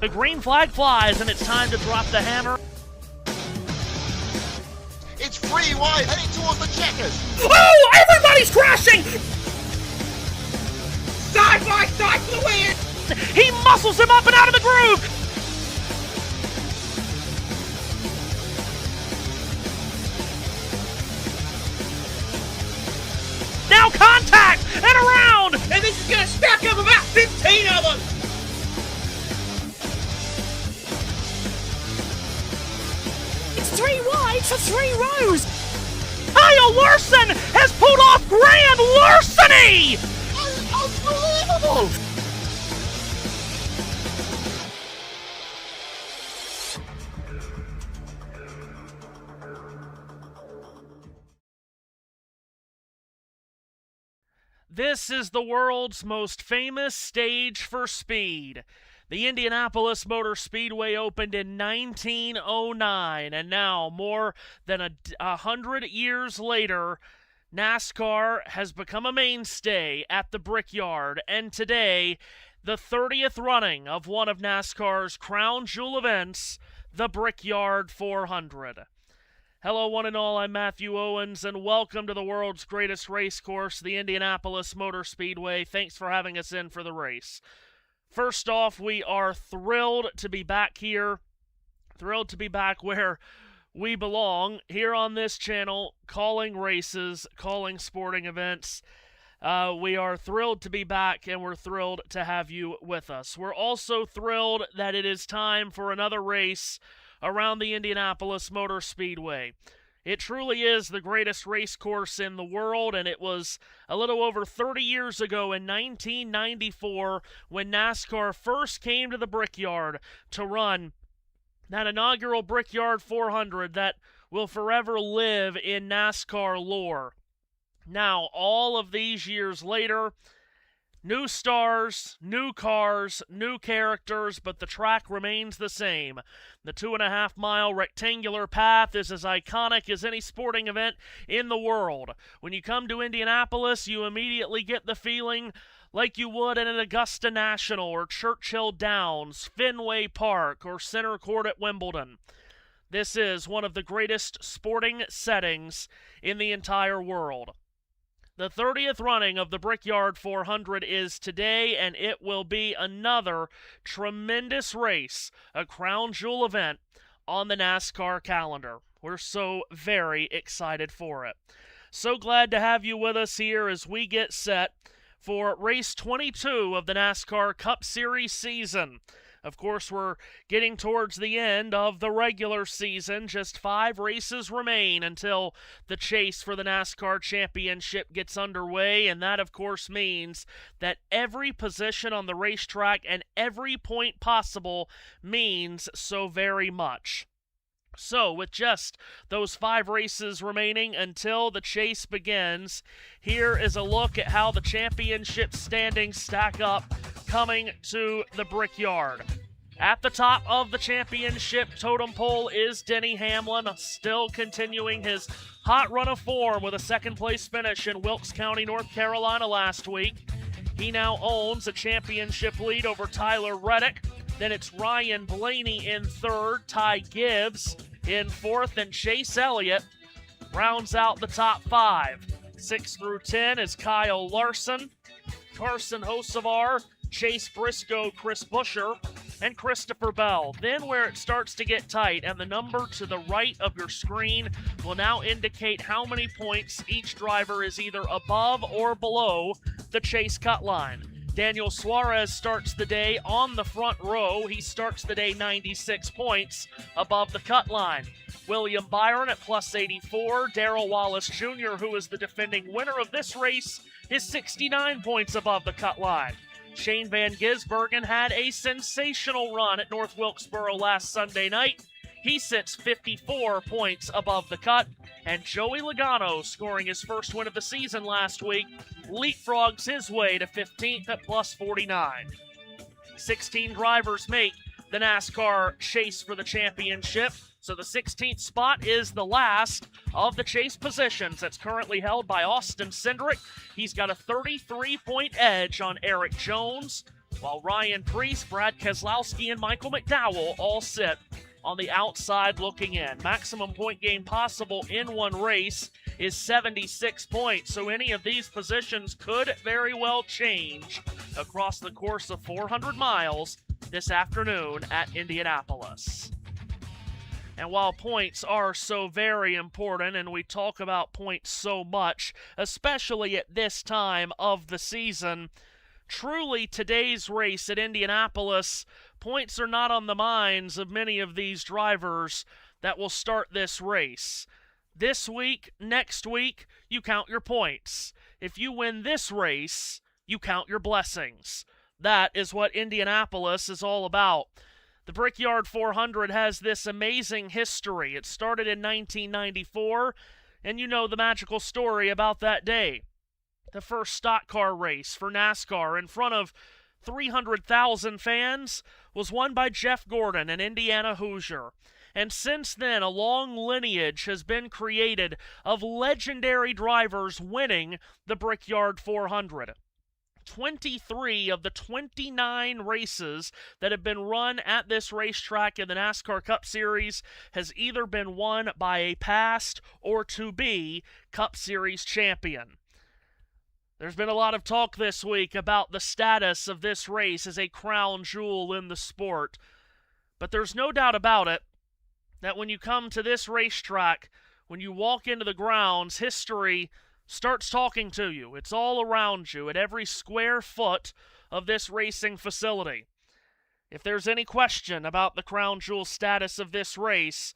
The green flag flies, and it's time to drop the hammer. It's free wide, heading towards the checkers. Oh, everybody's crashing! Side by side for the win! He muscles him up and out of the groove! Now contact and around! And this is gonna stack up about 15 of them! It's 3 wide for 3 rows! Kyle Larson has pulled off grand larceny! Unbelievable! This is the world's most famous stage for speed. The Indianapolis Motor Speedway opened in 1909, and now, more than 100 years later, NASCAR has become a mainstay at the Brickyard, and today, the 30th running of one of NASCAR's crown jewel events, the Brickyard 400. Hello, one and all, I'm Matthew Owens, and welcome to the world's greatest race course, the Indianapolis Motor Speedway. Thanks for having us in for the race. First off, we are thrilled to be back here, thrilled to be back where we belong, here on this channel, calling races, calling sporting events. We are thrilled to be back, and we're thrilled to have you with us. We're also thrilled that it is time for another race around the Indianapolis Motor Speedway. It truly is the greatest race course in the world, and it was a little over 30 years ago in 1994 when NASCAR first came to the Brickyard to run that inaugural Brickyard 400 that will forever live in NASCAR lore. Now, all of these years later, new stars, new cars, new characters, but the track remains the same. The 2.5-mile rectangular path is as iconic as any sporting event in the world. When you come to Indianapolis, you immediately get the feeling like you would at an Augusta National or Churchill Downs, Fenway Park, or Center Court at Wimbledon. This is one of the greatest sporting settings in the entire world. The 30th running of the Brickyard 400 is today, and it will be another tremendous race, a crown jewel event on the NASCAR calendar. We're so very excited for it. So glad to have you with us here as we get set for race 22 of the NASCAR Cup Series season. Of course, we're getting towards the end of the regular season. Just 5 races remain until the chase for the NASCAR Championship gets underway, and that, of course, means that every position on the racetrack and every point possible means so very much. So, with just those 5 races remaining until the chase begins, here is a look at how the championship standings stack up coming to the Brickyard. At the top of the championship totem pole is Denny Hamlin, still continuing his hot run of form with a second-place finish in Wilkes County, North Carolina last week. He now owns a championship lead over Tyler Reddick. Then it's Ryan Blaney in third, Ty Gibbs in fourth, and Chase Elliott rounds out the top 5. 6 through 10 is Kyle Larson, Carson Hocevar, Chase Briscoe, Chris Buescher, and Christopher Bell. Then where it starts to get tight, and the number to the right of your screen will now indicate how many points each driver is either above or below the chase cut line. Daniel Suarez starts the day on the front row. He starts the day 96 points above the cut line. William Byron at plus 84. Darrell Wallace Jr., who is the defending winner of this race, is 69 points above the cut line. Shane Van Gisbergen had a sensational run at North Wilkesboro last Sunday night. He sits 54 points above the cut, and Joey Logano, scoring his first win of the season last week, leapfrogs his way to 15th at plus 49. 16 drivers make the NASCAR chase for the championship, so the 16th spot is the last of the chase positions. That's currently held by Austin Cindric. He's got a 33-point edge on Eric Jones, while Ryan Preece, Brad Keselowski, and Michael McDowell all sit on the outside looking in. Maximum point gain possible in one race is 76 points, so any of these positions could very well change across the course of 400 miles this afternoon at Indianapolis. And while points are so very important, and we talk about points so much, especially at this time of the season, truly today's race at Indianapolis, points are not on the minds of many of these drivers that will start this race. This week, next week, you count your points. If you win this race, you count your blessings. That is what Indianapolis is all about. The Brickyard 400 has this amazing history. It started in 1994, and you know the magical story about that day. The first stock car race for NASCAR in front of 300,000 fans was won by Jeff Gordon, an Indiana Hoosier. And since then, a long lineage has been created of legendary drivers winning the Brickyard 400. 23 of the 29 races that have been run at this racetrack in the NASCAR Cup Series has either been won by a past or to-be Cup Series champion. There's been a lot of talk this week about the status of this race as a crown jewel in the sport, but there's no doubt about it that when you come to this racetrack, when you walk into the grounds, history starts talking to you. It's all around you at every square foot of this racing facility. If there's any question about the crown jewel status of this race,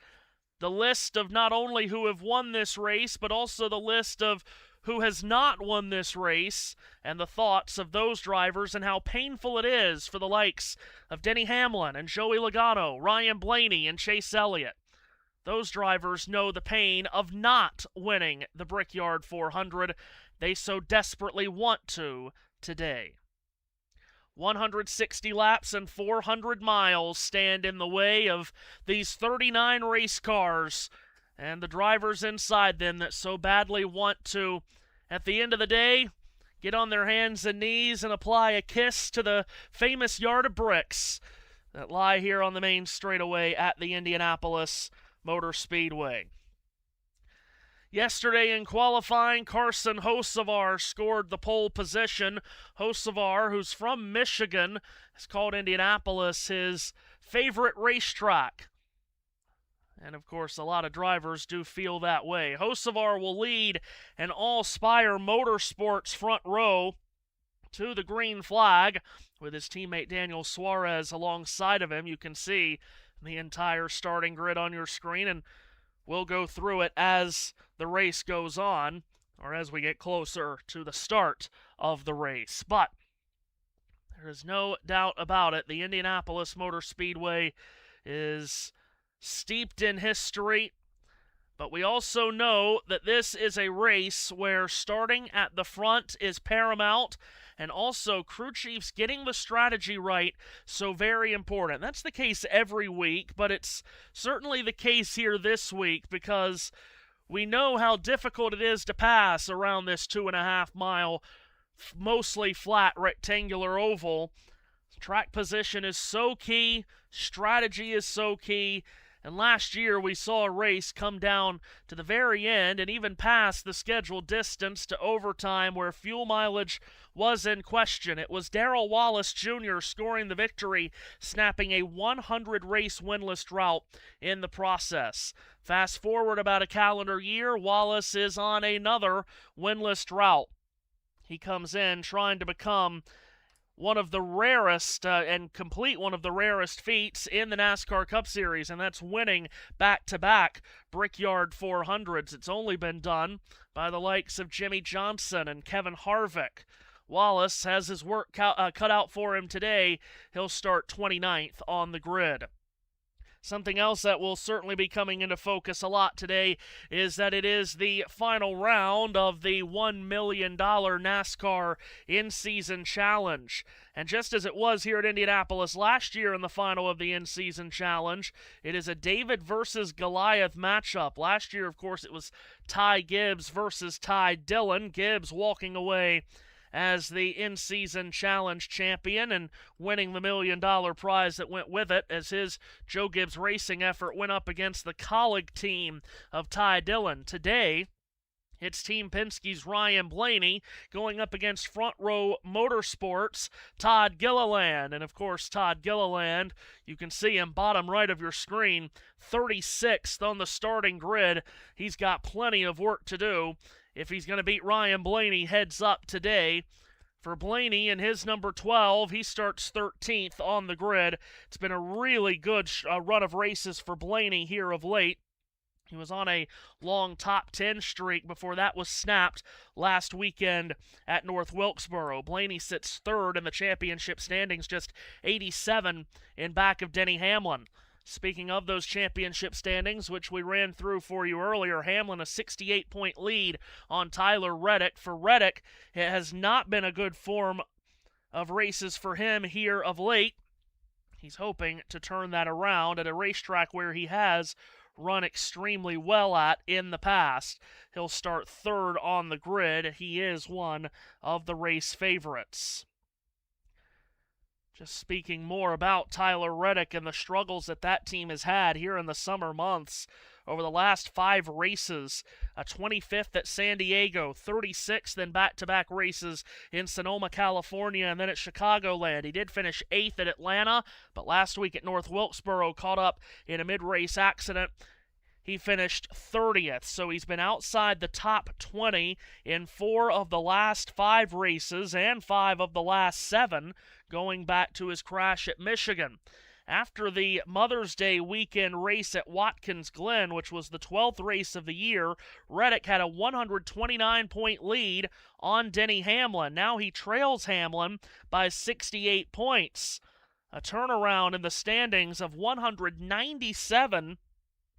the list of not only who have won this race, but also the list of who has not won this race, and the thoughts of those drivers and how painful it is for the likes of Denny Hamlin and Joey Logano, Ryan Blaney, and Chase Elliott. Those drivers know the pain of not winning the Brickyard 400. They so desperately want to today. 160 laps and 400 miles stand in the way of these 39 race cars and the drivers inside them that so badly want to, at the end of the day, get on their hands and knees and apply a kiss to the famous yard of bricks that lie here on the main straightaway at the Indianapolis Motor Speedway. Yesterday in qualifying, Carson Hocevar scored the pole position. Hocevar, who's from Michigan, has called Indianapolis his favorite racetrack. And, of course, a lot of drivers do feel that way. Hocevar will lead an all-Spire Motorsports front row to the green flag with his teammate Daniel Suarez alongside of him. You can see the entire starting grid on your screen, and we'll go through it as the race goes on, or as we get closer to the start of the race. But there is no doubt about it, the Indianapolis Motor Speedway is steeped in history, but we also know that this is a race where starting at the front is paramount, and also crew chiefs getting the strategy right, so very important. That's the case every week, but it's certainly the case here this week because we know how difficult it is to pass around this 2.5 mile, mostly flat rectangular oval. Track position is so key, strategy is so key, and last year we saw a race come down to the very end and even past the scheduled distance to overtime where fuel mileage was in question. It was Darrell Wallace Jr. scoring the victory, snapping a 100-race winless drought in the process. Fast forward about a calendar year, Wallace is on another winless drought. He comes in trying to become one of the rarest and complete one of the rarest feats in the NASCAR Cup Series, and that's winning back-to-back Brickyard 400s. It's only been done by the likes of Jimmy Johnson and Kevin Harvick. Wallace has his work cut out for him today. He'll start 29th on the grid. Something else that will certainly be coming into focus a lot today is that it is the final round of the $1 million NASCAR In-Season Challenge. And just as it was here at Indianapolis last year in the final of the In-Season Challenge, it is a David versus Goliath matchup. Last year, of course, it was Ty Gibbs versus Ty Dillon. Gibbs walking away as the in-season challenge champion and winning the $1 million prize that went with it as his Joe Gibbs Racing effort went up against the Colleague team of Ty Dillon. Today, it's Team Penske's Ryan Blaney going up against Front Row Motorsports' Todd Gilliland. And, of course, Todd Gilliland, you can see him bottom right of your screen, 36th on the starting grid. He's got plenty of work to do if he's going to beat Ryan Blaney heads up today. For Blaney and his number 12, he starts 13th on the grid. It's been a really good run of races for Blaney here of late. He was on a long top 10 streak before that was snapped last weekend at North Wilkesboro. Blaney sits third in the championship standings, just 87 in back of Denny Hamlin. Speaking of those championship standings, which we ran through for you earlier, Hamlin a 68-point lead on Tyler Reddick. For Reddick, it has not been a good form of races for him here of late. He's hoping to turn that around at a racetrack where he has run extremely well at in the past. He'll start third on the grid. He is one of the race favorites. Just speaking more about Tyler Reddick and the struggles that team has had here in the summer months. Over the last 5 races, a 25th at San Diego, 36th in back-to-back races in Sonoma, California, and then at Chicagoland. He did finish 8th at Atlanta, but last week at North Wilkesboro caught up in a mid-race accident. He finished 30th, so he's been outside the top 20 in 4 of the last 5 races and 5 of the last 7, going back to his crash at Michigan. After the Mother's Day weekend race at Watkins Glen, which was the 12th race of the year, Reddick had a 129-point lead on Denny Hamlin. Now he trails Hamlin by 68 points. A turnaround in the standings of 197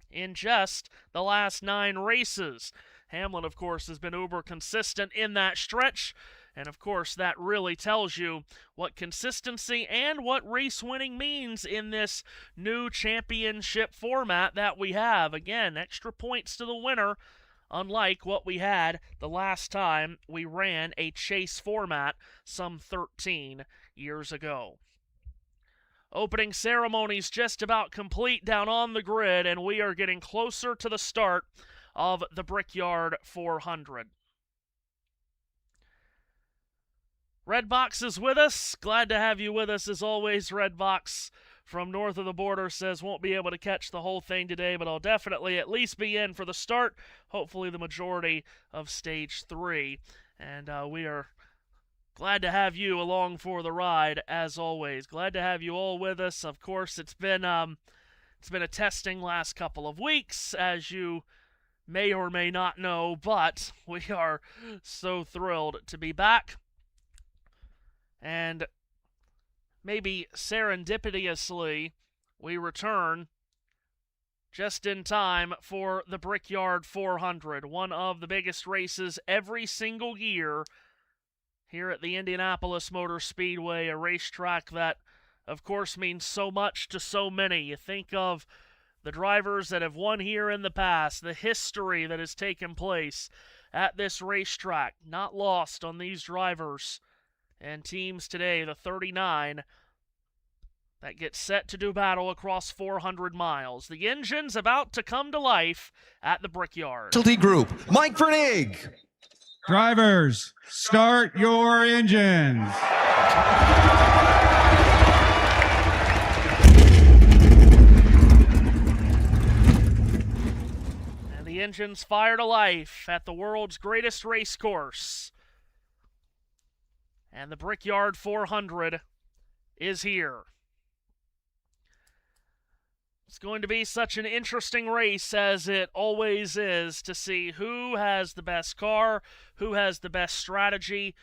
in just the last 9 races. Hamlin, of course, has been uber consistent in that stretch. And, of course, that really tells you what consistency and what race winning means in this new championship format that we have. Again, extra points to the winner, unlike what we had the last time we ran a chase format some 13 years ago. Opening ceremonies just about complete down on the grid, and we are getting closer to the start of the Brickyard 400. Redbox is with us. Glad to have you with us as always. Redbox from north of the border says won't be able to catch the whole thing today, but I'll definitely at least be in for the start, hopefully the majority of Stage 3. And we are glad to have you along for the ride, as always. Glad to have you all with us. Of course, it's been a testing last couple of weeks, as you may or may not know, but we are so thrilled to be back. And maybe serendipitously, we return just in time for the Brickyard 400, one of the biggest races every single year here at the Indianapolis Motor Speedway, a racetrack that, of course, means so much to so many. You think of the drivers that have won here in the past, the history that has taken place at this racetrack, not lost on these drivers and teams today, the 39 that get set to do battle across 400 miles. The engine's about to come to life at the Brickyard. Specialty Group, Mike Vernig. Drivers, start your engines. And the engine's fire to life at the world's greatest race course. And the Brickyard 400 is here. It's going to be such an interesting race, as it always is, to see who has the best car, who has the best strategy.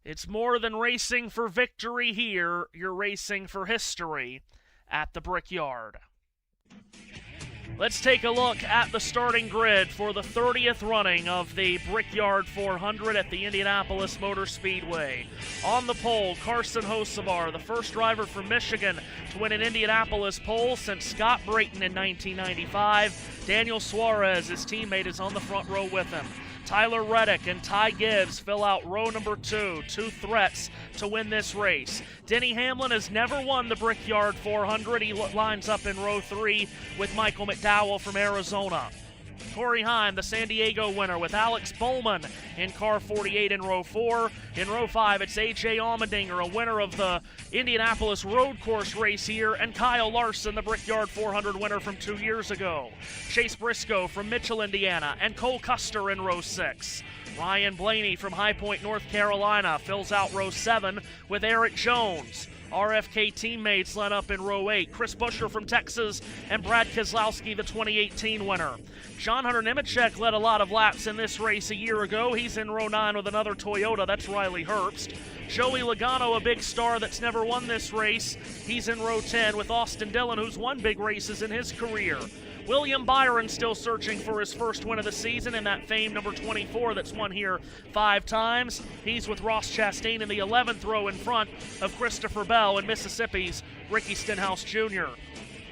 It's more than racing for victory here. You're racing for history at the Brickyard. Let's take a look at the starting grid for the 30th running of the Brickyard 400 at the Indianapolis Motor Speedway. On the pole, Carson Hocevar, the first driver from Michigan to win an Indianapolis pole since Scott Brayton in 1995. Daniel Suarez, his teammate, is on the front row with him. Tyler Reddick and Ty Gibbs fill out row number 2, two threats to win this race. Denny Hamlin has never won the Brickyard 400. He lines up in row 3 with Michael McDowell from Arizona. Corey Heim, the San Diego winner, with Alex Bowman in car 48 in row 4. In row 5, it's A.J. Allmendinger, a winner of the Indianapolis road course race here, and Kyle Larson, the Brickyard 400 winner from 2 years ago. Chase Briscoe from Mitchell, Indiana, and Cole Custer in row 6. Ryan Blaney from High Point, North Carolina, fills out row 7 with Eric Jones. RFK teammates line up in row 8. Chris Buescher from Texas and Brad Keselowski, the 2018 winner. John Hunter Nemechek led a lot of laps in this race a year ago. He's in row 9 with another Toyota. That's Riley Herbst. Joey Logano, a big star that's never won this race. He's in row 10 with Austin Dillon, who's won big races in his career. William Byron still searching for his first win of the season in that famed number 24 that's won here 5 times. He's with Ross Chastain in the 11th row in front of Christopher Bell and Mississippi's Ricky Stenhouse Jr.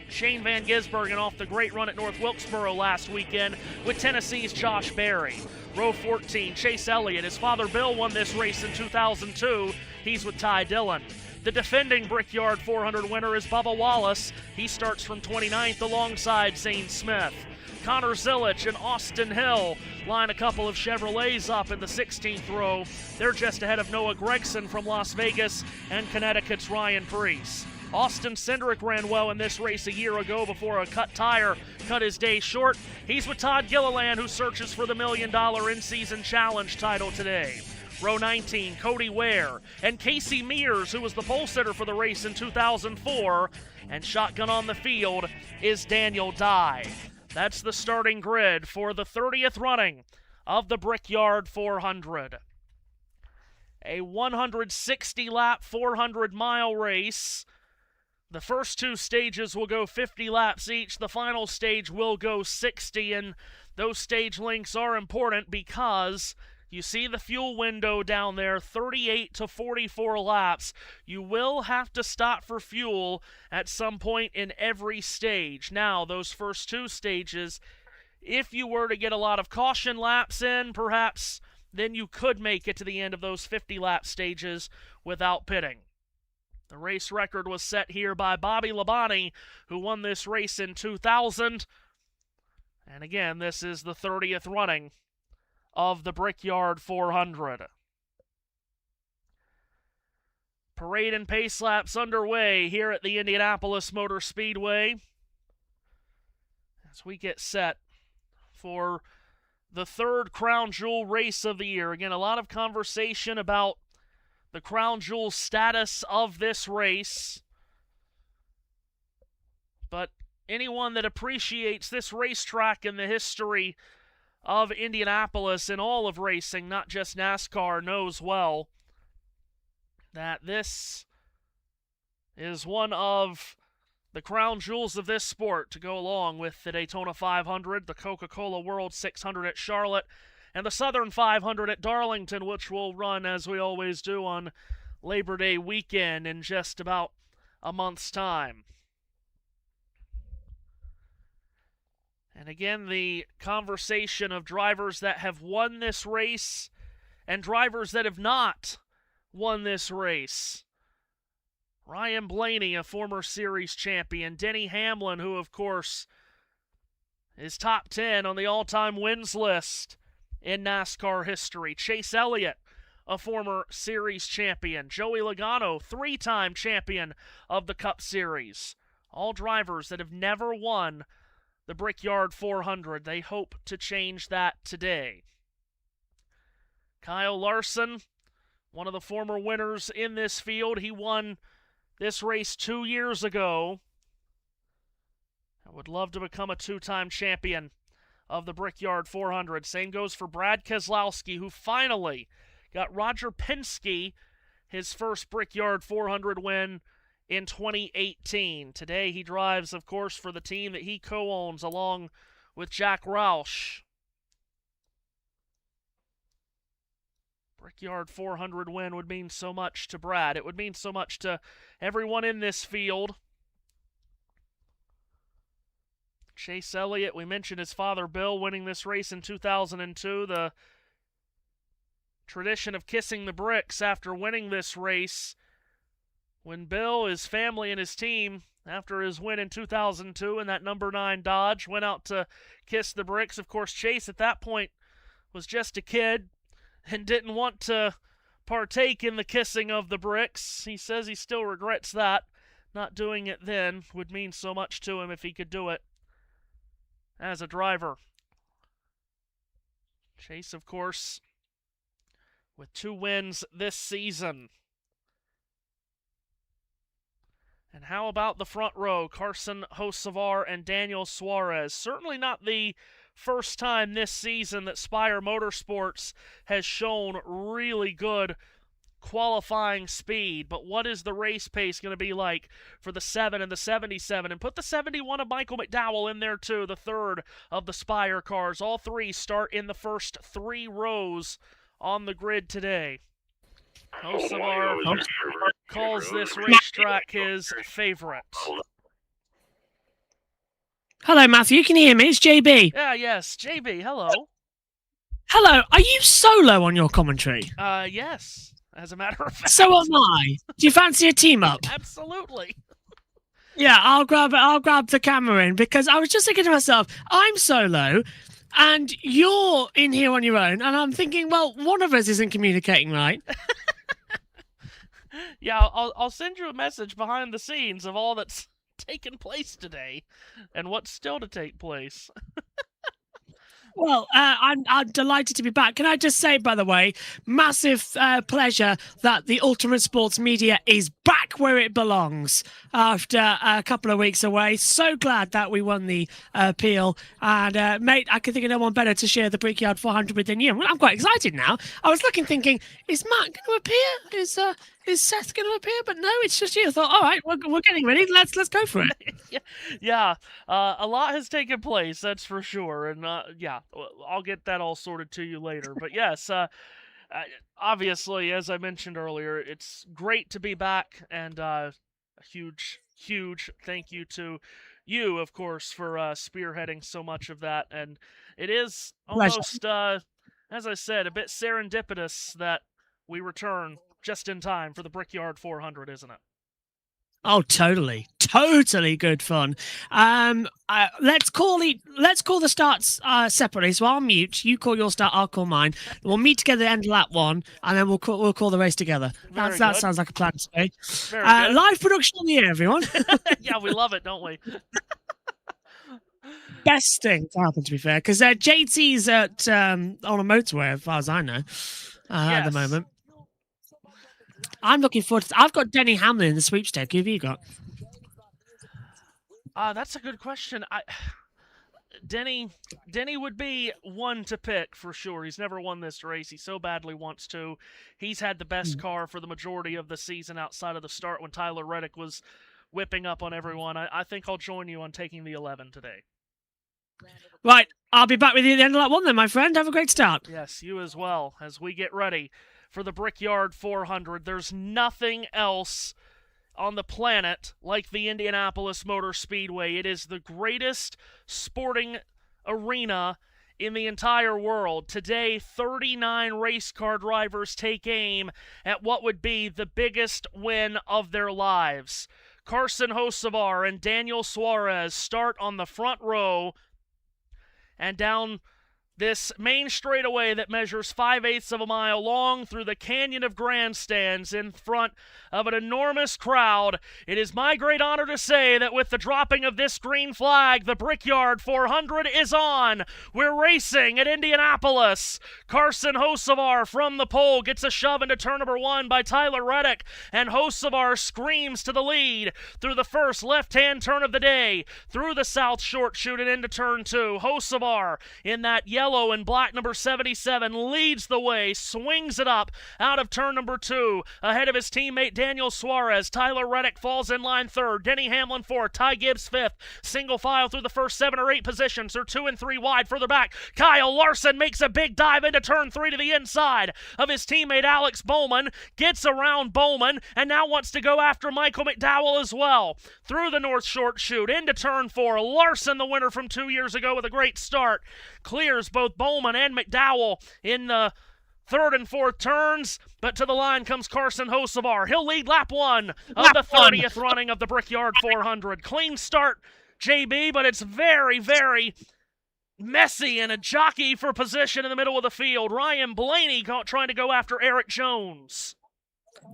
Shane Van Gisbergen off the great run at North Wilkesboro last weekend with Tennessee's Josh Berry. Row 14, Chase Elliott. His father Bill won this race in 2002. He's with Ty Dillon. The defending Brickyard 400 winner is Bubba Wallace. He starts from 29th alongside Zane Smith. Connor Zilic and Austin Hill line a couple of Chevrolets up in the 16th row. They're just ahead of Noah Gregson from Las Vegas and Connecticut's Ryan Preece. Austin Cindric ran well in this race a year ago before a cut tire cut his day short. He's with Todd Gilliland, who searches for the $1 million in-season challenge title today. Row 19, Cody Ware and Casey Mears, who was the pole sitter for the race in 2004. And shotgun on the field is Daniel Dye. That's the starting grid for the 30th running of the Brickyard 400. A 160-lap, 400-mile race. The first 2 stages will go 50 laps each. The final stage will go 60, and those stage lengths are important because you see the fuel window down there, 38 to 44 laps. You will have to stop for fuel at some point in every stage. Now, those first 2 stages, if you were to get a lot of caution laps in, perhaps then you could make it to the end of those 50-lap stages without pitting. The race record was set here by Bobby Labonte, who won this race in 2000. And again, this is the 30th running of the Brickyard 400. Parade and pace laps underway here at the Indianapolis Motor Speedway as we get set for the 3rd Crown Jewel race of the year. Again, a lot of conversation about the Crown Jewel status of this race, but anyone that appreciates this racetrack and the history of Indianapolis and all of racing, not just NASCAR, knows well that this is one of the crown jewels of this sport to go along with the Daytona 500, the Coca-Cola World 600 at Charlotte, and the Southern 500 at Darlington, which will run, as we always do, on Labor Day weekend in just about a month's time. And again, the conversation of drivers that have won this race and drivers that have not won this race. Ryan Blaney, a former series champion. Denny Hamlin, who, of course, is top 10 on the all-time wins list in NASCAR history. Chase Elliott, a former series champion. Joey Logano, 3-time champion of the Cup Series. All drivers that have never won the Brickyard 400. They hope to change that today. Kyle Larson, one of the former winners in this field. He won this race 2 years ago. I would love to become a 2-time champion of the Brickyard 400. Same goes for Brad Keselowski, who finally got Roger Penske his first Brickyard 400 win in 2018. Today he drives, of course, for the team that he co-owns along with Jack Roush. Brickyard 400 win would mean so much to Brad. It would mean so much to everyone in this field. Chase Elliott, we mentioned his father Bill winning this race in 2002. The tradition of kissing the bricks after winning this race. When Bill, his family, and his team, after his win in 2002 in that number 9 Dodge, went out to kiss the bricks. Of course, Chase at that point was just a kid and didn't want to partake in the kissing of the bricks. He says he still regrets that. Not doing it then would mean so much to him if he could do it as a driver. Chase, of course, with 2 wins this season. And how about the front row? Carson Hocevar and Daniel Suarez. Certainly not the first time this season that Spire Motorsports has shown really good qualifying speed. But what is the race pace going to be like for the 7 and the 77? And put the 71 of Michael McDowell in there too, the third of the Spire cars. All 3 start in the first 3 rows on the grid today. Hocevar calls this racetrack his favorite. Hello, Matthew. Can you hear me? It's JB. Yes. JB, hello. Hello. Are you solo on your commentary? Yes. As a matter of fact. So am I. Do you fancy a team up? Absolutely. Yeah, I'll grab the camera in, because I was just thinking to myself, I'm solo and you're in here on your own, and I'm thinking, well, one of us isn't communicating right. Yeah, I'll send you a message behind the scenes of all that's taken place today and what's still to take place. Well, I'm delighted to be back. Can I just say, by the way, massive pleasure that the Ultimate Sports Media is back where it belongs after a couple of weeks away. So glad that we won the appeal. And, mate, I can think of no one better to share the Brickyard 400 with than you. I'm quite excited now. I was thinking, is Matt going to appear? Is Seth going to appear? But no, it's just you. I thought, all right, we're getting ready. Let's go for it. Yeah. A lot has taken place, that's for sure. And, yeah, I'll get that all sorted to you later. But, yes, obviously, as I mentioned earlier, it's great to be back. And a huge, huge thank you to you, of course, for spearheading so much of that. And it is almost, as I said, a bit serendipitous that we return just in time for the Brickyard 400, isn't it? Oh, totally good fun. Let's call the starts separately. So I'll mute. You call your start. I'll call mine. We'll meet together at the end of lap 1, and then we'll call the race together. That sounds like a plan to me. Live production on the air, everyone. Yeah, we love it, don't we? Best thing to happen, to be fair, because JT's at on a motorway, as far as I know, at the moment. I'm looking forward to. I've got Denny Hamlin in the sweepstake. Who have you got? That's a good question. Denny would be one to pick for sure. He's never won this race. He so badly wants to. He's had the best car for the majority of the season outside of the start when Tyler Reddick was whipping up on everyone. I think I'll join you on taking the 11 today. Right. I'll be back with you at the end of that one then, my friend. Have a great start. Yes, you as well, as we get ready for the Brickyard 400. There's nothing else on the planet like the Indianapolis Motor Speedway. It is the greatest sporting arena in the entire world. Today, 39 race car drivers take aim at what would be the biggest win of their lives. Carson Hocevar and Daniel Suarez start on the front row and down this main straightaway that measures 5/8 of a mile long through the canyon of grandstands in front of an enormous crowd. It is my great honor to say that with the dropping of this green flag, the Brickyard 400 is on. We're racing at Indianapolis. Carson Hocevar from the pole gets a shove into turn number 1 by Tyler Reddick, and Hocevar screams to the lead through the first left-hand turn of the day, through the south short chute and into turn 2. Hocevar in that yellow and black number 77 leads the way, swings it up out of turn number 2 ahead of his teammate Daniel Suarez. Tyler Reddick falls in line 3rd, Denny Hamlin 4th, Ty Gibbs 5th. Single file through the first 7 or 8 positions. They're 2 and 3 wide. Further back, Kyle Larson makes a big dive into turn 3 to the inside of his teammate Alex Bowman, gets around Bowman, and now wants to go after Michael McDowell as well. Through the north short chute into turn 4. Larson, the winner from 2 years ago with a great start, clears both Bowman and McDowell in the third and fourth turns, but to the line comes Carson Hocevar. He'll lead lap 1 of the 30th running of the Brickyard 400. Clean start, JB, but it's very, very messy and a jockey for position in the middle of the field. Ryan Blaney trying to go after Eric Jones.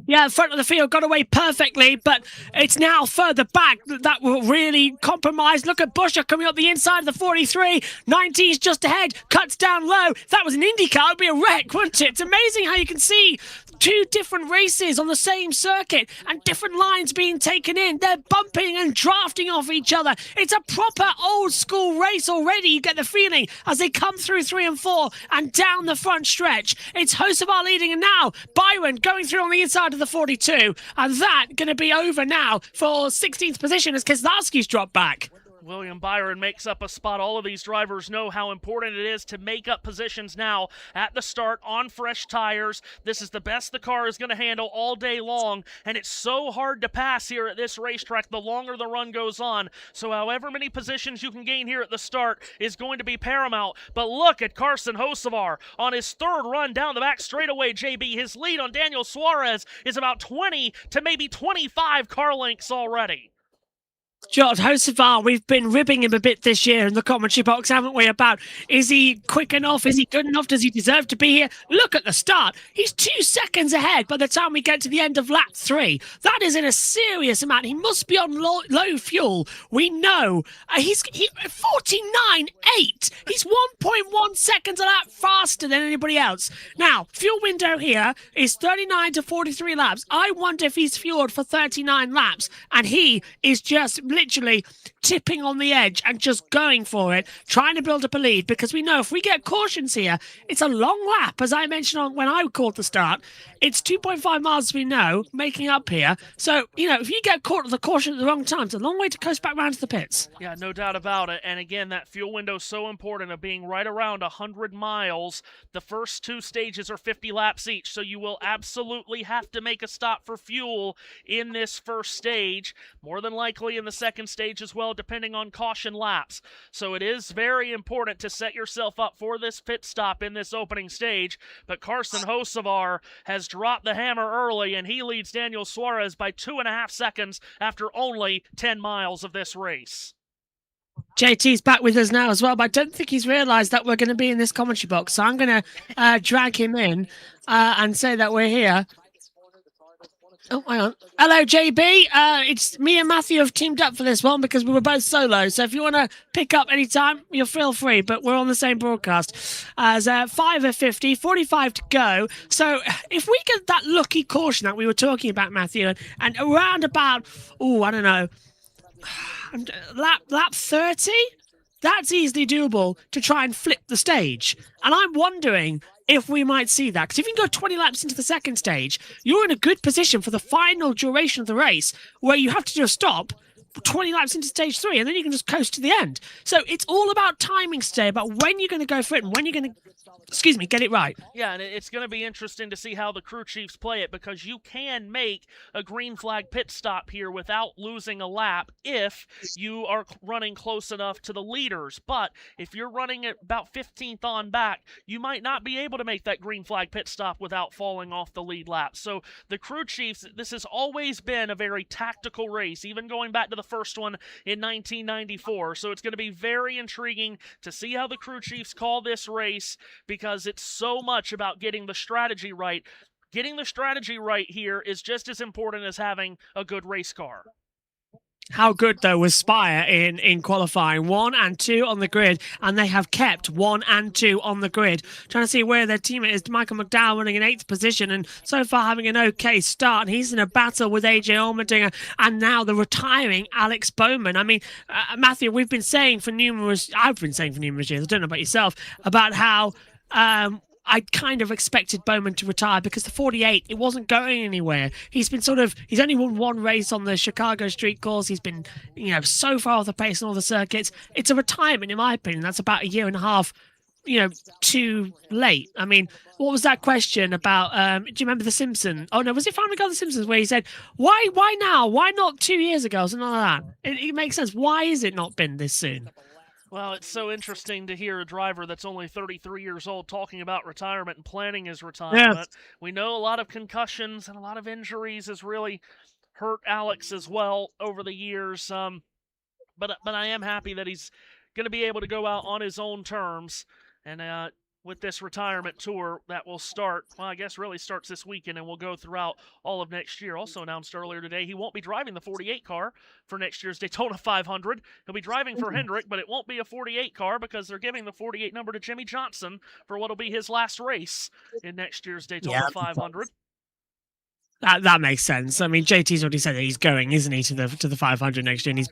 Yeah, front of the field got away perfectly, but it's now further back that will really compromise. Look at Busher coming up the inside of the 43. 90's just ahead, cuts down low. If that was an IndyCar, it would be a wreck, wouldn't it? It's amazing how you can see two different races on the same circuit and different lines being taken in. They're bumping and drafting off each other. It's a proper old school race already. You get the feeling as they come through 3 and 4 and down the front stretch. It's Hocevar leading, and now Byron going through on the inside of the 42, and that going to be over now for 16th position as Keselowski's dropped back. William Byron makes up a spot. All of these drivers know how important it is to make up positions now at the start on fresh tires. This is the best the car is going to handle all day long, and it's so hard to pass here at this racetrack the longer the run goes on. So however many positions you can gain here at the start is going to be paramount. But look at Carson Hocevar on his third run down the back straightaway, JB. His lead on Daniel Suarez is about 20 to maybe 25 car lengths already. George Hocevar, we've been ribbing him a bit this year in the commentary box, haven't we, about is he quick enough, is he good enough, does he deserve to be here? Look at the start. He's 2 seconds ahead by the time we get to the end of lap 3. That is in a serious amount. He must be on low fuel. We know. He's 49.8. He's 1.1 seconds a lap faster than anybody else. Now, fuel window here is 39 to 43 laps. I wonder if he's fueled for 39 laps, and he is just literally tipping on the edge and just going for it, trying to build up a lead, because we know if we get cautions here, it's a long lap, as I mentioned when I called the start. It's 2.5 miles, as we know, making up here. So, if you get caught with the caution at the wrong time, it's a long way to coast back round to the pits. Yeah, no doubt about it. And again, that fuel window is so important of being right around 100 miles. The first 2 stages are 50 laps each, so you will absolutely have to make a stop for fuel in this first stage, more than likely in the second stage as well, depending on caution laps. So it is very important to set yourself up for this pit stop in this opening stage. But Carson Hocevar has dropped the hammer early, and he leads Daniel Suarez by 2.5 seconds after only 10 miles of this race. JT's back with us now as well, but I don't think he's realised that we're going to be in this commentary box. So I'm going to drag him in and say that we're here. Oh, hang on. Hello, JB. It's me and Matthew have teamed up for this one because we were both solo. So if you want to pick up any time, you'll feel free. But we're on the same broadcast. As 5 of 50, 45 to go. So if we get that lucky caution that we were talking about, Matthew, and around about, I don't know, lap 30, that's easily doable to try and flip the stage. And I'm wondering if we might see that. Because if you can go 20 laps into the second stage, you're in a good position for the final duration of the race, where you have to do a stop 20 laps into stage 3, and then you can just coast to the end. So it's all about timing today, about when you're going to go for it and when you're going to, get it right. Yeah, and it's going to be interesting to see how the crew chiefs play it, because you can make a green flag pit stop here without losing a lap if you are running close enough to the leaders. But if you're running at about 15th on back, you might not be able to make that green flag pit stop without falling off the lead lap. So the crew chiefs, this has always been a very tactical race, even going back to the first one in 1994. So it's going to be very intriguing to see how the crew chiefs call this race, because it's so much about getting the strategy right. Getting the strategy right here is just as important as having a good race car. How good, though, was Spire in qualifying? 1 and 2 on the grid, and they have kept 1 and 2 on the grid. Trying to see where their teammate is. Michael McDowell running in 8th position, and so far having an okay start. And he's in a battle with AJ Allmendinger, and now the retiring Alex Bowman. I mean, Matthew, I've been saying for numerous years, I don't know about yourself, about how I kind of expected Bowman to retire because the 48, it wasn't going anywhere. He's only won 1 race on the Chicago street course. He's been, so far off the pace on all the circuits. It's a retirement, in my opinion. That's about a year and a half, too late. I mean, what was that question about? Do you remember The Simpsons? Oh, no, was it Family Guy The Simpsons where he said, why now? Why not 2 years ago? Something like that. It makes sense. Why has it not been this soon? Well, it's so interesting to hear a driver that's only 33 years old talking about retirement and planning his retirement. Yes. We know a lot of concussions and a lot of injuries has really hurt Alex as well over the years. But I am happy that he's going to be able to go out on his own terms. And with this retirement tour that will start, well, I guess really starts this weekend and will go throughout all of next year. Also announced earlier today, he won't be driving the 48 car for next year's Daytona 500. He'll be driving for Hendrick, but it won't be a 48 car because they're giving the 48 number to Jimmy Johnson for what will be his last race in next year's Daytona 500. That makes sense. I mean, JT's already said that he's going, isn't he, to the 500 next year? And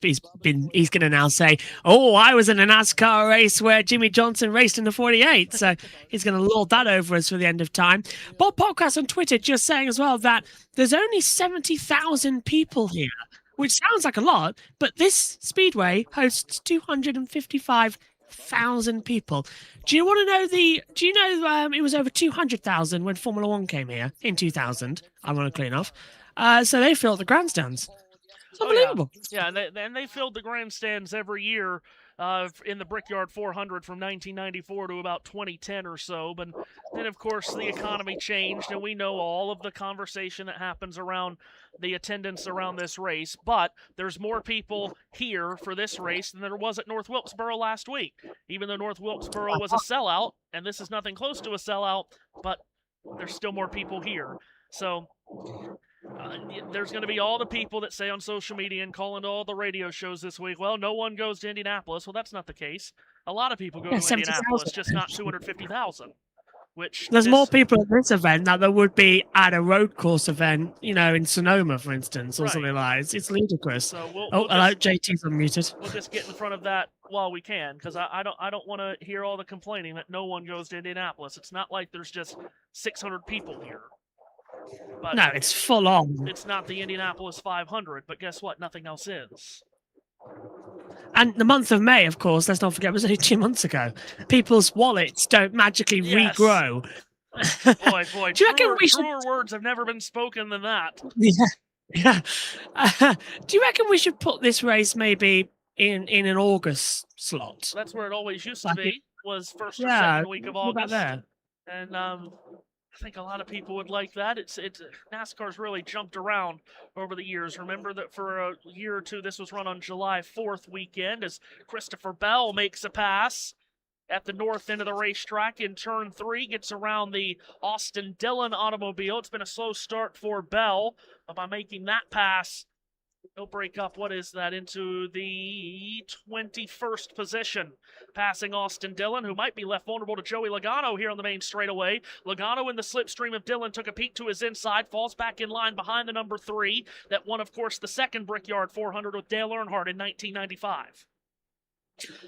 he's going to now say, "Oh, I was in a NASCAR race where Jimmy Johnson raced in the 48." So he's going to lord that over us for the end of time. Bob Podcast on Twitter just saying as well that there's only 70,000 people here, which sounds like a lot, but this speedway hosts 255,000 people. Do you want to know do you know it was over 200,000 when Formula One came here in 2000, ironically enough. So they filled the grandstands. It's unbelievable. Yeah, and they filled the grandstands every year in the Brickyard 400 from 1994 to about 2010 or so. But then, of course, the economy changed, and we know all of the conversation that happens around the attendance around this race. But there's more people here for this race than there was at North Wilkesboro last week. Even though North Wilkesboro was a sellout, and this is nothing close to a sellout, but there's still more people here. So there's going to be all the people that say on social media and call into all the radio shows this week, well, no one goes to Indianapolis. Well, that's not the case. A lot of people go to Indianapolis, just not 250,000. There's more people at this event than there would be at a road course event, in Sonoma, for instance, or something like that. It's ludicrous. So JT's unmuted. We'll just get in front of that while we can, because I don't want to hear all the complaining that no one goes to Indianapolis. It's not like there's just 600 people here. But no, it's full on. It's not the Indianapolis 500, but guess what? Nothing else is. And the month of May, of course, let's not forget, it was only 2 months ago. People's wallets don't magically regrow. Boy, Do you reckon truer words have never been spoken than that. Yeah. Do you reckon we should put this race maybe in an August slot? That's where it always used to be, was first or second week of August. There? And I think a lot of people would like that. It's NASCAR's really jumped around over the years. Remember that for a year or two, this was run on July 4th weekend as Christopher Bell makes a pass at the north end of the racetrack in turn 3, gets around the Austin Dillon automobile. It's been a slow start for Bell, but by making that pass, he'll break up, into the 21st position, passing Austin Dillon, who might be left vulnerable to Joey Logano here on the main straightaway. Logano in the slipstream of Dillon took a peek to his inside, falls back in line behind the number 3 that won, of course, the second Brickyard 400 with Dale Earnhardt in 1995.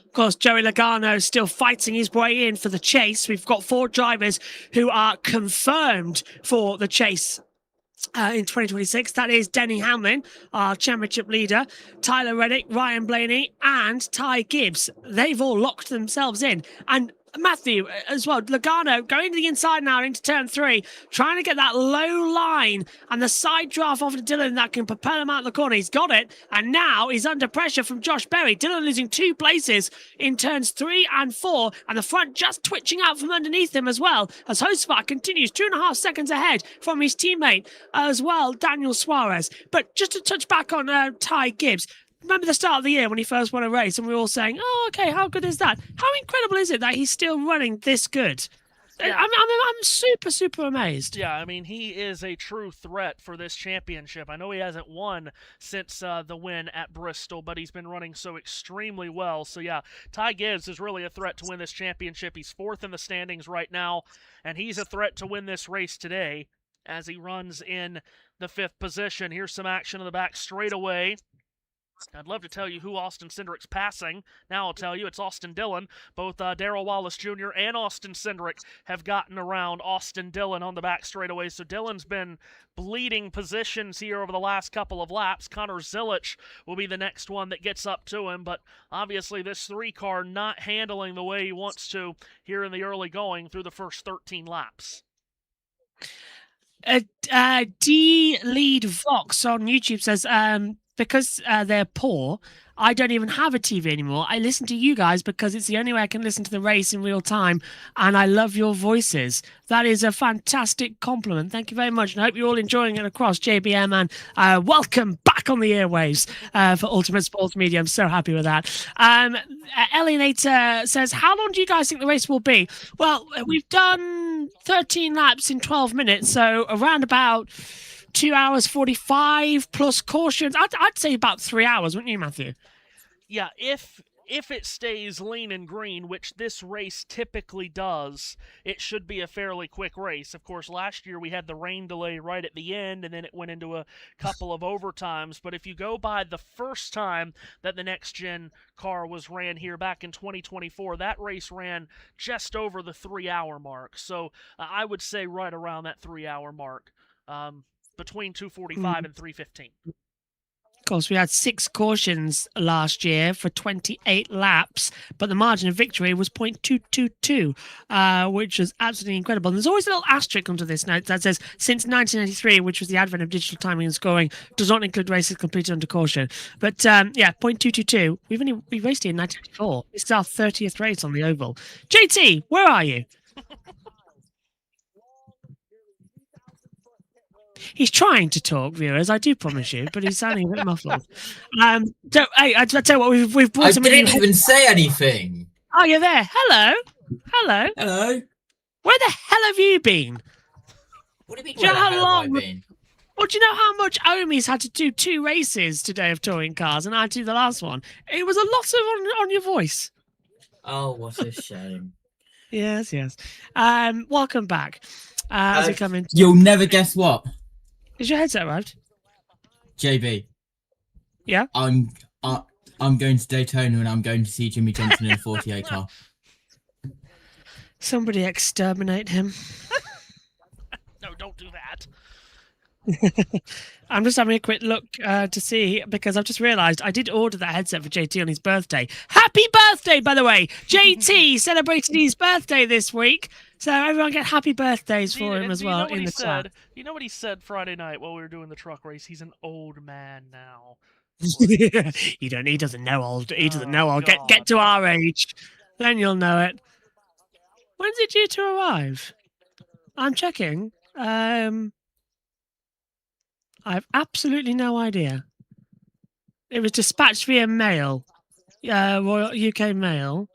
Of course, Joey Logano still fighting his way in for the chase. We've got 4 drivers who are confirmed for the chase in 2026. That is Denny Hamlin, our championship leader, Tyler Reddick, Ryan Blaney, and Ty Gibbs. They've all locked themselves in. And Matthew as well, Logano going to the inside now into turn 3, trying to get that low line and the side draft off of Dillon that can propel him out of the corner. He's got it, and now he's under pressure from Josh Berry. Dillon losing 2 places in turns 3 and 4, and the front just twitching out from underneath him as well, as Hosfar continues 2.5 seconds ahead from his teammate as well, Daniel Suarez. But just to touch back on Ty Gibbs, remember the start of the year when he first won a race and we were all saying, oh, okay, how good is that? How incredible is it that he's still running this good? Yeah. I'm super, super amazed. Yeah, I mean, he is a true threat for this championship. I know he hasn't won since the win at Bristol, but he's been running so extremely well. So, yeah, Ty Gibbs is really a threat to win this championship. He's 4th in the standings right now, and he's a threat to win this race today as he runs in the 5th position. Here's some action in the back straightaway. I'd love to tell you who Austin Cindric's passing. Now I'll tell you, it's Austin Dillon. Both Darrell Wallace Jr. and Austin Cindric have gotten around Austin Dillon on the back straightaway. So Dillon's been bleeding positions here over the last couple of laps. Connor Zilic will be the next one that gets up to him. But obviously this 3-car not handling the way he wants to here in the early going through the first 13 laps. D Lead Vox on YouTube says, because they're poor, I don't even have a TV anymore. I listen to you guys because it's the only way I can listen to the race in real time, and I love your voices. That is a fantastic compliment. Thank you very much, and I hope you're all enjoying it across JBM, and welcome back on the airwaves for Ultimate Sports Media. I'm so happy with that. Elliott says, how long do you guys think the race will be? Well, we've done 13 laps in 12 minutes, so around about 2 hours 45 plus cautions. I'd say about 3 hours, wouldn't you, Matthew? Yeah, if it stays lean and green, which this race typically does, it should be a fairly quick race. Of course, last year we had the rain delay right at the end, and then it went into a couple of overtimes. But if you go by the first time that the next-gen car was ran here back in 2024, that race ran just over the 3-hour mark. So I would say right around that 3-hour mark. Between 2:45 and 3:15. Of course, we had 6 cautions last year for 28 laps, but the margin of victory was 0.222, which was absolutely incredible. And there's always a little asterisk under this note that says, since 1993, which was the advent of digital timing and scoring, does not include races completed under caution. But yeah, 0.222. We raced here in 1994. This is our 30th race on the oval. JT, where are you? He's trying to talk, viewers, I do promise you, but he's sounding a bit muffled. So, hey, I tell you what, we've brought him in. I didn't even say anything. Oh, you're there. Hello. Hello. Hello. Where the hell have you been? What do you mean? Do you know where the how hell have long? I been? Well, do you know how much Omi's had to do 2 races today of touring cars, and I do the last one? It was a lot of on your voice. Oh, what a shame. Yes. Welcome back. As we come in. You'll never guess what. Is your headset arrived? JB. Yeah? I'm going to Daytona and I'm going to see Jimmy Johnson in a 48 car. Somebody exterminate him. No, don't do that. I'm just having a quick look to see, because I've just realised I did order that headset for JT on his birthday. Happy birthday, by the way! JT celebrated his birthday this week, so everyone get happy birthdays for him as well in the chat. You know what he said Friday night while we were doing the truck race? He's an old man now. He doesn't know old. He doesn't know old. Get to our age, then you'll know it. When's it due to arrive? I'm checking. I have absolutely no idea. It was dispatched via mail. Royal UK Mail.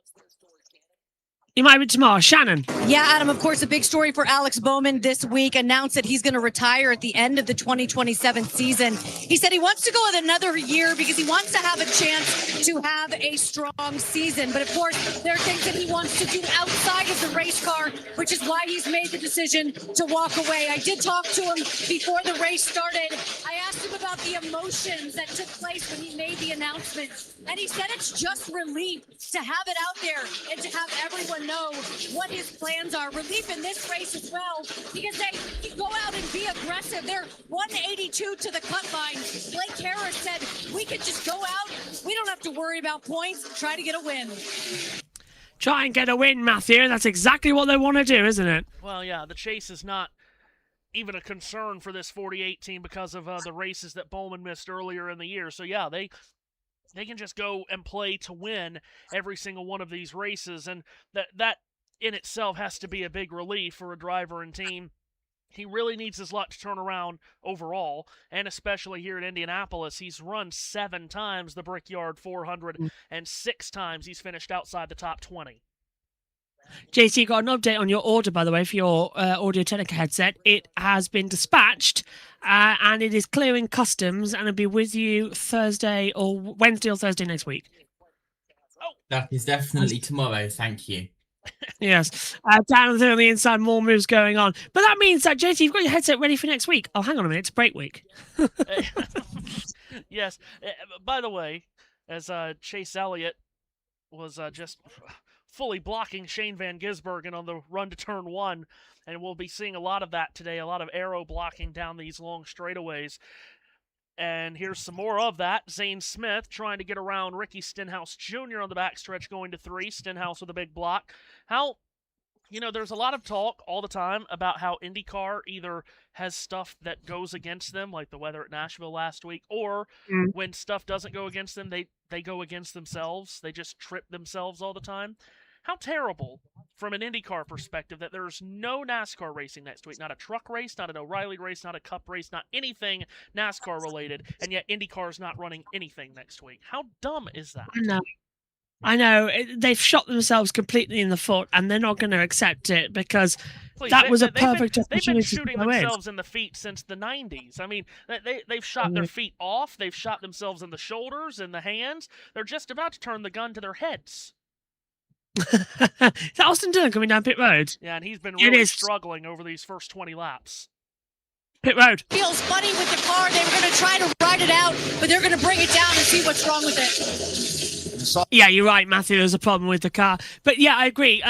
You might be tomorrow. Shannon. Yeah, Adam, of course, a big story for Alex Bowman this week. Announced that he's going to retire at the end of the 2027 season. He said he wants to go with another year because he wants to have a chance to have a strong season. But of course, there are things that he wants to do outside of the race car, which is why he's made the decision to walk away. I did talk to him before the race started. I asked him about the emotions that took place when he made the announcement. And he said it's just relief to have it out there and to have everyone know what his plans are. Relief in this race as well, because they go out and be aggressive. They're 182 to the cut line. Blake Harris said, we could just go out. We don't have to worry about points. Try to get a win. Try and get a win, Matthew. That's exactly what they want to do, isn't it? Well, yeah, the chase is not even a concern for this 48 team because of the races that Bowman missed earlier in the year. So, yeah, they can just go and play to win every single one of these races, and that in itself has to be a big relief for a driver and team. He really needs his luck to turn around overall, and especially here at Indianapolis. He's run 7 times the Brickyard 400, and 6 times he's finished outside the top 20. JC, got an update on your order, by the way, for your Audio Technica headset. It has been dispatched, and it is clearing customs, and it'll be with you Thursday or Wednesday or Thursday next week. Oh, That is definitely tomorrow, thank you. Yes. Down there on the inside, more moves going on. But that means that, JT, you've got your headset ready for next week. Oh, hang on a minute. It's break week. Yes. By the way, as Chase Elliott was just fully blocking Shane Van Gisbergen on the run to turn 1, and we'll be seeing a lot of that today, a lot of aero blocking down these long straightaways. And here's some more of that. Zane Smith trying to get around Ricky Stenhouse Jr. on the backstretch going to 3. Stenhouse with a big block. How You know, there's a lot of talk all the time about how IndyCar either has stuff that goes against them, like the weather at Nashville last week, or when stuff doesn't go against them, they go against themselves. They just trip themselves all the time. How terrible, from an IndyCar perspective, that there's no NASCAR racing next week. Not a truck race, not an O'Reilly race, not a Cup race, not anything NASCAR related, and yet IndyCar's not running anything next week. How dumb is that? I know. They've shot themselves completely in the foot, and they're not going to accept it because that was a perfect opportunity. They've been shooting themselves in the feet since the 90s. I mean, they've shot their feet off. They've shot themselves in the shoulders, in the hands. They're just about to turn the gun to their heads. Is that Austin Dillon coming down pit road? Yeah, and he's been really struggling over these first 20 laps. Pit road. Feels funny with the car. They were going to try to ride it out, but they're going to bring it down and see what's wrong with it. Yeah, you're right, Matthew. There's a problem with the car. But yeah, I agree.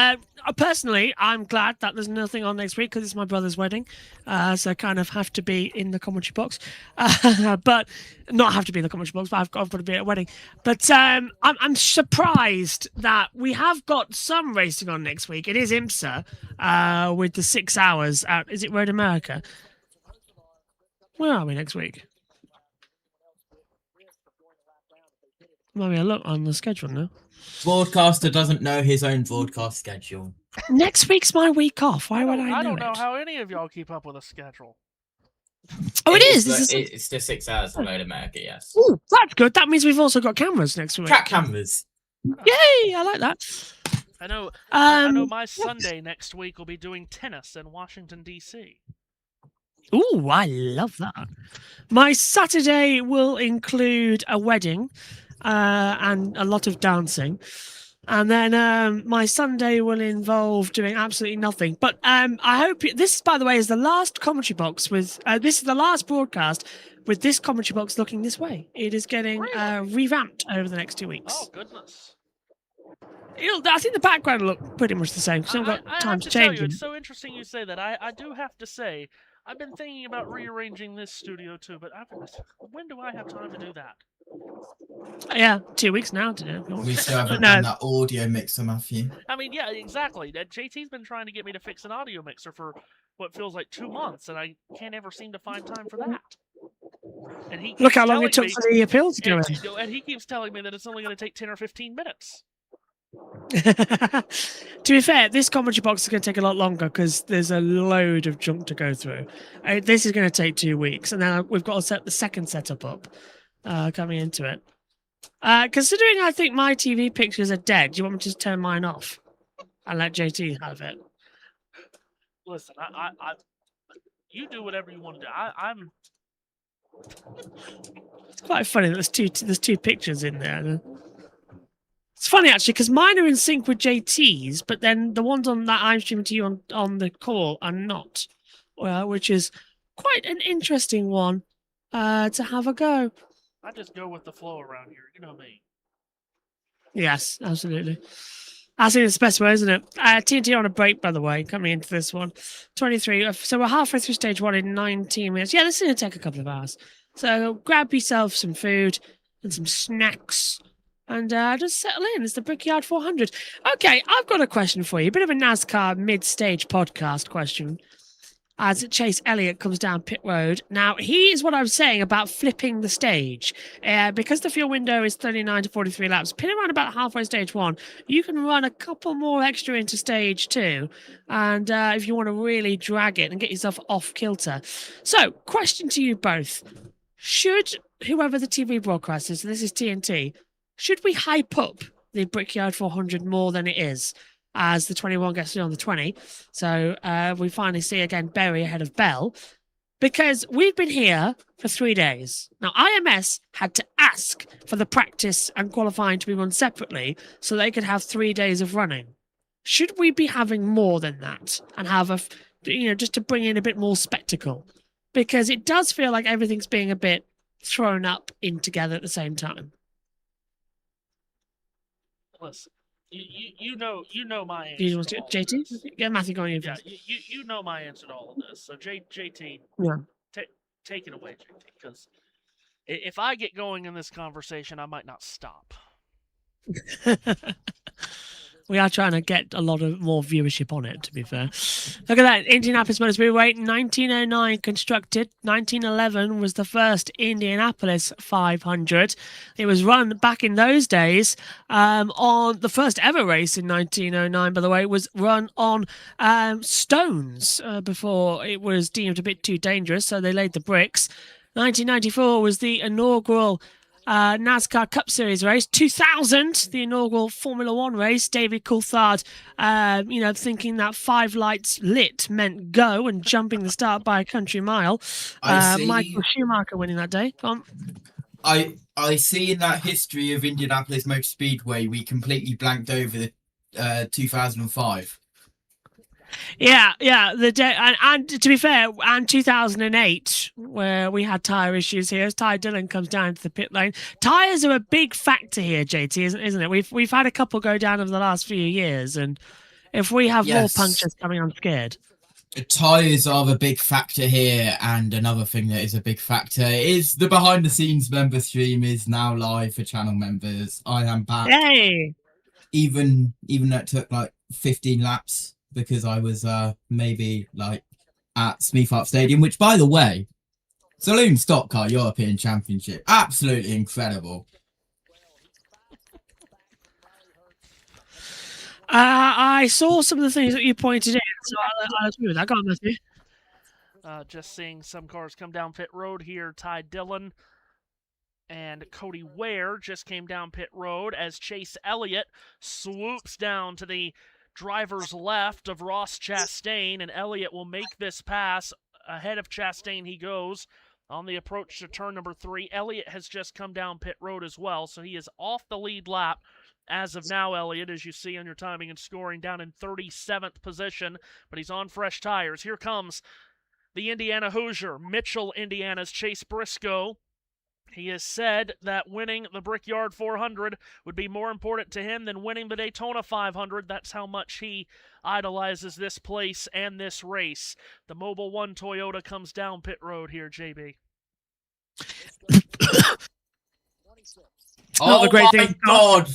Personally, I'm glad that there's nothing on next week because it's my brother's wedding. So I kind of have to be in the commentary box. But not have to be in the commentary box, but I've got to be at a wedding. But I'm surprised that we have got some racing on next week. It is IMSA with the 6 hours out. Is it Road America? Where are we next week? Let me look on the schedule now. Broadcaster doesn't know his own broadcast schedule. Next week's my week off. Why would I know I don't know it? how any of y'all keep up with a schedule. Oh, It's just 6 hours to Road America, yes. Ooh, that's good. That means we've also got cameras next week. Track cameras. Yay! I like that. I know my Sunday next week will be doing tennis in Washington, D.C. Ooh, I love that. My Saturday will include a wedding and a lot of dancing. And then my Sunday will involve doing absolutely nothing. But I hope this, by the way, is the last commentary box with this is the last broadcast with this commentary box looking this way. It is getting revamped over the next 2 weeks. Oh, goodness. I think the background will look pretty much the same because I've got time to change it. It's so interesting you say that. I do have to say, I've been thinking about rearranging this studio too, but when do I have time to do that? Yeah, 2 weeks now to do. We still haven't done that audio mixer, Matthew. I mean, yeah, exactly. JT's been trying to get me to fix an audio mixer for what feels like 2 months, and I can't ever seem to find time for that. And he look how long it took for the appeal to go in. And he keeps telling me that it's only going to take 10 or 15 minutes. To be fair, this commentary box is going to take a lot longer because there's a load of junk to go through. This is going to take 2 weeks, and then we've got to set the second setup up coming into it. Considering I think my TV pictures are dead, do you want me to just turn mine off and let JT have it? Listen, you do whatever you want to do. I'm. It's quite funny that there's two pictures in there. It's funny actually because mine are in sync with JT's, but then the ones on that I'm streaming to you on the call are not, which is quite an interesting one to have a go. I just go with the flow around here. You know me. Yes, absolutely. I think it's the best way, isn't it? TNT on a break, by the way, coming into this one. 23. So we're halfway through stage 1 in 19 minutes. Yeah, this is going to take a couple of hours. So grab yourself some food and some snacks and just settle in. It's the Brickyard 400. Okay, I've got a question for you. A bit of a NASCAR mid-stage podcast question. As Chase Elliott comes down pit road. Now, he is what I was saying about flipping the stage. Because the fuel window is 39 to 43 laps, pit around about halfway stage 1, you can run a couple more extra into stage 2. And if you want to really drag it and get yourself off kilter. So, question to you both. Should whoever the TV broadcaster is, so this is TNT, should we hype up the Brickyard 400 more than it is? As the 21 gets on the 20. So we finally see again Berry ahead of Bell because we've been here for 3 days. Now, IMS had to ask for the practice and qualifying to be run separately so they could have 3 days of running. Should we be having more than that and have just to bring in a bit more spectacle? Because it does feel like everything's being a bit thrown up in together at the same time. Listen. You know my answer. JT? Yeah, Matthew, go on you. Yeah, you know my answer to all of this. So JT, take it away, JT, because if I get going in this conversation, I might not stop. We are trying to get a lot of more viewership on it, to be fair. Look at that. Indianapolis Motor Speedway, 1909 constructed. 1911 was the first Indianapolis 500. It was run back in those days on the first ever race in 1909, by the way, was run on stones before it was deemed a bit too dangerous, so they laid the bricks. 1994 was the inaugural NASCAR Cup Series race. 2000, the inaugural Formula One race. David Coulthard, thinking that 5 lights lit meant go and jumping the start by a country mile. Michael Schumacher winning that day. I see in that history of Indianapolis Motor Speedway, we completely blanked over the 2005. Yeah, the day, and to be fair, and 2008, where we had tyre issues here, as Ty Dillon comes down to the pit lane. Tyres are a big factor here, JT, isn't it? We've had a couple go down over the last few years, and if we have more punctures coming, I'm scared. Tyres are the big factor here, and another thing that is a big factor is the behind-the-scenes member stream is now live for channel members. I am back. Hey! Even that took like 15 laps. Because I was maybe like at Smith Park Stadium, which, by the way, Saloon Stock Car European Championship, absolutely incredible. I saw some of the things that you pointed in, so I'll agree with that. Go on, Matthew. Just seeing some cars come down pit road here. Ty Dillon and Cody Ware just came down pit road as Chase Elliott swoops down to the driver's left of Ross Chastain, and Elliott will make this pass. Ahead of Chastain he goes on the approach to turn number 3. Elliott has just come down pit road as well, so he is off the lead lap as of now. Elliott, as you see on your timing and scoring, down in 37th position, but he's on fresh tires. Here comes the Indiana Hoosier, Mitchell, Indiana's Chase Briscoe. He has said that winning the Brickyard 400 would be more important to him than winning the Daytona 500. That's how much he idolizes this place and this race. The Mobil 1 Toyota comes down pit road here, JB. Not a great thing. God.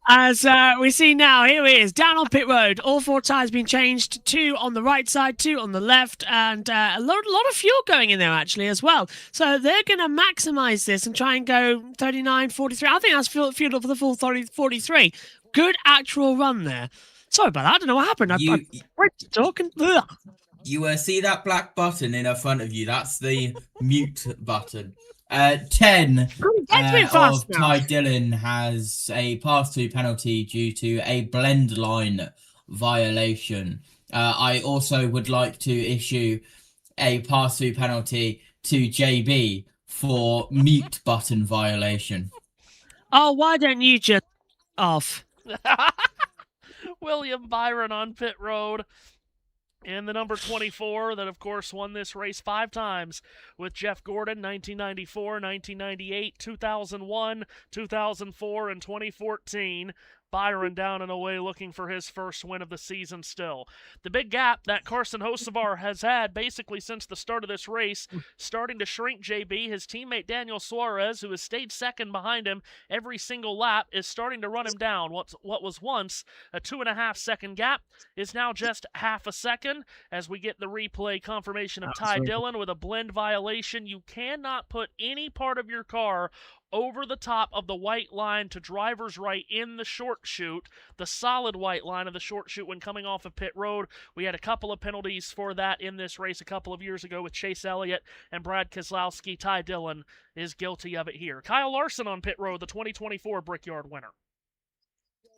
As we see now, here he is, down on pit road. All 4 tyres been changed, 2 on the right side, 2 on the left, and a lot of fuel going in there, actually, as well. So they're going to maximise this and try and go 39, 43. I think that's fuel for the full 43. Good actual run there. Sorry about that. I don't know what happened. I went to talk and... You see that black button in front of you? That's the mute button. 10 of Ty Dillon has a pass-through penalty due to a blend line violation. I also would like to issue a pass-through penalty to JB for mute button violation. Oh, why don't you just off? William Byron on pit road. And the number 24 that, of course, won this race 5 times with Jeff Gordon, 1994, 1998, 2001, 2004, and 2014. Byron down and away looking for his first win of the season still. The big gap that Carson Hocevar has had basically since the start of this race starting to shrink, JB. His teammate Daniel Suarez, who has stayed second behind him every single lap, is starting to run him down. What was once a 2.5-second gap is now just half a second as we get the replay confirmation of Ty Dillon with a blend violation. You cannot put any part of your car over the top of the white line to driver's right in the short chute, the solid white line of the short chute when coming off of pit road. We had a couple of penalties for that in this race a couple of years ago with Chase Elliott and Brad Keselowski. Ty Dillon is guilty of it here. Kyle Larson on pit road, the 2024 Brickyard winner.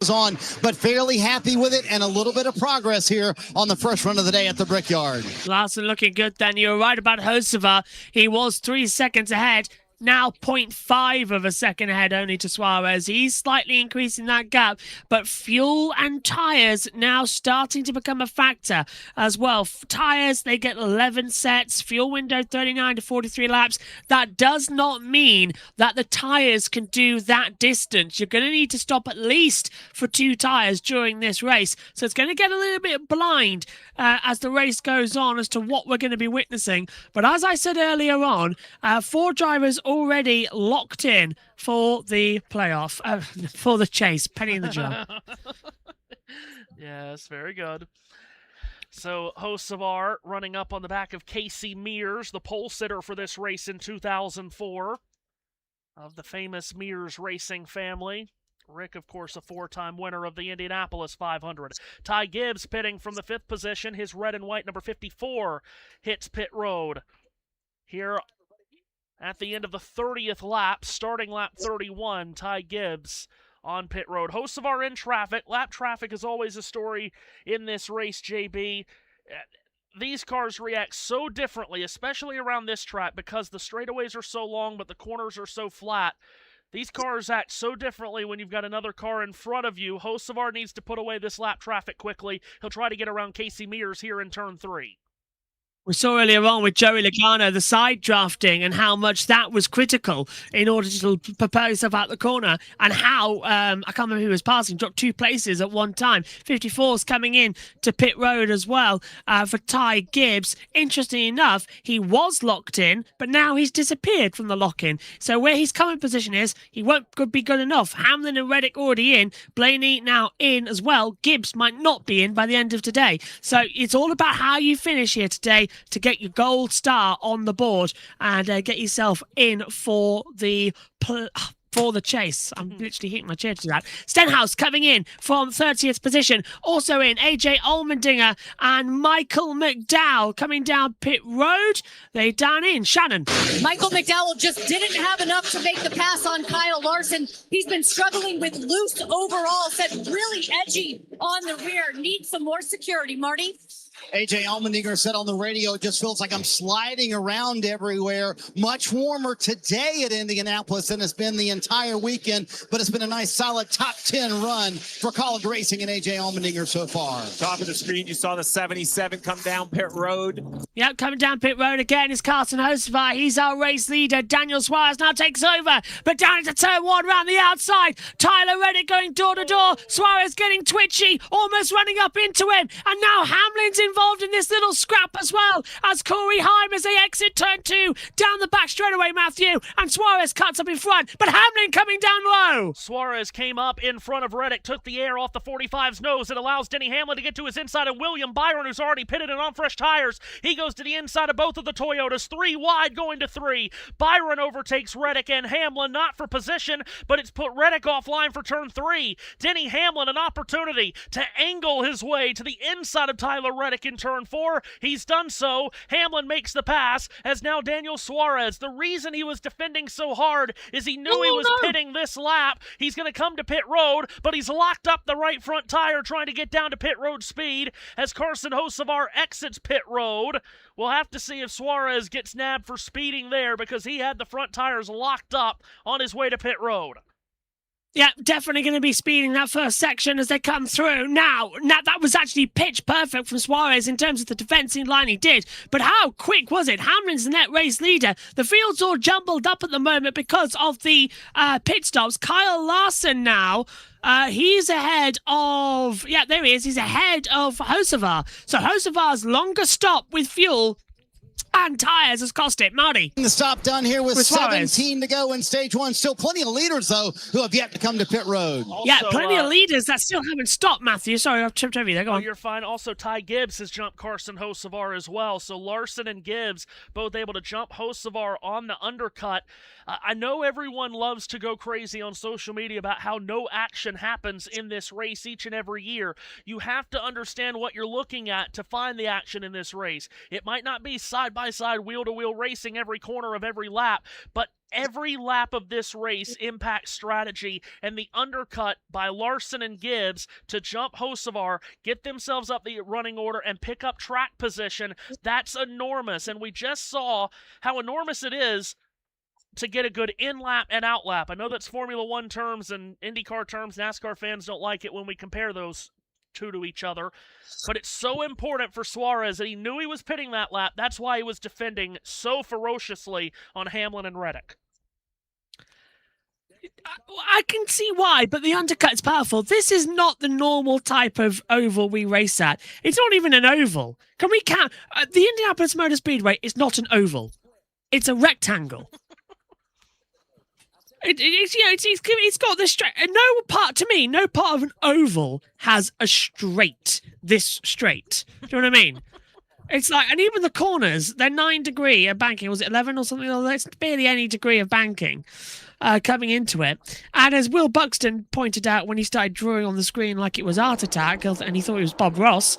On, but fairly happy with it, and a little bit of progress here on the first run of the day at the Brickyard. Larson looking good then. You're right about Hocevar. He was 3 seconds ahead. Now 0.5 of a second ahead only to Suarez. He's slightly increasing that gap, but fuel and tyres now starting to become a factor as well. Tyres, they get 11 sets, fuel window 39 to 43 laps. That does not mean that the tyres can do that distance. You're going to need to stop at least for 2 tyres during this race. So it's going to get a little bit blind as the race goes on as to what we're going to be witnessing. But as I said earlier on, 4 drivers already locked in for the playoff, for the chase, penny in the jar. Yes, very good. So Hocevar running up on the back of Casey Mears, the pole sitter for this race in 2004 of the famous Mears racing family. Rick, of course, a four-time winner of the Indianapolis 500. Ty Gibbs pitting from the 5th position. His red and white number 54 hits pit road. Here at the end of the 30th lap, starting lap 31, Ty Gibbs on pit road. Hocevar in traffic. Lap traffic is always a story in this race, JB. These cars react so differently, especially around this track, because the straightaways are so long, but the corners are so flat. These cars act so differently when you've got another car in front of you. Hocevar needs to put away this lap traffic quickly. He'll try to get around Casey Mears here in turn 3. We saw earlier on with Joey Logano the side drafting and how much that was critical in order to propel yourself out the corner, and how, I can't remember who was passing, dropped 2 places at one time. 54's coming in to pit road as well for Ty Gibbs. Interesting enough, he was locked in, but now he's disappeared from the lock-in. So where his current position is, he won't be good enough. Hamlin and Reddick already in. Blaney now in as well. Gibbs might not be in by the end of today. So it's all about how you finish here today to get your gold star on the board and get yourself in for the chase. I'm literally hitting my chair to that. Stenhouse coming in from 30th position. Also in AJ Allmendinger and Michael McDowell coming down pit road. They down in. Shannon. Michael McDowell just didn't have enough to make the pass on Kyle Larson. He's been struggling with loose overall, set really edgy on the rear. Needs some more security, Marty. AJ Allmendinger said on the radio, it just feels like I'm sliding around everywhere. Much warmer today at Indianapolis than it's been the entire weekend, but it's been a nice solid top 10 run for college racing and AJ Allmendinger so far. Top of the screen, you saw the 77 come down pit road. Yep, coming down pit road again is Carson Hocevar. He's our race leader. Daniel Suarez now takes over, but down into turn 1 around the outside. Tyler Reddick going door to door. Suarez getting twitchy, almost running up into him, and now Hamlin's involved in this little scrap as well as Corey Heim as they exit turn 2 down the back straightaway, Matthew, and Suarez cuts up in front, but Hamlin coming down low. Suarez came up in front of Reddick, took the air off the 45's nose. It allows Denny Hamlin to get to his inside, and William Byron, who's already pitted and on fresh tires, he goes to the inside of both of the Toyotas, 3 wide going to 3. Byron overtakes Reddick and Hamlin, not for position, but it's put Reddick offline for turn 3. Denny Hamlin, an opportunity to angle his way to the inside of Tyler Reddick in turn 4. He's done so. Hamlin makes the pass as now Daniel Suarez. The reason he was defending so hard is he knew he was pitting this lap. He's going to come to pit road, but he's locked up the right front tire trying to get down to pit road speed as Carson Hocevar exits pit road. We'll have to see if Suarez gets nabbed for speeding there because he had the front tires locked up on his way to pit road. Yeah, definitely going to be speeding that first section as they come through. Now that was actually pitch perfect from Suarez in terms of the defensive line he did. But how quick was it? Hamlin's the net race leader. The field's all jumbled up at the moment because of the pit stops. Kyle Larson now, he's ahead of... Yeah, there he is. He's ahead of Hocevar. So Hocevar's longer stop with fuel and tires has cost it. Marty. The stop done here with 17 to go in stage 1. Still plenty of leaders, though, who have yet to come to pit road. Yeah, plenty of leaders that still haven't stopped, Matthew. Sorry, I've tripped over you there. Go on. You're fine. Also, Ty Gibbs has jumped Carson Hocevar as well. So Larson and Gibbs both able to jump Hocevar on the undercut. I know everyone loves to go crazy on social media about how no action happens in this race each and every year. You have to understand what you're looking at to find the action in this race. It might not be side-by-side, wheel-to-wheel racing every corner of every lap, but every lap of this race impacts strategy, and the undercut by Larson and Gibbs to jump Hocevar, get themselves up the running order, and pick up track position, that's enormous. And we just saw how enormous it is to get a good in-lap and out-lap. I know that's Formula One terms and IndyCar terms. NASCAR fans don't like it when we compare those two to each other. But it's so important for Suarez that he knew he was pitting that lap. That's why he was defending so ferociously on Hamlin and Reddick. I can see why, but the undercut's powerful. This is not the normal type of oval we race at. It's not even an oval. Can we count? The Indianapolis Motor Speedway is not an oval. It's a rectangle. It's got the straight. No part of an oval has a straight this straight. Do you know what I mean? It's like, and even the corners, they're 9 degree of banking. Was it 11 or something? It's barely any degree of banking coming into it. And as Will Buxton pointed out when he started drawing on the screen like it was Art Attack, and he thought it was Bob Ross,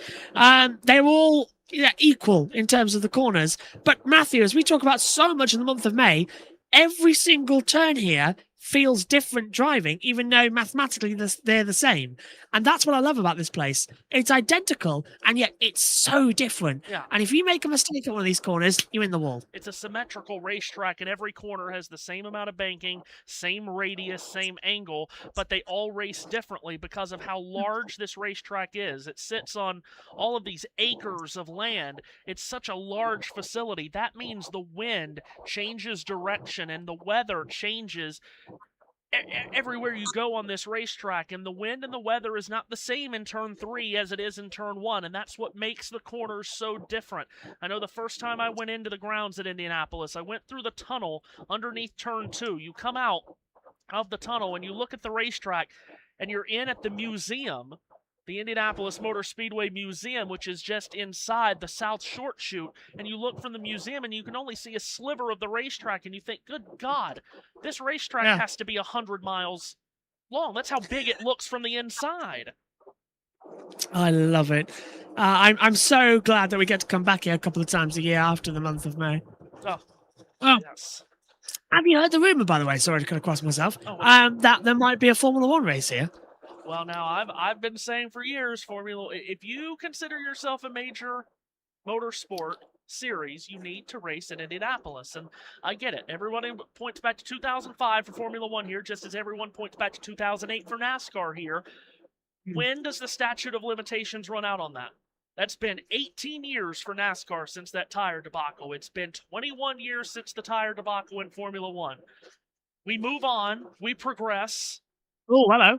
they were all equal in terms of the corners. But Matthew, as we talk about so much in the month of May, every single turn here feels different driving, even though mathematically they're the same. And that's what I love about this place. It's identical, and yet it's so different. Yeah. And if you make a mistake at one of these corners, you're in the wall. It's a symmetrical racetrack, and every corner has the same amount of banking, same radius, same angle, but they all race differently because of how large this racetrack is. It sits on all of these acres of land. It's such a large facility. That means the wind changes direction, and the weather changes everywhere you go on this racetrack, and the wind and the weather is not the same in turn 3 as it is in turn 1, and that's what makes the corners so different. I know the first time I went into the grounds at Indianapolis, I went through the tunnel underneath turn 2. You come out of the tunnel and you look at the racetrack, and you're in at the museum, the Indianapolis Motor Speedway Museum, which is just inside the South Short Chute, and you look from the museum and you can only see a sliver of the racetrack, and you think, good God, this racetrack has to be 100 miles long. That's how big it looks from the inside. I love it. I'm so glad that we get to come back here a couple of times a year after the month of May. Oh, yes. Have you heard the rumour, by the way, sorry to cut across myself, that there might be a Formula 1 race here? Well, now, I've been saying for years, if you consider yourself a major motorsport series, you need to race in Indianapolis. And I get it. Everyone points back to 2005 for Formula 1 here, just as everyone points back to 2008 for NASCAR here. When does the statute of limitations run out on that? That's been 18 years for NASCAR since that tire debacle. It's been 21 years since the tire debacle in Formula 1. We move on. We progress. Oh, hello.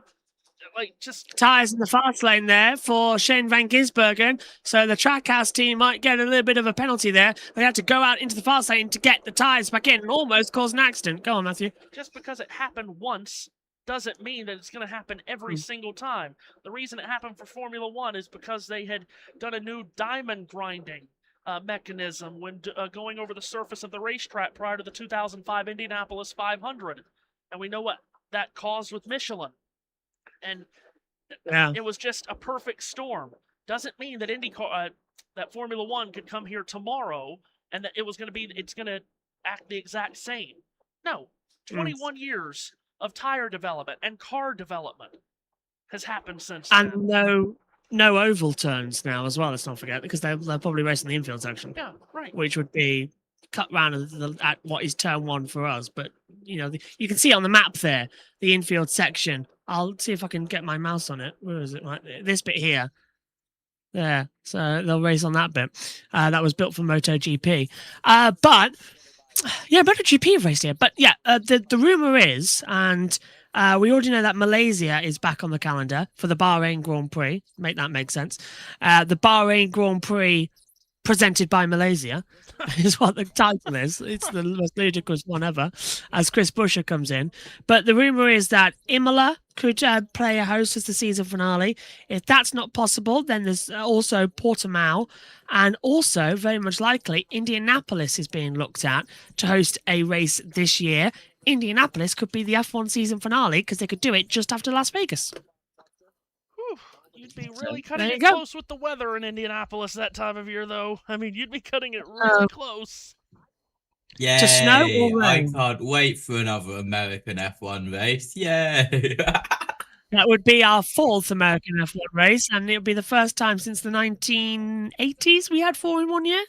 Like, just tires in the fast lane there for Shane Van Gisbergen, so the Trackhouse team might get a little bit of a penalty there. They had to go out into the fast lane to get the tires back in and almost cause an accident. Go on, Matthew. Just because it happened once doesn't mean that it's going to happen every single time. The reason it happened for Formula 1 is because they had done a new diamond grinding mechanism when going over the surface of the racetrack prior to the 2005 Indianapolis 500. And we know what that caused with Michelin. And it was just a perfect storm. Doesn't mean that that Formula 1 could come here tomorrow and that it's going to act the exact same. No, 21 years of tire development and car development has happened since then. And no oval turns now as well, let's not forget, because they're probably racing the infield section. Yeah, right. Which would be cut round at what is turn 1 for us. But, you can see on the map there, the infield section. I'll see if I can get my mouse on it. Where is it? Right, this bit here. There. So they'll race on that bit. That was built for MotoGP. But, yeah, MotoGP have raced here. But, yeah, the rumour is, and we already know that Malaysia is back on the calendar for the Bahrain Grand Prix. Make that make sense. The Bahrain Grand Prix presented by Malaysia is what the title is. It's the most ludicrous one ever, as Chris Buescher comes in. But the rumour is that Imola could play a host as the season finale. If that's not possible, then there's also Portimao, and also, very much likely, Indianapolis is being looked at to host a race this year. Indianapolis could be the F1 season finale because they could do it just after Las Vegas. You'd be really cutting it close with the weather in Indianapolis that time of year, though. I mean, you'd be cutting it really close. Yeah, to snow or rain? I can't wait for another American F1 race. Yay! That would be our 4th American F1 race, and it would be the first time since the 1980s we had 4 in 1 year.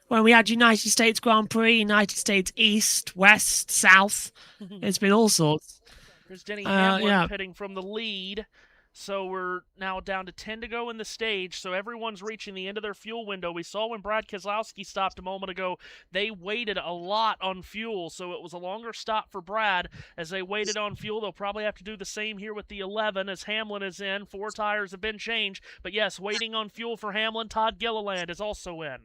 When we had United States Grand Prix, United States East, West, South. It's been all sorts. There's Denny Hamlin pitting from the lead. So we're now down to 10 to go in the stage, so everyone's reaching the end of their fuel window. We saw when Brad Keselowski stopped a moment ago, they waited a lot on fuel, so it was a longer stop for Brad as they waited on fuel. They'll probably have to do the same here with the 11 as Hamlin is in. 4 tires have been changed, but yes, waiting on fuel for Hamlin. Todd Gilliland is also in.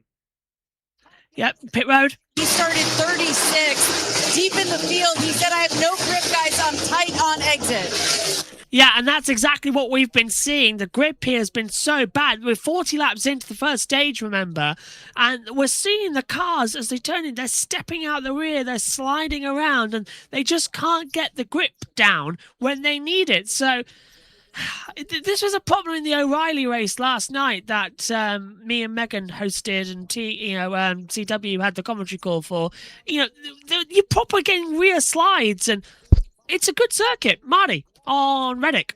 Yep, pit road. He started 36, deep in the field. He said, I have no grip, guys. I'm tight on exit. Yeah, and that's exactly what we've been seeing. The grip here has been so bad. We're 40 laps into the first stage, remember? And we're seeing the cars as they turn in. They're stepping out the rear. They're sliding around, and they just can't get the grip down when they need it. So this was a problem in the O'Reilly race last night that me and Megan hosted, and CW had the commentary call for. You're proper getting rear slides, and it's a good circuit. Marty on Reddick.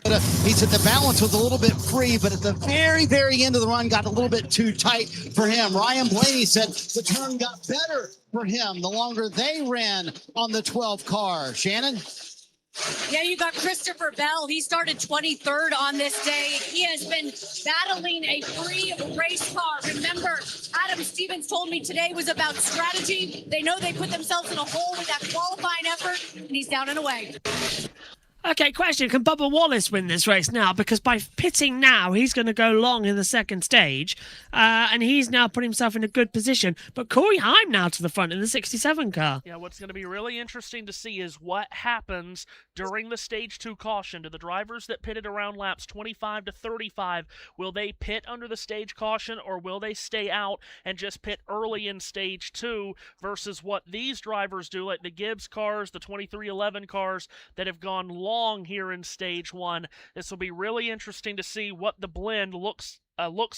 He said the balance was a little bit free, but at the very, very end of the run got a little bit too tight for him. Ryan Blaney said the turn got better for him the longer they ran on the 12 car. Shannon? Yeah, you got Christopher Bell. He started 23rd on this day. He has been battling a free race car. Remember, Adam Stevens told me today was about strategy. They know they put themselves in a hole with that qualifying effort, and he's down and away. Okay, question. Can Bubba Wallace win this race now? Because by pitting now, he's going to go long in the second stage, and he's now put himself in a good position. But Corey Heim now to the front in the 67 car. Yeah, what's going to be really interesting to see is what happens during the Stage 2 caution. Do the drivers that pitted around laps 25 to 35, will they pit under the stage caution, or will they stay out and just pit early in Stage 2 versus what these drivers do, like the Gibbs cars, the 2311 cars that have gone long here in Stage 1. This will be really interesting to see what the blend looks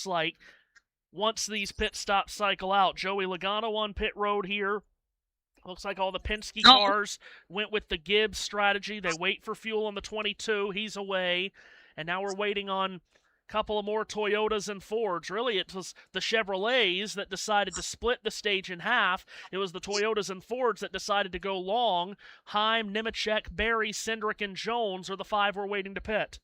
like once these pit stops cycle out. Joey Logano on pit road here. Looks like all the Penske cars went with the Gibbs strategy. They wait for fuel on the 22. He's away. And now we're waiting on a couple of more Toyotas and Fords. Really, it was the Chevrolets that decided to split the stage in half. It was the Toyotas and Fords that decided to go long. Heim, Nemechek, Berry, Cindric, and Jones are the 5 we're waiting to pit.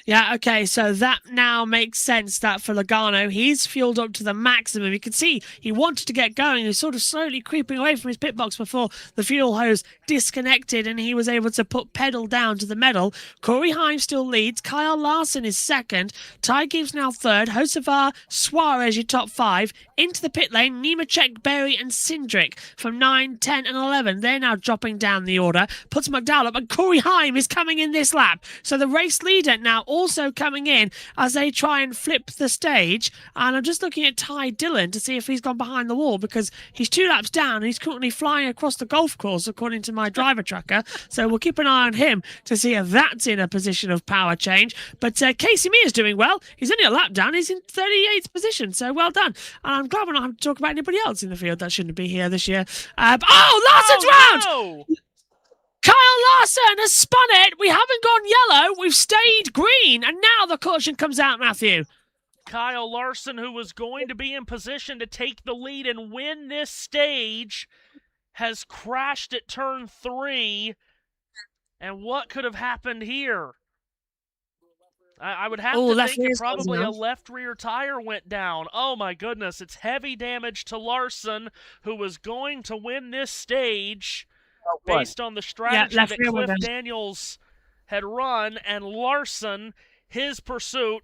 Yeah, okay, so that now makes sense that for Logano, he's fueled up to the maximum. You can see he wanted to get going. He's sort of slowly creeping away from his pit box before the fuel hose disconnected, and he was able to put pedal down to the metal. Corey Heim still leads. Kyle Larson is second. Ty Gibbs now third. Hocevar, Suarez, your top 5. Into the pit lane, Nemechek, Berry, and Cindric from 9, 10, and 11. They're now dropping down the order. Puts McDowell up, and Corey Heim is coming in this lap. So the race leader now also coming in as they try and flip the stage. And I'm just looking at Ty Dillon to see if he's gone behind the wall, because he's 2 laps down and he's currently flying across the golf course according to my driver tracker. So we'll keep an eye on him to see if that's in a position of power change. But Casey Mee is doing well. He's only a lap down. He's in 38th position. So well done. And I'm glad we're not having to talk about anybody else in the field that shouldn't be here this year. Larson's round! No! Kyle Larson has spun it. We haven't gone yellow. We've stayed green. And now the caution comes out, Matthew. Kyle Larson, who was going to be in position to take the lead and win this stage, has crashed at turn 3. And what could have happened here? I would have to think that probably a left rear tire went down. Oh, my goodness. It's heavy damage to Larson, who was going to win this stage based on the strategy that Cliff Daniels had run. And Larson, his pursuit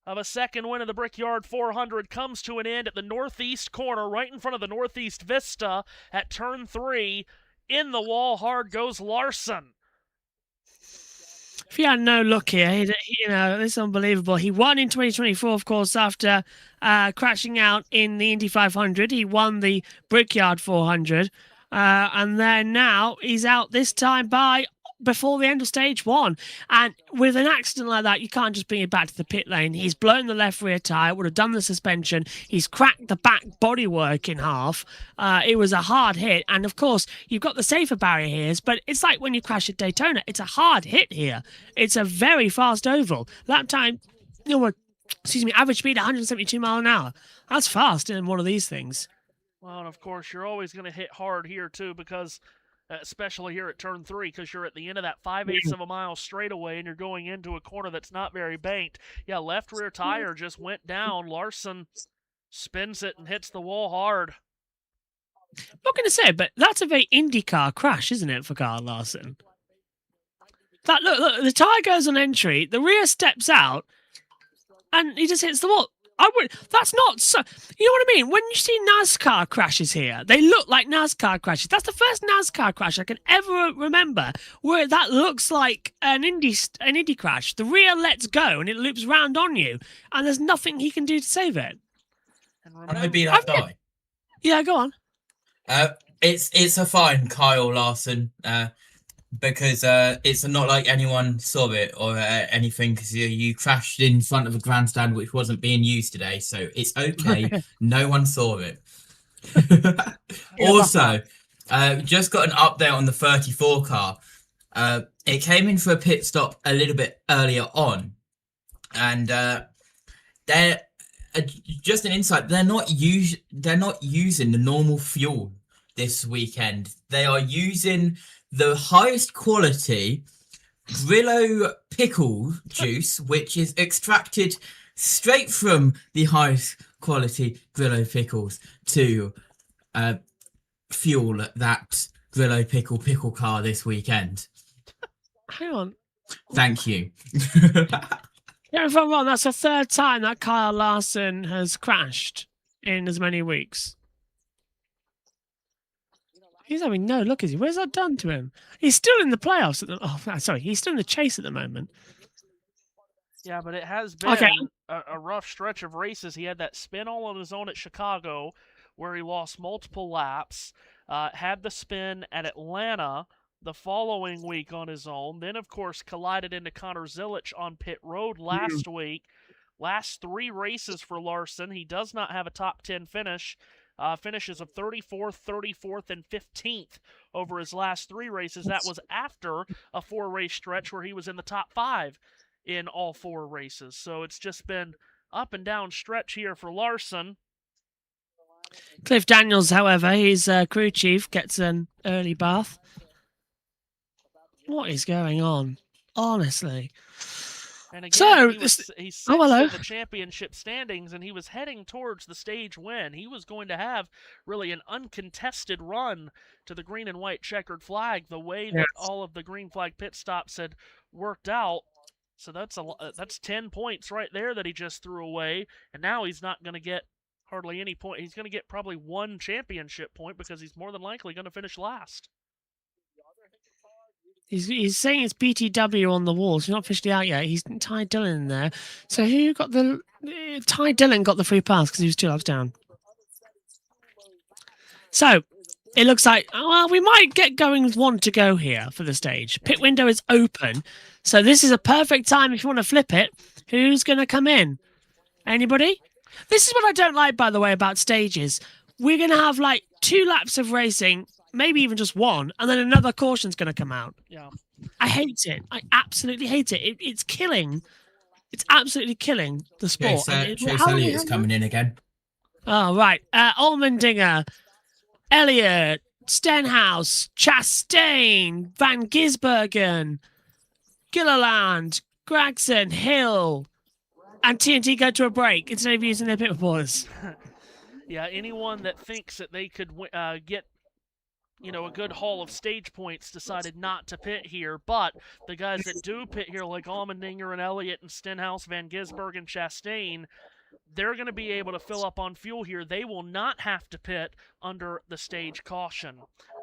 of a second win of the Brickyard 400 comes to an end at the northeast corner, right in front of the northeast vista at turn 3. In the wall hard goes Larson. If he had no luck here, it's unbelievable. He won in 2024, of course, after crashing out in the Indy 500. He won the Brickyard 400. And then now he's out this time before the end of stage 1. And with an accident like that, you can't just bring it back to the pit lane. He's blown the left rear tyre, would have done the suspension. He's cracked the back bodywork in half. It was a hard hit. And of course, you've got the safer barrier here, but it's like when you crash at Daytona. It's a hard hit here. It's a very fast oval. That time, average speed 172 mile an hour. That's fast in one of these things. Well, and of course, you're always going to hit hard here, too, because especially here at turn 3, because you're at the end of that 5/8 of a mile straightaway and you're going into a corner that's not very banked. Yeah, left rear tire just went down. Larson spins it and hits the wall hard. I'm not going to say it, but that's a very IndyCar crash, isn't it, for Kyle Larson? Look, the tire goes on entry, the rear steps out, and he just hits the wall. I would. That's not so. You know what I mean? When you see NASCAR crashes here, they look like NASCAR crashes. That's the first NASCAR crash I can ever remember where that looks like an Indy crash. The rear lets go and it loops round on you, and there's nothing he can do to save it. Can I be that guy? Yeah, go on. It's a fine, Kyle Larson. Because it's not like anyone saw it or anything, because you crashed in front of a grandstand which wasn't being used today, so it's okay. No one saw it. Also, just got an update on the 34 car. It came in for a pit stop a little bit earlier on, and they're just an insight. They're not using the normal fuel this weekend. They are using the highest quality Grillo pickle juice, which is extracted straight from the highest quality Grillo pickles to fuel that Grillo pickle car this weekend. Hang on. Thank you. Yeah, if I'm wrong, that's the third time that Kyle Larson has crashed in as many weeks. He's having no look, is he? Where's that done to him? He's still in the playoffs. He's still in the chase at the moment. Yeah, but it has been a rough stretch of races. He had that spin all on his own at Chicago, where he lost multiple laps. Had the spin at Atlanta the following week on his own. Then, of course, collided into Connor Zilisch on pit road last week. Last 3 races for Larson. He does not have a top 10 finish. Finishes of 34th, 34th, and 15th over his last 3 races. That was after a 4-race stretch where he was in the top 5 in all 4 races. So it's just been up and down stretch here for Larson. Cliff Daniels, however, his crew chief, gets an early bath. What is going on? Honestly. And again, so, he's sixth in the championship standings, and he was heading towards the stage win. He was going to have really an uncontested run to the green and white checkered flag, the way that all of the green flag pit stops had worked out. So that's 10 points right there that he just threw away, and now he's not going to get hardly any point. He's going to get probably 1 championship point because he's more than likely going to finish last. He's saying it's BTW on the walls. He's not officially out yet. He's Ty Dillon in there. So who got the... Ty Dillon got the free pass because he was 2 laps down. So, it looks like... Well, we might get going with 1 to go here for the stage. Pit window is open. So this is a perfect time if you want to flip it. Who's going to come in? Anybody? This is what I don't like, by the way, about stages. We're going to have, 2 laps of racing... Maybe even just 1, and then another caution's going to come out. Yeah, I hate it. I absolutely hate it. It's killing. It's absolutely killing the sport. Chase Elliott is coming in again. Oh, right. Allmendinger, Elliott, Stenhouse, Chastain, Van Gisbergen, Gilliland, Gregson, Hill, and TNT go to a break instead of using their pit reporters. Yeah, anyone that thinks that they could get a good haul of stage points decided not to pit here, but the guys that do pit here, like Allmendinger and Elliott and Stenhouse, Van Gisbergen, Chastain, they're going to be able to fill up on fuel here. They will not have to pit under the stage caution.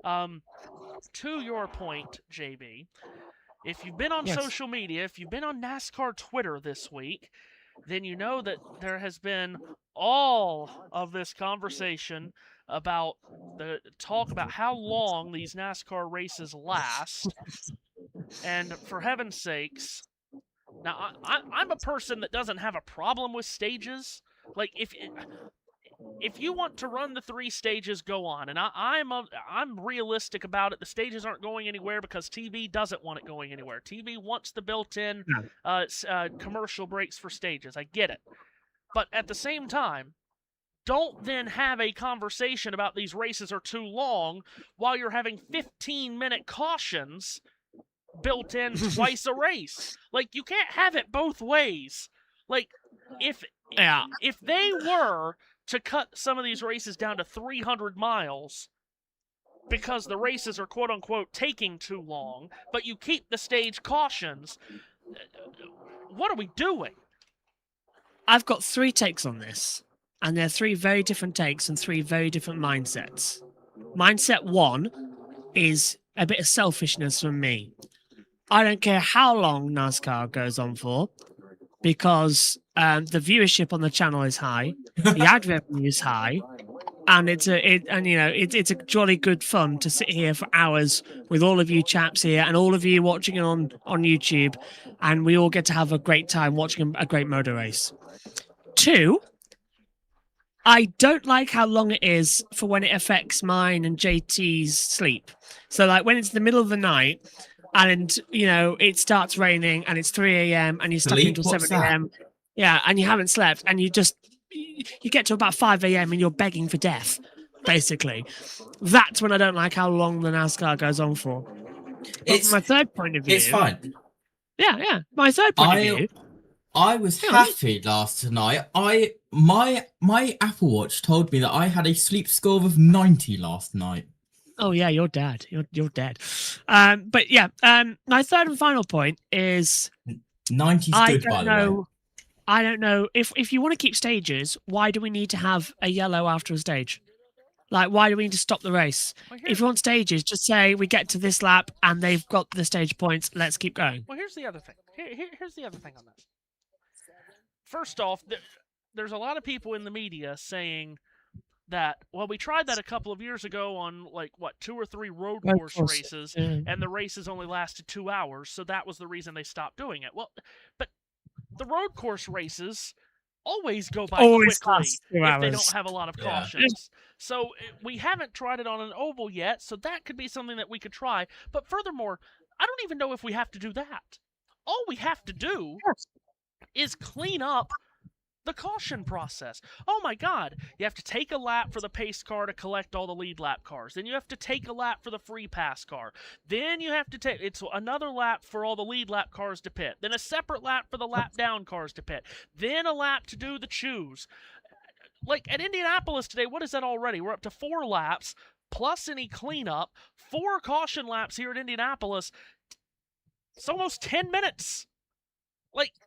To your point, JB, if you've been on social media, if you've been on NASCAR Twitter this week, then you know that there has been all of this conversation about the talk about how long these NASCAR races last. And for heaven's sakes, now I'm a person that doesn't have a problem with stages. Like if you want to run the 3 stages, go on. And I'm realistic about it. The stages aren't going anywhere because TV doesn't want it going anywhere. TV wants the built-in commercial breaks for stages. I get it. But at the same time, don't then have a conversation about these races are too long while you're having 15-minute cautions built in twice a race. You can't have it both ways. If they were to cut some of these races down to 300 miles because the races are quote-unquote taking too long, but you keep the stage cautions, what are we doing? I've got 3 takes on this, and they're 3 very different takes and 3 very different mindsets. Mindset 1 is a bit of selfishness from me. I don't care how long NASCAR goes on for, because the viewership on the channel is high, the ad revenue is high, and it's a jolly good fun to sit here for hours with all of you chaps here and all of you watching it on YouTube, and we all get to have a great time watching a great motor race. 2, I don't like how long it is for when it affects mine and JT's sleep. So, like, when it's the middle of the night and, it starts raining and it's 3 a.m. and you're stuck until 7 a.m. Yeah, and you haven't slept and you get to about 5 a.m. and you're begging for death, basically. That's when I don't like how long the NASCAR goes on for. But from my third point of view... It's fine. Yeah. My third point of view... I was happy last night. My Apple Watch told me that I had a sleep score of 90 last night. Oh yeah, you're dead. You're dead. But yeah, my third and final point is 90's good, by the way. I don't know if you want to keep stages. Why do we need to have a yellow after a stage? Like, why do we need to stop the race? If you want stages, just say we get to this lap and they've got the stage points. Let's keep going. Well, here's the other thing. Here's the other thing on this. First off, there's a lot of people in the media saying that, well, we tried that a couple of years ago on, 2 or 3 road course races, and the races only lasted 2 hours, so that was the reason they stopped doing it. Well, but the road course races always go by quickly if they don't have a lot of cautions. So we haven't tried it on an oval yet, so that could be something that we could try. But furthermore, I don't even know if we have to do that. All we have to do is clean up the caution process. Oh my God, you have to take a lap for the pace car to collect all the lead lap cars. Then you have to take a lap for the free pass car. Then you have to take, it's another lap for all the lead lap cars to pit. Then a separate lap for the lap down cars to pit. Then a lap to do the choose. Like at Indianapolis today, what is that already? We're up to 4 laps, plus any cleanup, 4 caution laps here at Indianapolis. It's almost 10 minutes.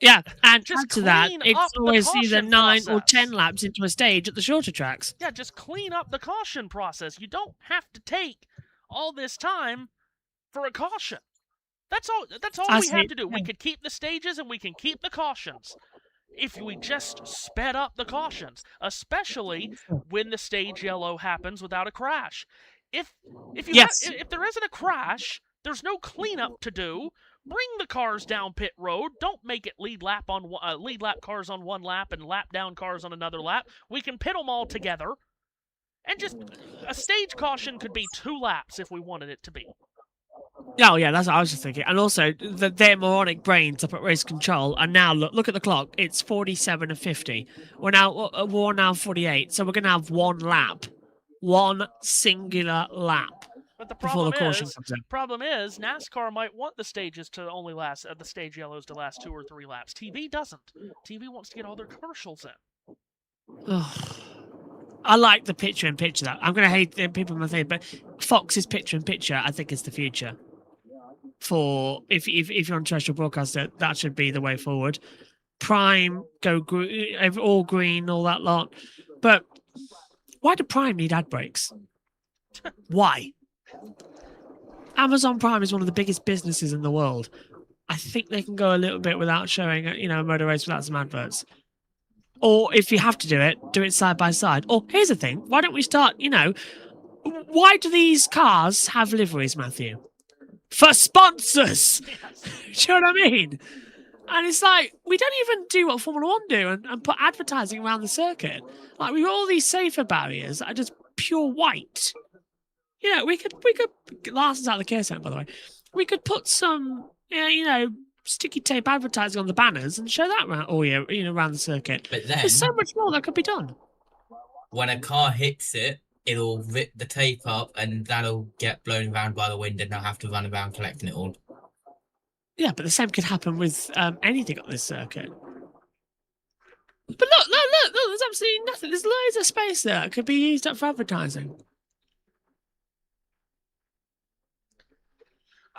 Yeah, and just add to that, it's always either 9 process. or 10 laps into a stage at the shorter tracks. Yeah, just clean up the caution process. You don't have to take all this time for a caution. That's all we have to do. We could keep the stages and we can keep the cautions if we just sped up the cautions, especially when the stage yellow happens without a crash. If there isn't a crash, there's no cleanup to do. Bring the cars down pit road. Don't make it lead lap cars on one lap and lap down cars on another lap. We can pit them all together. And just a stage caution could be 2 laps if we wanted it to be. Oh yeah, that's what I was just thinking. And also, their moronic brains up at race control. And now look at the clock. It's 47 and 50. We're now 48. So we're gonna have 1 lap, 1 singular lap. But the problem is, NASCAR might want the stages to only last, the stage yellows to last 2 or 3 laps. TV doesn't. TV wants to get all their commercials in. I like the picture-in-picture. That I'm going to hate people in my thing, but Fox's picture-in-picture, I think, is the future. For if you're on terrestrial broadcaster, that should be the way forward. Prime, go all green, all that lot. But why do Prime need ad breaks? Why? Amazon Prime is one of the biggest businesses in the world. I think they can go a little bit without showing, a motor race without some adverts. Or if you have to do it side by side. Or here's the thing, why don't we start, why do these cars have liveries, Matthew? For sponsors! Do you know what I mean? And it's like, we don't even do what Formula 1 do and put advertising around the circuit. Like, we've got all these safer barriers that are just pure white. We could Larson's out of the care center, by the way. We could put some, sticky tape advertising on the banners and show that around the circuit. But then, there's so much more that could be done. When a car hits it, it'll rip the tape up and that'll get blown around by the wind and they'll have to run around collecting it all. Yeah, but the same could happen with anything on this circuit. But look, there's absolutely nothing. There's loads of space there that could be used up for advertising.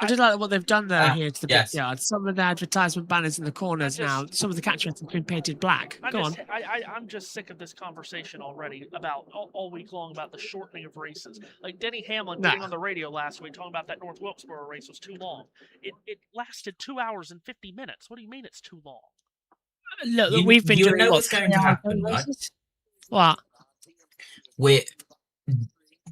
I just like what they've done there here to the yes. Brickyard. Some of the advertisement banners in the corners now, some of the catchments have been painted black. Go on. I'm just sick of this conversation already about all week long about the shortening of races. Like Denny Hamlin getting on the radio last week talking about that North Wilkesboro race was too long. It lasted 2 hours and 50 minutes. What do you mean it's too long? Look, we've been doing know what's going to happen, right? What?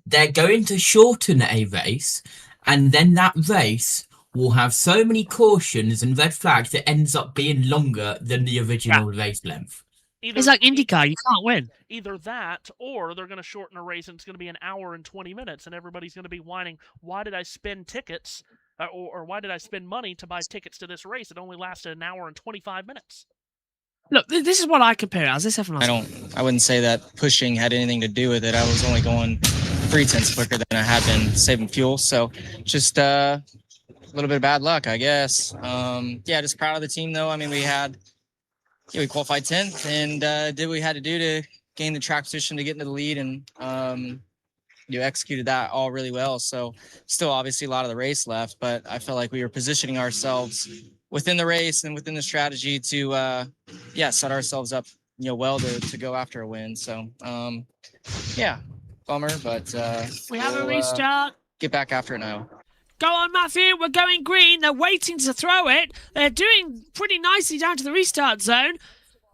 They're going to shorten a race, and then that race will have so many cautions and red flags that ends up being longer than the original race length. It's like IndyCar, you can't win. Either that, or they're going to shorten a race and it's going to be an hour and 20 minutes, and everybody's going to be whining, why did I spend tickets, or why did I spend money to buy tickets to this race? It only lasted an hour and 25 minutes. Look, this is what I compare it as. This everyone I wouldn't say that pushing had anything to do with it. I was only going 3/10 quicker than I had been saving fuel. So just a little bit of bad luck, I guess. Just proud of the team, though. I mean, we qualified 10th and did what we had to do to gain the track position to get into the lead, and executed that all really well. So still obviously a lot of the race left, but I felt like we were positioning ourselves within the race and within the strategy to set ourselves up well to go after a win. So bummer, but we have a restart. Get back after it now. Go on, Matthew. We're going green. They're waiting to throw it. They're doing pretty nicely down to the restart zone.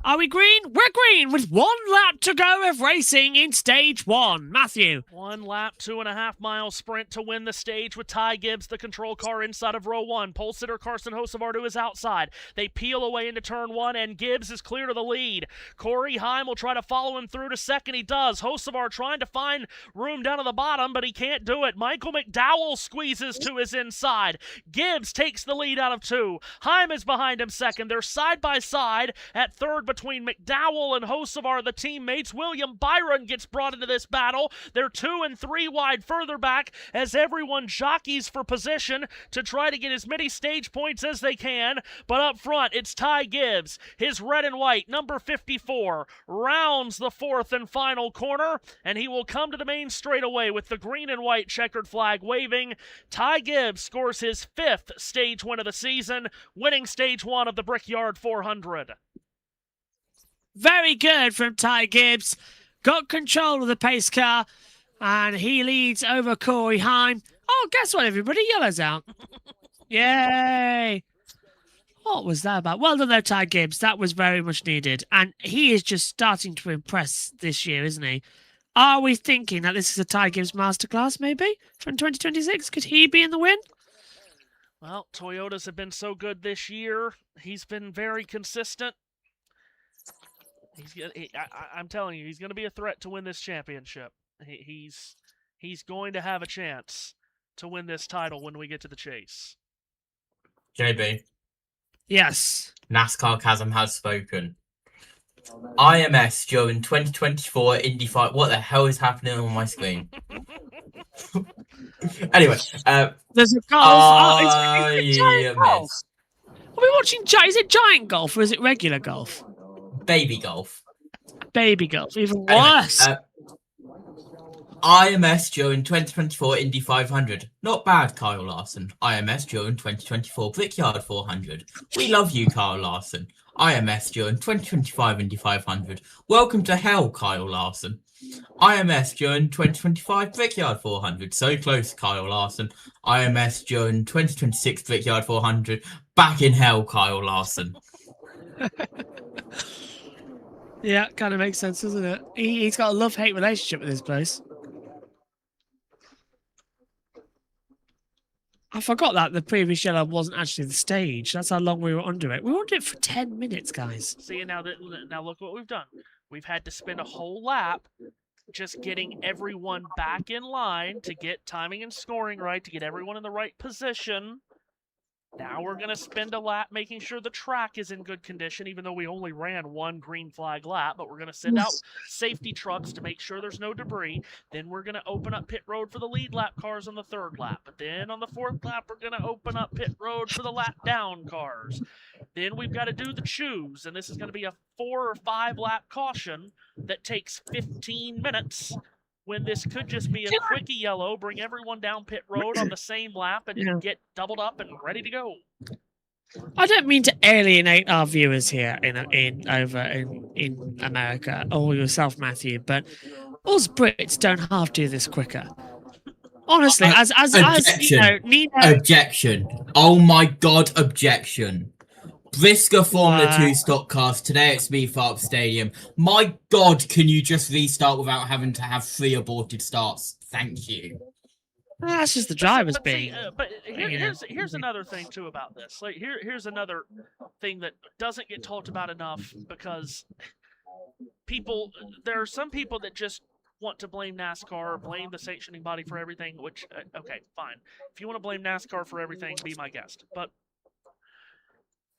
Are we green? We're green with 1 lap to go of racing in stage 1. Matthew. 1 lap, 2.5 mile sprint to win the stage with Ty Gibbs, the control car inside of row 1. Pole sitter Carson Hocevar to his outside. They peel away into turn 1, and Gibbs is clear to the lead. Corey Heim will try to follow him through to second. He does. Hocevar trying to find room down at the bottom, but he can't do it. Michael McDowell squeezes to his inside. Gibbs takes the lead out of 2. Heim is behind him second. They're side by side at third between McDowell and Hocevar, the teammates. William Byron gets brought into this battle. They're 2 and 3 wide further back as everyone jockeys for position to try to get as many stage points as they can. But up front, it's Ty Gibbs. His red and white, number 54, rounds the 4th and final corner, and he will come to the main straightaway with the green and white checkered flag waving. Ty Gibbs scores his 5th stage win of the season, winning stage 1 of the Brickyard 400. Very good from Ty Gibbs. Got control of the pace car, and he leads over Corey Heim. Oh, guess what, everybody? Yellow's out. Yay. What was that about? Well done, though, Ty Gibbs. That was very much needed. And he is just starting to impress this year, isn't he? Are we thinking that this is a Ty Gibbs masterclass, maybe, from 2026? Could he be in the win? Well, Toyotas have been so good this year. He's been very consistent. I'm telling you, he's going to be a threat to win this championship. He's going to have a chance to win this title when we get to the chase. JB. Yes. NASCAR Chasm has spoken. IMS during 2024 Indy 5. What the hell is happening on my screen? Anyway, there's a golf. It's giant golf. Are we watching? Is it giant golf or is it regular golf? Baby golf. Baby golf, even worse. IMS during 2024 Indy 500. Not bad, Kyle Larson. IMS during 2024 Brickyard 400. We love you, Kyle Larson. IMS during 2025 Indy 500. Welcome to hell, Kyle Larson. IMS during 2025 Brickyard 400. So close, Kyle Larson. IMS during 2026 Brickyard 400. Back in hell, Kyle Larson. Yeah, kind of makes sense, doesn't it? He's got a love-hate relationship with this place. I forgot that the previous yellow wasn't actually the stage. That's how long we were under it. We were under it for 10 minutes, guys. See, now look what we've done. We've had to spend a whole lap just getting everyone back in line to get timing and scoring right, to get everyone in the right position. Now we're going to spend a lap making sure the track is in good condition, even though we only ran 1 green flag lap, but we're going to send out safety trucks to make sure there's no debris. Then we're going to open up pit road for the lead lap cars on the 3rd lap. But then on the 4th lap, we're going to open up pit road for the lap down cars. Then we've got to do the choose, and this is going to be a 4 or 5 lap caution that takes 15 minutes. when this could just be a quickie yellow, bring everyone down pit road on the same lap and get doubled up and ready to go. I don't mean to alienate our viewers here in America, or yourself, Matthew, but us Brits don't half do this quicker. Honestly, as you know, Nino... Objection. Oh my God, objection. Brisker Formula 2 stock cars today at Speed Park Stadium. My God, can you just restart without having to have 3 aborted starts? Thank you. That's just the drivers being. But here's another thing too about this. Like here's another thing that doesn't get talked about enough, because there are some people that just want to blame NASCAR, blame the sanctioning body for everything. Which okay, fine. If you want to blame NASCAR for everything, be my guest. But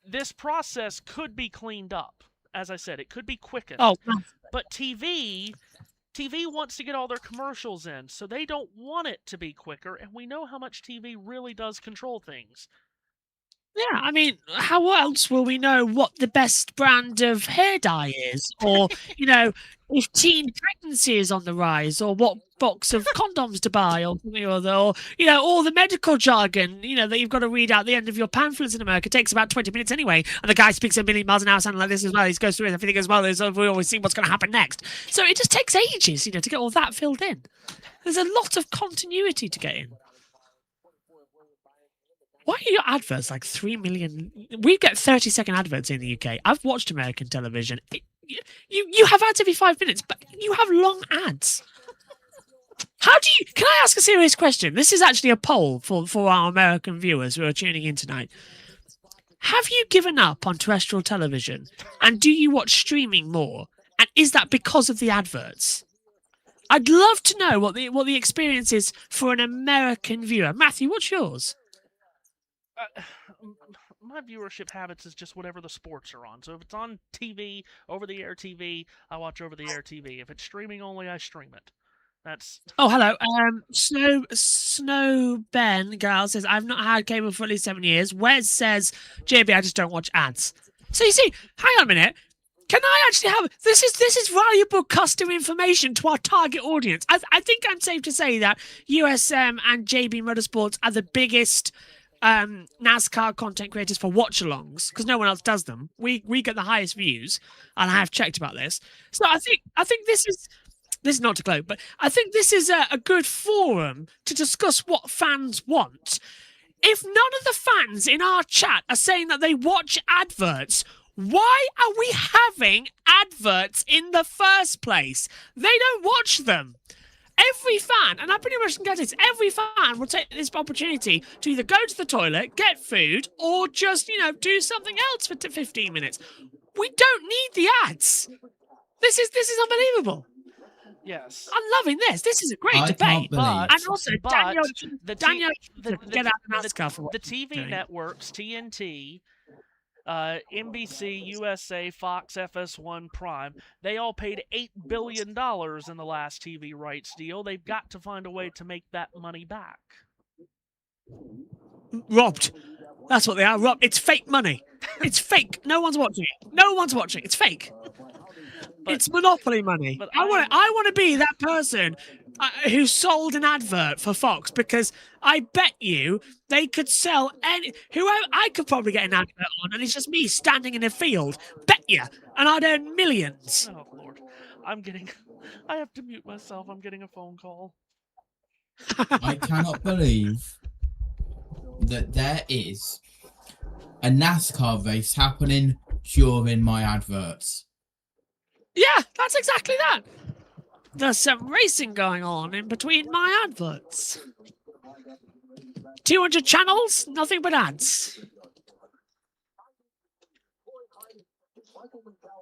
this process could be cleaned up. As I said, it could be quickened. Oh, but TV wants to get all their commercials in, so they don't want it to be quicker, and we know how much TV really does control things. Yeah, I mean, how else will we know what the best brand of hair dye is? Or, you know, if teen pregnancy is on the rise, or what box of condoms to buy, or something or other, or, you know, all the medical jargon, you know, that you've got to read out at the end of your pamphlets in America. It takes about 20 minutes anyway, and the guy speaks a million miles an hour sounding like this as well. He goes through it, everything as well. We always see what's going to happen next. So it just takes ages, you know, to get all that filled in. There's a lot of continuity to get in. Why are your adverts like 3 million? We get 30-second adverts in the UK. I've watched American television. You have ads every 5 minutes, but you have long ads. How do you... Can I ask a serious question? This is actually a poll for our American viewers who are tuning in tonight. Have you given up on terrestrial television? And do you watch streaming more? And is that because of the adverts? I'd love to know what the experience is for an American viewer. Matthew, what's yours? My viewership habits is just whatever the sports are on. So if it's on TV, over-the-air TV, I watch over-the-air TV. If it's streaming only, I stream it. That's... Oh, hello. Snow Ben Girl says, I've not had cable for at least 7 years. Wes says, JB, I just don't watch ads. So you see, hang on a minute. Can I actually have... This is valuable customer information to our target audience. I think I'm safe to say that USM and JB Motorsports are the biggest... NASCAR content creators for watch-alongs, because no one else does them. We get the highest views, and I have checked about this. So I think this is not to gloat, but I think this is a good forum to discuss what fans want. If none of the fans in our chat are saying that they watch adverts, why are we having adverts in the first place? They don't watch them. Every fan, and I pretty much can get this, every fan will take this opportunity to either go to the toilet, get food, or just, you know, do something else for 15 minutes. We don't need the ads. This is unbelievable. Yes. I'm loving this. This is a great debate. And also, Daniel get out of NASCAR for what the TV networks, TNT, NBC, USA, Fox, FS1, Prime, they all paid $8 billion in the last TV rights deal. They've got to find a way to make that money back. Robbed. That's what they are, robbed. It's fake money. It's fake. No one's watching it. No one's watching it. It's fake. It's monopoly money. I want to be that person who sold an advert for Fox, because I bet you they could sell I could probably get an advert on, and it's just me standing in a field. Bet you, and I'd earn millions. Oh Lord, I have to mute myself. I'm getting a phone call. I cannot believe that there is a NASCAR race happening during my adverts. Yeah, that's exactly that. There's some racing going on in between my adverts. 200 channels, nothing but ads.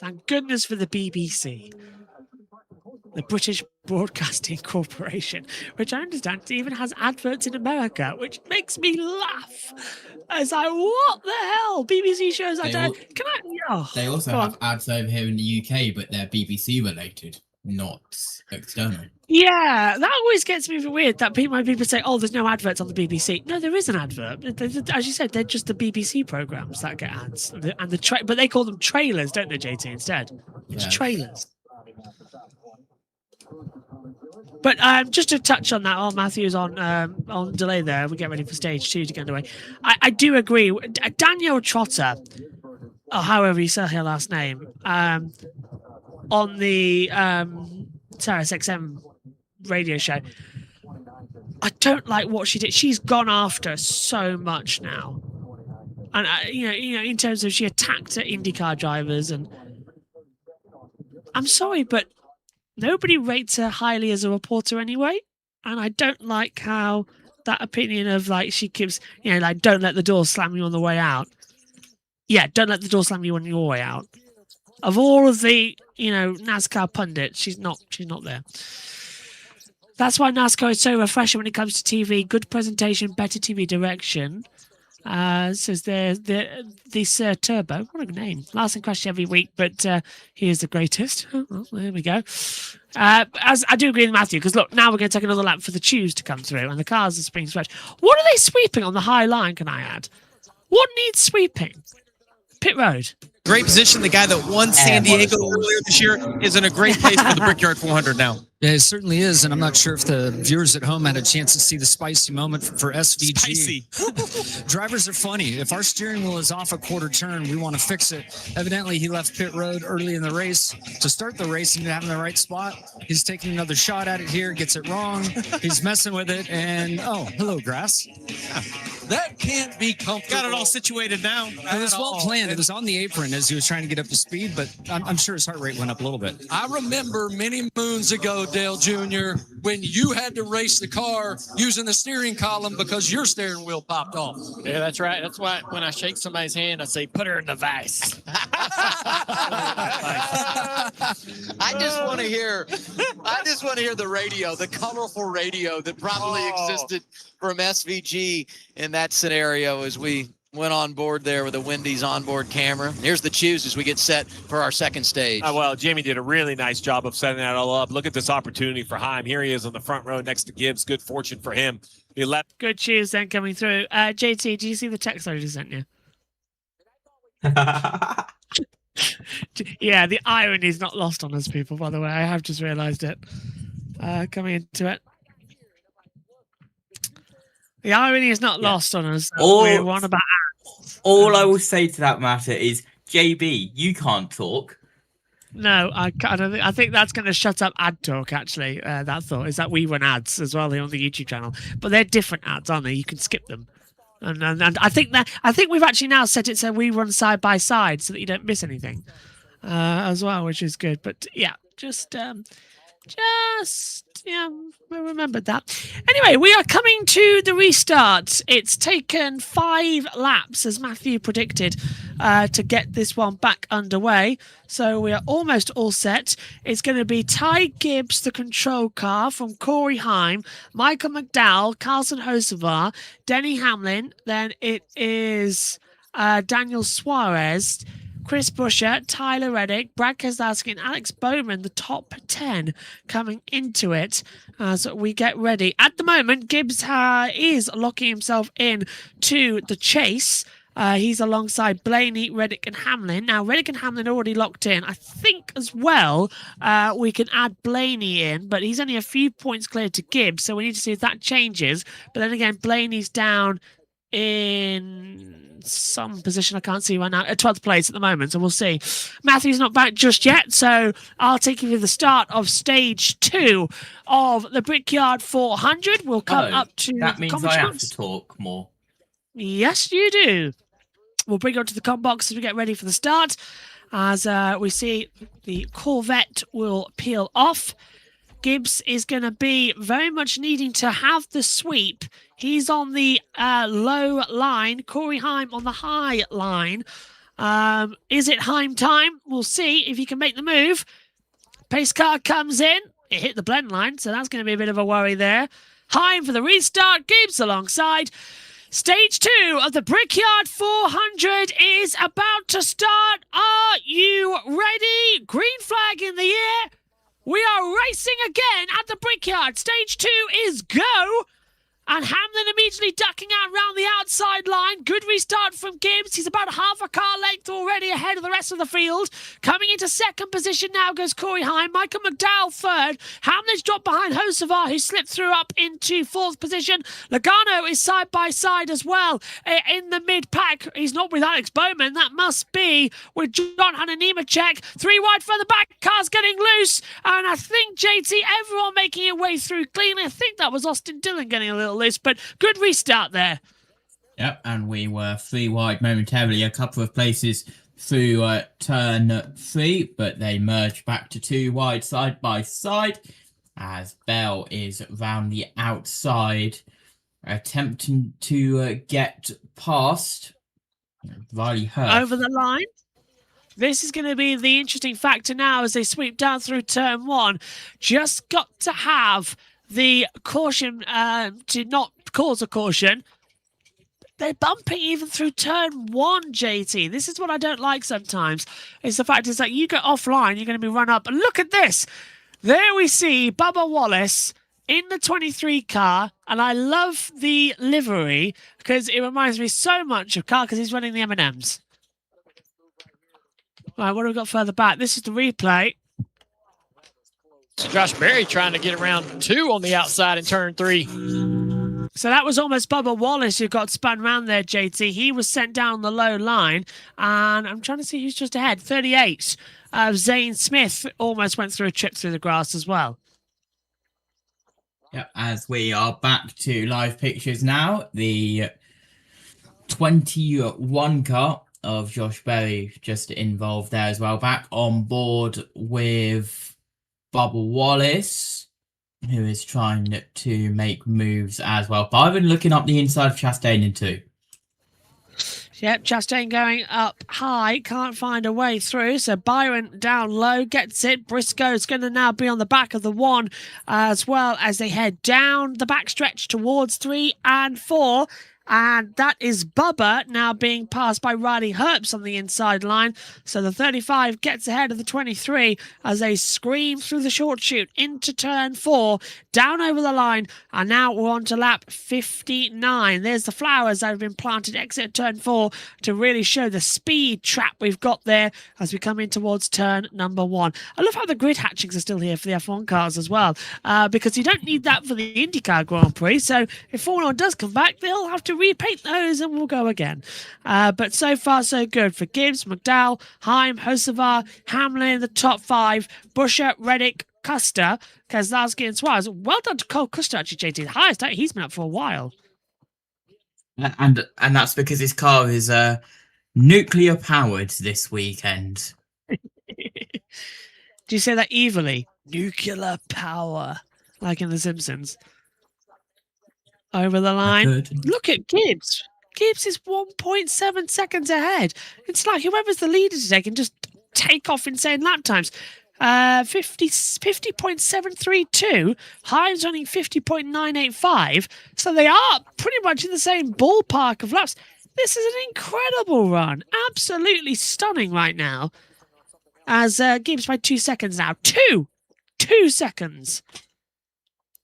Thank goodness for the BBC. The British Broadcasting Corporation, which I understand even has adverts in America, which makes me laugh. It's like, what the hell? BBC shows I don't... They also have ads over here in the UK, but they're BBC related, not external. Yeah, that always gets me weird that people say, oh, there's no adverts on the BBC. No, there is an advert. As you said, they're just the BBC programmes that get ads. But they call them trailers, don't they, JT, instead? It's trailers. But just to touch on that, while Matthew's on delay there, we get ready for stage 2 to get underway. I do agree. Daniel Trotter, or however you say her last name, on the Sirius XM radio show, I don't like what she did. She's gone after so much now, and in terms of she attacked her IndyCar drivers, and I'm sorry, but nobody rates her highly as a reporter anyway, and I don't like how that opinion of like she keeps, don't let the door slam you on the way out. Yeah, don't let the door slam you on your way out. Of all of the NASCAR pundits, she's not there. That's why NASCAR is so refreshing when it comes to TV. Good presentation, better TV direction. Says the Sir Turbo. What a name. Larson crashes every week, but he is the greatest. Well, there we go. As I do agree with Matthew, because look, now we're going to take another lap for the chews to come through, and the cars are being stretched. What are they sweeping on the high line, can I add? What needs sweeping? Pit road. Great position. The guy that won San Diego earlier this year is in a great place for the Brickyard 400 now. Yeah, it certainly is, and I'm not sure if the viewers at home had a chance to see the spicy moment for SVG. Spicy. Drivers are funny. If our steering wheel is off a quarter turn, we want to fix it. Evidently, he left pit road early in the race to start the race and have in the right spot. He's taking another shot at it here, gets it wrong. He's messing with it, and oh, hello, grass. That can't be comfortable. Got it all situated now. It was well planned. It was on the apron as he was trying to get up to speed, but I'm sure his heart rate went up a little bit. I remember many moons ago, Dale Jr., when you had to race the car using the steering column because your steering wheel popped off. Yeah, that's right. That's why when I shake somebody's hand, I say, put her in the vice. I just want to hear the radio, the colorful radio that probably existed from SVG in that scenario as we went on board there with a Wendy's onboard camera. Here's the chews as we get set for our second stage. Well, Jamie did a really nice job of setting that all up. Look at this opportunity for Heim. Here he is on the front row next to Gibbs. Good fortune for him. He left. Good cheers then coming through. JT, do you see the text I just sent you? Yeah, the irony is not lost on us, people, by the way. I have just realised it. Coming into it. The irony is not lost on us. We're on about ads. All I will say to that matter is, JB, you can't talk. No, I don't think. I think that's going to shut up ad talk. Actually, that thought is that we run ads as well here on the YouTube channel, but they're different ads, aren't they? You can skip them, and I think we've actually now set it so we run side by side so that you don't miss anything as well, which is good. But yeah, just remembered that. Anyway, we are coming to the restart. It's taken 5 laps, as Matthew predicted, to get this one back underway. So we are almost all set. It's going to be Ty Gibbs, the control car, from Corey Heim, Michael McDowell, Carlson Hocevar, Denny Hamlin. Then it is Daniel Suarez, Chris Buescher, Tyler Reddick, Brad Keselowski, and Alex Bowman, the top 10 coming into it as we get ready. At the moment, Gibbs is locking himself in to the chase. He's alongside Blaney, Reddick, and Hamlin. Now, Reddick and Hamlin are already locked in. I think as well we can add Blaney in, but he's only a few points clear to Gibbs, so we need to see if that changes. But then again, Blaney's down in some position I can't see right now, at 12th place at the moment, so we'll see. Matthew's not back just yet, so I'll take you to the start of stage 2 of the Brickyard 400. We'll come up to that means I have to talk more. Yes, you do. We'll bring you up to the com box as we get ready for the start, as we see the Corvette will peel off. Gibbs is going to be very much needing to have the sweep. He's on the low line. Corey Heim on the high line. Is it Heim time? We'll see if he can make the move. Pace car comes in. It hit the blend line, so that's going to be a bit of a worry there. Heim for the restart. Gibbs alongside. Stage 2 of the Brickyard 400 is about to start. Are you ready? Green flag in the air. We are racing again at the Brickyard. Stage 2 is go. And Hamlin immediately ducking out around the outside line. Good restart from Gibbs. He's about half a car length already ahead of the rest of the field. Coming into second position now goes Corey Heim. Michael McDowell third. Hamlin's dropped behind Hocevar, who slipped through up into fourth position. Logano is side by side as well in the mid-pack. He's not with Alex Bowman. That must be with John Hunter Nemechek. 3 wide further back. Car's getting loose. And I think, JT, everyone making it way through cleanly. I think that was Austin Dillon getting a little loose, but good restart there. Yep, and we were 3 wide momentarily, a couple of places through turn 3, but they merged back to 2 wide side by side as Bell is round the outside, attempting to get past Riley Hurst. Over the line. This is going to be the interesting factor now as they sweep down through turn 1. Just got to have the caution to not cause a caution. They're bumping even through turn 1, JT. This is what I don't like sometimes. Is the fact is that you get offline, you're going to be run up. And look at this. There we see Bubba Wallace in the 23 car. And I love the livery because it reminds me so much of car because he's running the M&Ms. Right, what have we got further back? This is the replay. Josh Berry trying to get around 2 on the outside in turn 3. So that was almost Bubba Wallace who got spun round there, JT. He was sent down the low line. And I'm trying to see who's just ahead. 38. Zane Smith almost went through a trip through the grass as well. Yep, as we are back to live pictures now, the 21 car of Josh Berry just involved there as well. Back on board with Bubba Wallace, who is trying to make moves as well. Byron looking up the inside of Chastain in 2. Yep, Chastain going up high, can't find a way through. So Byron down low, gets it. Briscoe's going to now be on the back of the 1 as well as they head down the backstretch towards 3 and 4. And that is Bubba now being passed by Riley Herbst on the inside line. So the 35 gets ahead of the 23 as they scream through the short chute into turn 4, down over the line. And now we're on to lap 59. There's the flowers that have been planted exit turn 4 to really show the speed trap we've got there as we come in towards turn number 1. I love how the grid hatchings are still here for the F1 cars as well, because you don't need that for the IndyCar Grand Prix. So if Formula 1 does come back, they'll have to repaint those and we'll go again. But so far so good for Gibbs, McDowell, Heim, Hocevar, Hamlin in the top 5, Buscher, Reddick, Custer, Keselowski and Suarez. Well done to Cole Custer, actually, JT. The highest he's been up for a while. And that's because his car is nuclear powered this weekend. Do you say that evilly? Nuclear power, like in The Simpsons. Over the line. Look at Gibbs. Gibbs is 1.7 seconds ahead. It's like whoever's the leader today can just take off insane lap times. 50.732. Himes running 50.985. So they are pretty much in the same ballpark of laps. This is an incredible run. Absolutely stunning right now. As Gibbs by 2 seconds now. 2 seconds.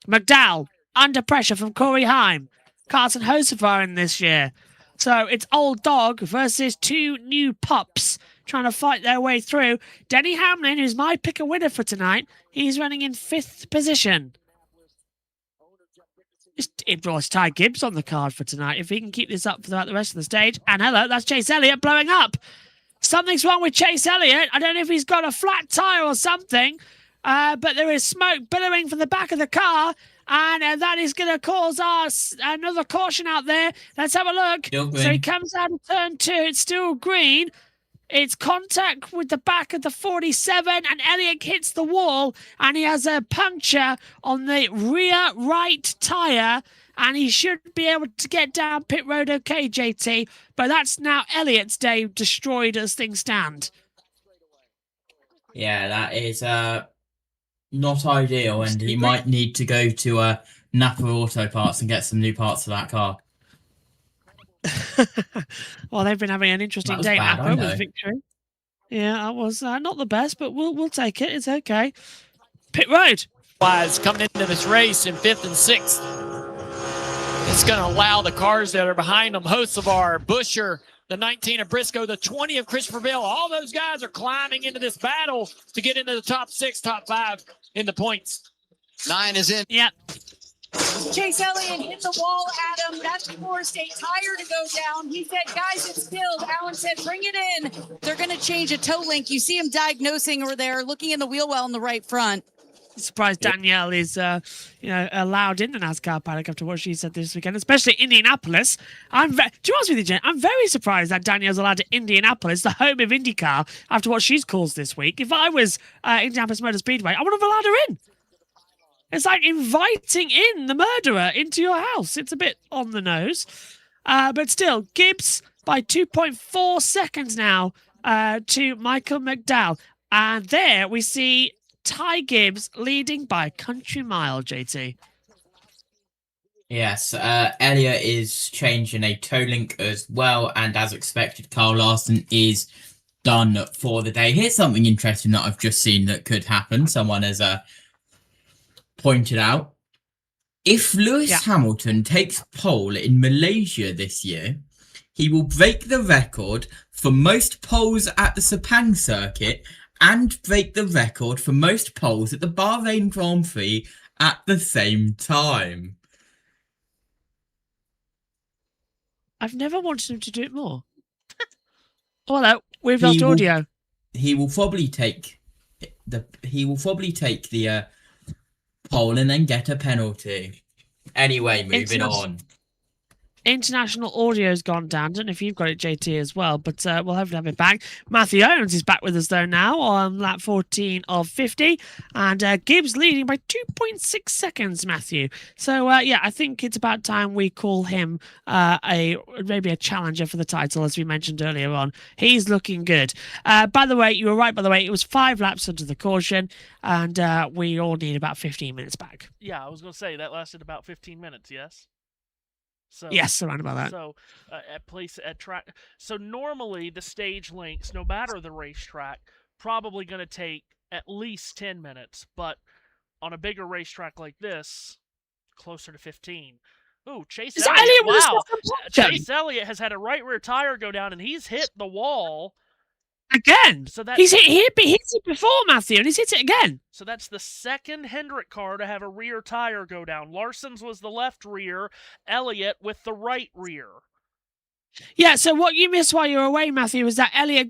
McDowell under pressure from Corey Heim. Carson Hocevar in this year. So it's old dog versus 2 new pups trying to fight their way through. Denny Hamlin, who's my pick a winner for tonight, he's running in 5th position. It brought Ty Gibbs on the card for tonight. If he can keep this up throughout the rest of the stage. And hello, that's Chase Elliott blowing up. Something's wrong with Chase Elliott. I don't know if he's got a flat tyre or something, but there is smoke billowing from the back of the car. And that is going to cause us another caution out there. Let's have a look. So he comes out of turn 2. It's still green. It's contact with the back of the 47. And Elliott hits the wall. And he has a puncture on the rear right tyre. And he should be able to get down pit road okay, JT. But that's now Elliott's day destroyed as things stand. Yeah, that is... not ideal, and he might need to go to Napa Auto Parts and get some new parts for that car. Well, they've been having an interesting day, Napa, with victory. Yeah, that was not the best, but we'll take it. It's okay. Pit road. Wise coming into this race in 5th and 6th. It's going to allow the cars that are behind them, Hocevar, Busher, the 19 of Briscoe, the 20 of Christopher Bell, all those guys are climbing into this battle to get into the top 6, top 5 in the points. 9 is in. Yeah. Chase Elliott hit the wall, Adam. That's forced a tire to go down. He said, guys, it's filled. Alan said, bring it in. They're going to change a toe link. You see him diagnosing over there, looking in the wheel well in the right front. Surprised Danielle is, allowed in the NASCAR paddock after what she said this weekend, especially Indianapolis. To be honest with you, Jen, I'm very surprised that Danielle's allowed to Indianapolis, the home of IndyCar, after what she's caused this week. If I was Indianapolis Motor Speedway, I would have allowed her in. It's like inviting in the murderer into your house. It's a bit on the nose. But still, Gibbs by 2.4 seconds now to Michael McDowell. And there we see Ty Gibbs leading by a country mile, JT. Yes, Elliott is changing a toe link as well, and as expected, Kyle Larson is done for the day. Here's something interesting that I've just seen that could happen. Someone has pointed out. If Lewis Hamilton takes pole in Malaysia this year, he will break the record for most poles at the Sepang circuit and break the record for most poles at the Bahrain Grand Prix at the same time. I've never wanted him to do it more. Oh, no, we've lost audio. He will probably take the pole and then get a penalty. Anyway, moving on. International audio's gone down. I don't know if you've got it, JT, as well, but we'll hopefully have it back. Matthew Owens is back with us, though, now on lap 14 of 50. And Gibbs leading by 2.6 seconds, Matthew. So, I think it's about time we call him maybe a challenger for the title, as we mentioned earlier on. He's looking good. By the way, you were right, by the way. It was 5 laps under the caution, and we all need about 15 minutes back. Yeah, I was going to say, that lasted about 15 minutes, yes? So, yes, around about that. So, at track. So normally the stage lengths, no matter the racetrack, probably going to take at least 10 minutes. But on a bigger racetrack like this, closer to 15. Ooh, Chase Elliott! Wow, Chase Elliott has had a right rear tire go down, and he's hit the wall. Again, so that he's hit it before, Matthew, and he's hit it again. So that's the second Hendrick car to have a rear tire go down. Larson's was the left rear, Elliott with the right rear. Yeah, so what you missed while you were away, Matthew, was that Elliott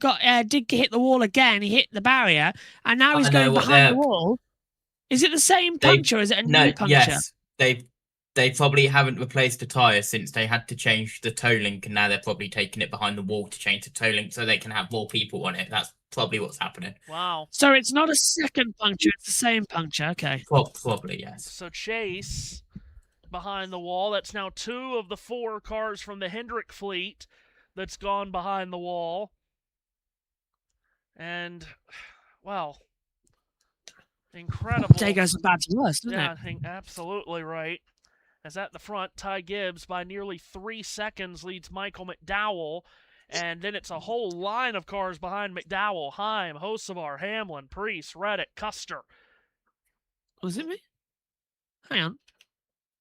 did hit the wall again. He hit the barrier, and now he's going behind the wall. Is it the same puncture, or is it a new puncture? Yes, they probably haven't replaced the tyre since they had to change the toe link, and now they're probably taking it behind the wall to change the toe link so they can have more people on it. That's probably what's happening. Wow. So it's not a second puncture, it's the same puncture. Okay. Probably, yes. So Chase behind the wall. That's now 2 of the 4 cars from the Hendrick fleet that's gone behind the wall. And, well, incredible. Day goes from bad to worse, doesn't it? Yeah, I think absolutely right. As at the front, Ty Gibbs by nearly 3 seconds leads Michael McDowell. And then it's a whole line of cars behind McDowell. Heim, Hocevar, Hamlin, Priest, Reddick, Custer. Was it me? Hang on.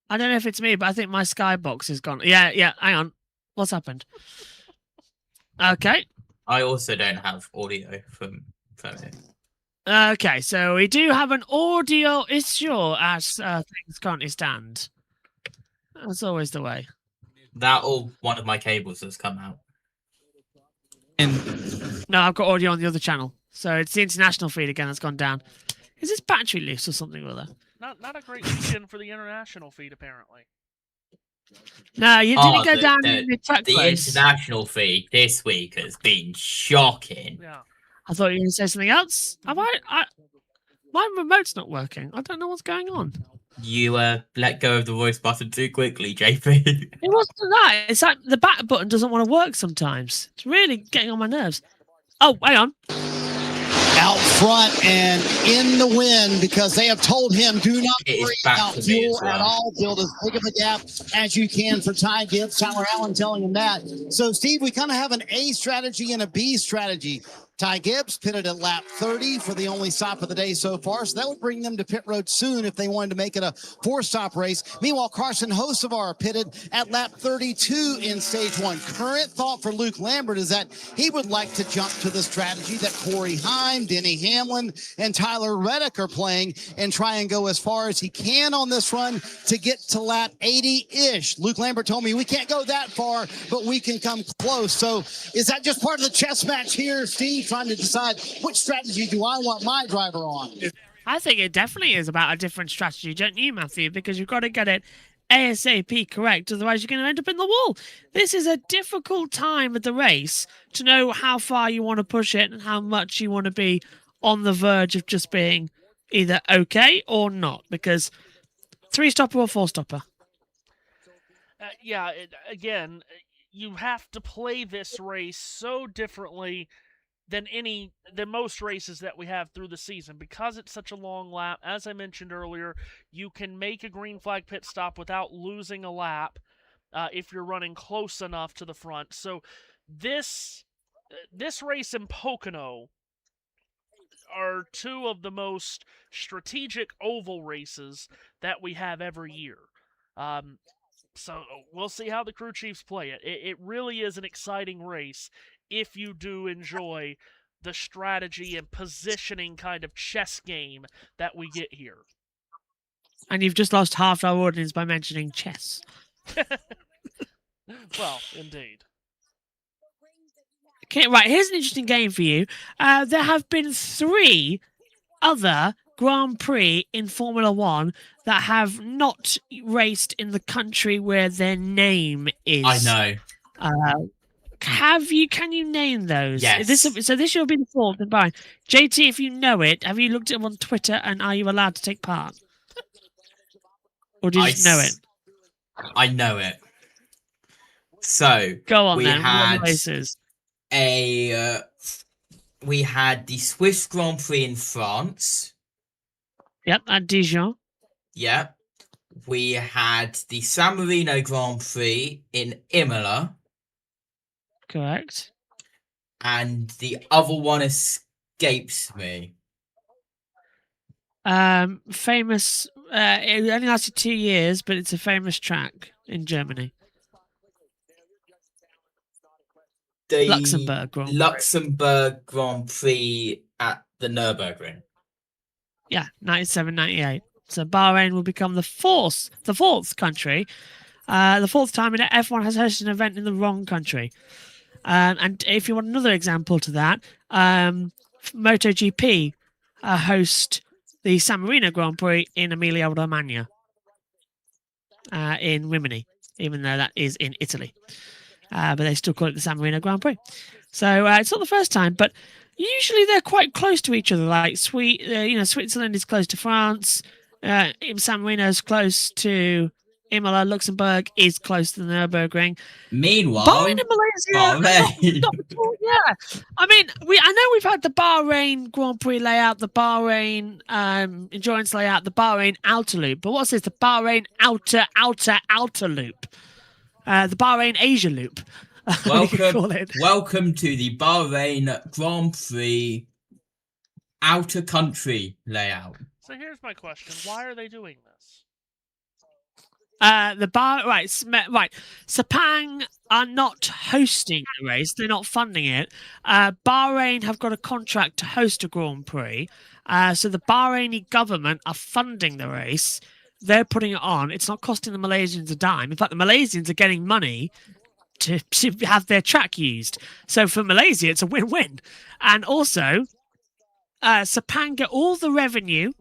I don't know if it's me, but I think my skybox is gone. Yeah, hang on. What's happened? Okay. I also don't have audio from it. Okay, so we do have an audio issue as things currently stand. That's always the way. That or one of my cables has come out. No, I've got audio on the other channel. So it's the international feed again that's gone down. Is this battery loose or something or other? Not a great weekend for the international feed, apparently. No, you didn't go down in the track The place. international feed this week has been shocking. Yeah. I thought you were going to say something else. My remote's not working. I don't know what's going on. You let go of the voice button too quickly, JP. It wasn't that. It's like the back button doesn't want to work sometimes. It's really getting on my nerves. Oh, hang on. Out front and in the wind because they have told him do not worry about fuel at all. Build as big of a gap as you can for Ty Gibbs. Tyler Allen telling him that. So, Steve, we kind of have an A strategy and a B strategy. Ty Gibbs pitted at lap 30 for the only stop of the day so far, so that would bring them to pit road soon if they wanted to make it a 4-stop race. Meanwhile, Carson Hocevar pitted at lap 32 in stage 1. Current thought for Luke Lambert is that he would like to jump to the strategy that Corey Heim, Denny Hamlin, and Tyler Reddick are playing and try and go as far as he can on this run to get to lap 80-ish. Luke Lambert told me we can't go that far, but we can come close. So is that just part of the chess match here, Steve, trying to decide which strategy do I want my driver on? I think it definitely is about a different strategy, don't you, Matthew? Because you've got to get it ASAP correct, otherwise you're going to end up in the wall. This is a difficult time of the race to know how far you want to push it and how much you want to be on the verge of just being either okay or not, because 3-stopper or 4-stopper. Again, you have to play this race so differently than most races that we have through the season. Because it's such a long lap, as I mentioned earlier, you can make a green flag pit stop without losing a lap if you're running close enough to the front. So this race in Pocono are two of the most strategic oval races that we have every year. So we'll see how the crew chiefs play it. It really is an exciting race if you do enjoy the strategy and positioning kind of chess game that we get here. And you've just lost half our audience by mentioning chess. Well, indeed. Okay, right, here's an interesting game for you. There have been 3 other Grand Prix in Formula One that have not raced in the country where their name is. I know. Can you name those? Yes. This will be the 4th, and Byron. JT, if you know it, have you looked at them on Twitter, and are you allowed to take part? Or do you just know it? I know it. So go on we then. Had what races? We had the Swiss Grand Prix in France. Yep, at Dijon. Yep. We had the San Marino Grand Prix in Imola. Correct. And the other one escapes me. Famous. It only lasted 2 years, but it's a famous track in Germany. The Luxembourg Grand Prix at the Nürburgring. Yeah, 97, 98. So Bahrain will become the fourth country, the 4th time in F1 has hosted an event in the wrong country. And if you want another example to that, MotoGP host the San Marino Grand Prix in Emilia-Romagna, in Rimini, even though that is in Italy. But they still call it the San Marino Grand Prix. So it's not the first time, but usually they're quite close to each other. Like Switzerland is close to France, San Marino is close to Imola, Luxembourg is close to the Nürburgring. Meanwhile, Bahrain and Malaysia, not at all, yeah. I mean, I know we've had the Bahrain Grand Prix layout, the Bahrain endurance layout, the Bahrain outer loop. But what's this? The Bahrain outer loop. The Bahrain Asia loop. Welcome to the Bahrain Grand Prix outer country layout. So here's my question: why are they doing this? Right. Sepang are not hosting the race; they're not funding it. Bahrain have got a contract to host a Grand Prix, so the Bahraini government are funding the race. They're putting it on. It's not costing the Malaysians a dime. In fact, the Malaysians are getting money to have their track used. So for Malaysia, it's a win-win. And also, Sepang get all the revenue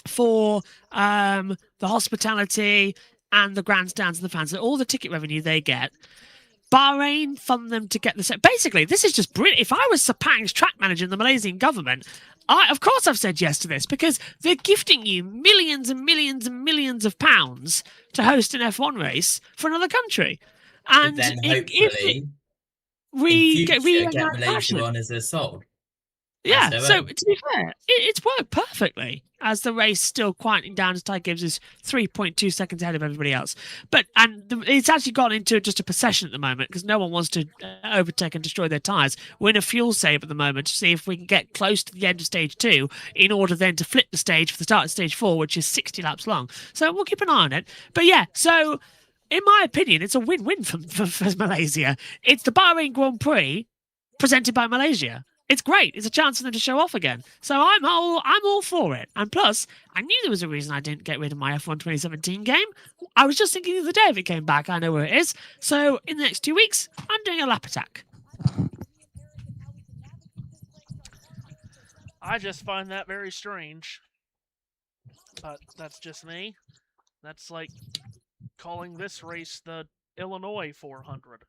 for the hospitality and the grandstands and the fans. So all the ticket revenue they get. Bahrain fund them to get the set. Basically, this is just brilliant. If I was Sepang's track manager in the Malaysian government, of course I've said yes to this, because they're gifting you millions and millions and millions of pounds to host an F1 race for another country. And then hopefully we get get Malaysia on as a sold. Yeah, That's so right. to be fair, it's worked perfectly as the race still quieting down as Ty Gibbs is 3.2 seconds ahead of everybody else. But it's actually gone into just a procession at the moment because no one wants to overtake and destroy their tyres. We're in a fuel save at the moment to see if we can get close to the end of stage 2 in order then to flip the stage for the start of stage 4, which is 60 laps long. So we'll keep an eye on it. But yeah, so in my opinion, it's a win-win for Malaysia. It's the Bahrain Grand Prix presented by Malaysia. It's great. It's a chance for them to show off again. So I'm all for it. And plus, I knew there was a reason I didn't get rid of my F1 2017 game. I was just thinking the other day if it came back, I know where it is. So in the next 2 weeks, I'm doing a lap attack. I just find that very strange. But that's just me. That's like calling this race the Illinois 400.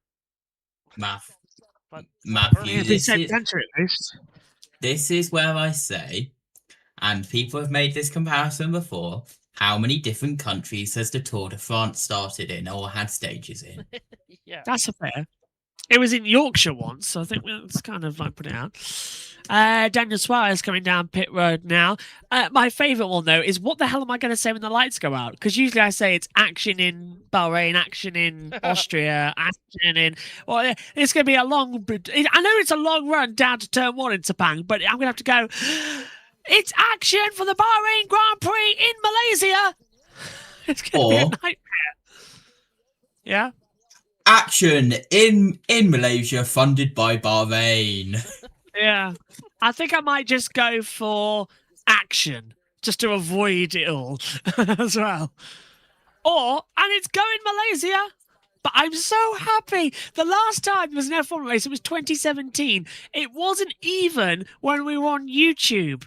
Math. But Matthew, this is where I say, and people have made this comparison before, how many different countries has the Tour de France started in or had stages in? Yeah. That's a fair. It was in Yorkshire once, so I think let's kind of like put it out. Daniel Suarez coming down pit road now. My favourite one, though, is what the hell am I going to say when the lights go out? Because usually I say it's action in Bahrain, action in Austria, action in... Well, it's going to be a long... I know it's a long run down to turn 1 in Sepang, but I'm going to have to go... It's action for the Bahrain Grand Prix in Malaysia! It's going to be a nightmare. Yeah? Action in Malaysia, funded by Bahrain. Yeah. I think I might just go for action, just to avoid it all as well. And it's going Malaysia. But I'm so happy. The last time there was an F1 race, it was 2017. It wasn't even when we were on YouTube.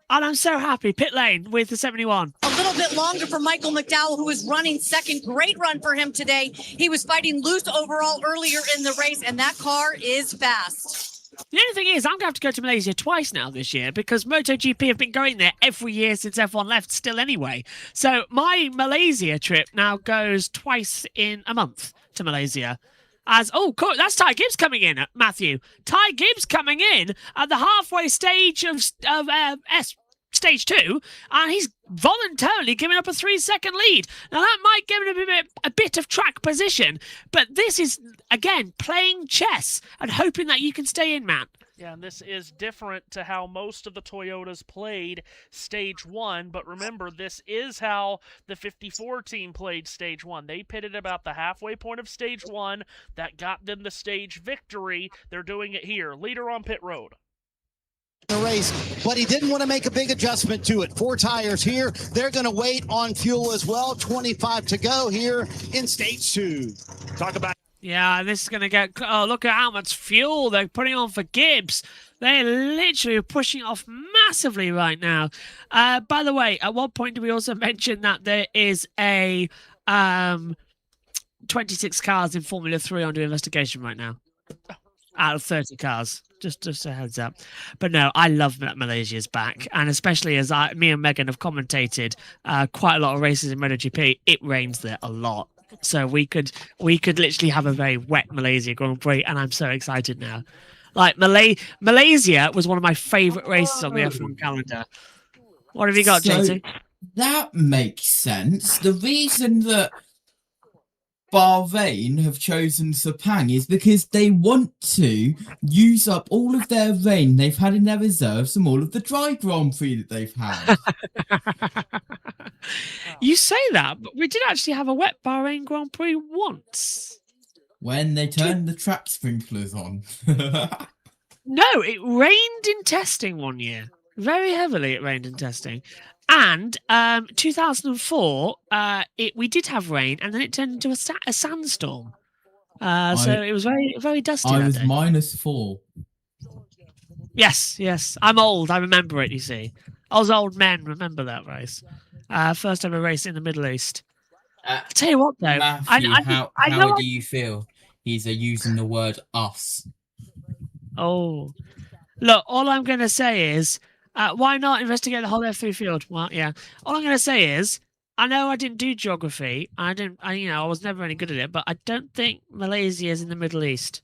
And I'm so happy. Pit lane with the 71. A little bit longer for Michael McDowell, who is running second. Great run for him today. He was fighting loose overall earlier in the race, and that car is fast. The only thing is, I'm going to have to go to Malaysia twice now this year because MotoGP have been going there every year since F1 left still anyway. So my Malaysia trip now goes twice in a month to Malaysia. Cool, that's Ty Gibbs coming in, Matthew. Ty Gibbs coming in at the halfway stage of stage 2, and he's voluntarily giving up a 3-second lead. Now that might give him a bit of track position, but this is again playing chess and hoping that you can stay in, Matt. Yeah, and this is different to how most of the Toyotas played Stage 1, but remember, this is how the 54 team played Stage 1. They pitted about the halfway point of Stage 1. That got them the stage victory. They're doing it here. Leader on pit road. The race, but he didn't want to make a big adjustment to it. 4 tires here. They're going to wait on fuel as well. 25 to go here in stage 2. Talk about... Yeah, this is going to get... Oh, look at how much fuel they're putting on for Gibbs. They're literally pushing off massively right now. By the way, at what point do we also mention that there is a 26 cars in Formula 3 under investigation right now? Out of 30 cars. Just a heads up. But no, I love that Malaysia's back. And especially as me and Megan have commentated quite a lot of races in MotoGP, it rains there a lot. So we could literally have a very wet Malaysia Grand Prix, and I'm so excited now. Like Malaysia was one of my favourite races on the F1 calendar. What have you got, JT? That makes sense. The reason that Bahrain have chosen Sepang is because they want to use up all of their rain they've had in their reserves from all of the dry Grand Prix that they've had. You say that, but we did actually have a wet Bahrain Grand Prix once. When they turned the track sprinklers on. No, it rained in testing one year. Very heavily it rained in testing. And 2004, we did have rain, and then it turned into a sandstorm. So it was very, very dusty. I that was day. -4. Yes. I'm old. I remember it, you see. Us old men remember that race. First ever race in the Middle East. I'll tell you what, though. Matthew, how do you feel he's using the word us? Oh. Look, all I'm going to say is, why not investigate the whole F3 field? Well, yeah. All I'm going to say is, I know I didn't do geography. I was never any good at it, but I don't think Malaysia is in the Middle East.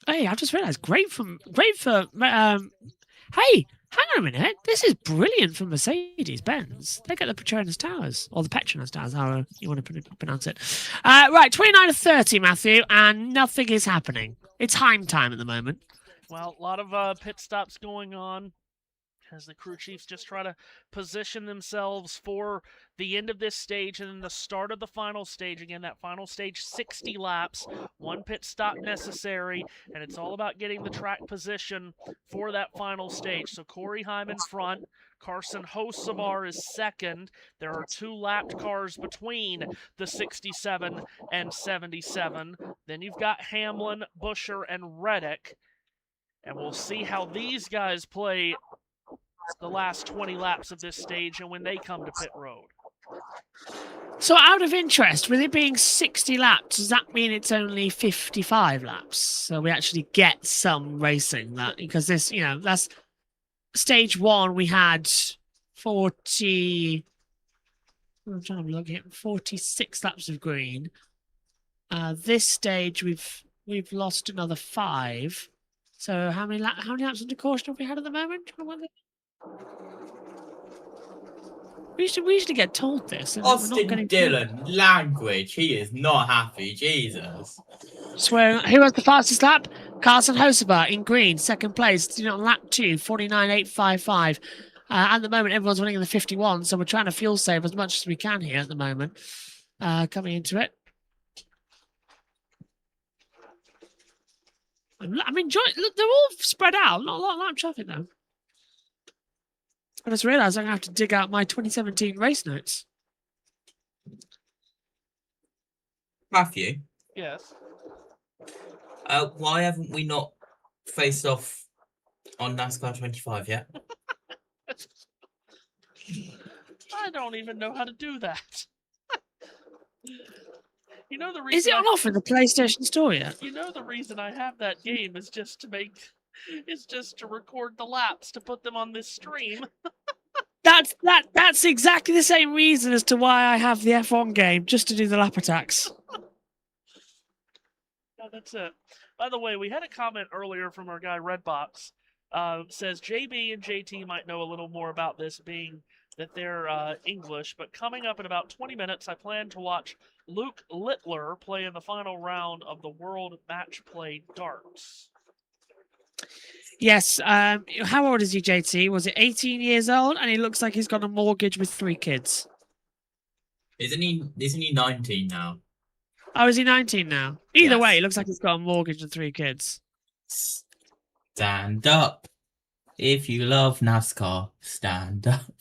Hey, I just realised, great for. Hey, hang on a minute. This is brilliant for Mercedes-Benz. They get the Petronas Towers, or the Petronas Towers, however you want to pronounce it. Right, 29 to 30, Matthew, and nothing is happening. It's Heim time at the moment. Well, a lot of pit stops going on as the crew chiefs just try to position themselves for the end of this stage and then the start of the final stage. Again, that final stage, 60 laps, 1 pit stop necessary, and it's all about getting the track position for that final stage. So Corey Heim in front, Carson Hocevar is second. There are 2 lapped cars between the 67 and 77. Then you've got Hamlin, Buescher, and Reddick. And we'll see how these guys play the last 20 laps of this stage and when they come to pit road. So out of interest, with it being 60 laps, does that mean it's only 55 laps? So we actually get some racing that, because this, that's stage 1, we had 40, I'm trying to look at 46 laps of green. This stage, we've lost another 5. So how many laps into caution have we had at the moment? We usually get told this. Austin Dillon, language. He is not happy. Jesus. Swearing. Who has the fastest lap? Carson Hocevar in green, second place. On lap 2, 49.855. At the moment, everyone's running in the 51, so we're trying to fuel save as much as we can here at the moment. Coming into it. I'm enjoying. Look, they're all spread out. Not a lot of lap traffic though. I just realised I'm going to have to dig out my 2017 race notes. Matthew? Yes? Why haven't we not faced off on NASCAR 25 yet? I don't even know how to do that. You know the reason Is it on offer in the PlayStation Store yet? You know the reason I have that game is just to record the laps to put them on this stream. That's exactly the same reason as to why I have the F1 game, just to do the lap attacks. No, that's it. By the way, we had a comment earlier from our guy Redbox. Says JB and JT might know a little more about this, being that they're English, but coming up in about 20 minutes, I plan to watch Luke Littler play in the final round of the World Match Play Darts. Yes. How old is he, JT? Was it 18 years old? And he looks like he's got a mortgage with 3 kids. Isn't he 19 now? Oh, is he 19 now? Either way, it looks like he's got a mortgage and 3 kids. Stand up. If you love NASCAR, stand up.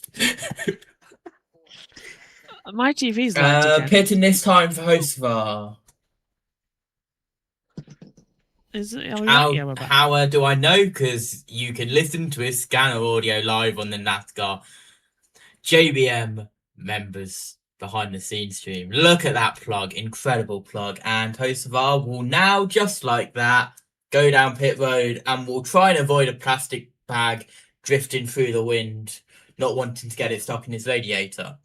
My TV's like pitting this time for Hocevar. How do I know? Because you can listen to his scanner audio live on the NASCAR JBM members behind the scenes stream. Look at that plug, incredible plug. And Hocevar will now, just like that, go down pit road and will try and avoid a plastic bag drifting through the wind, not wanting to get it stuck in his radiator.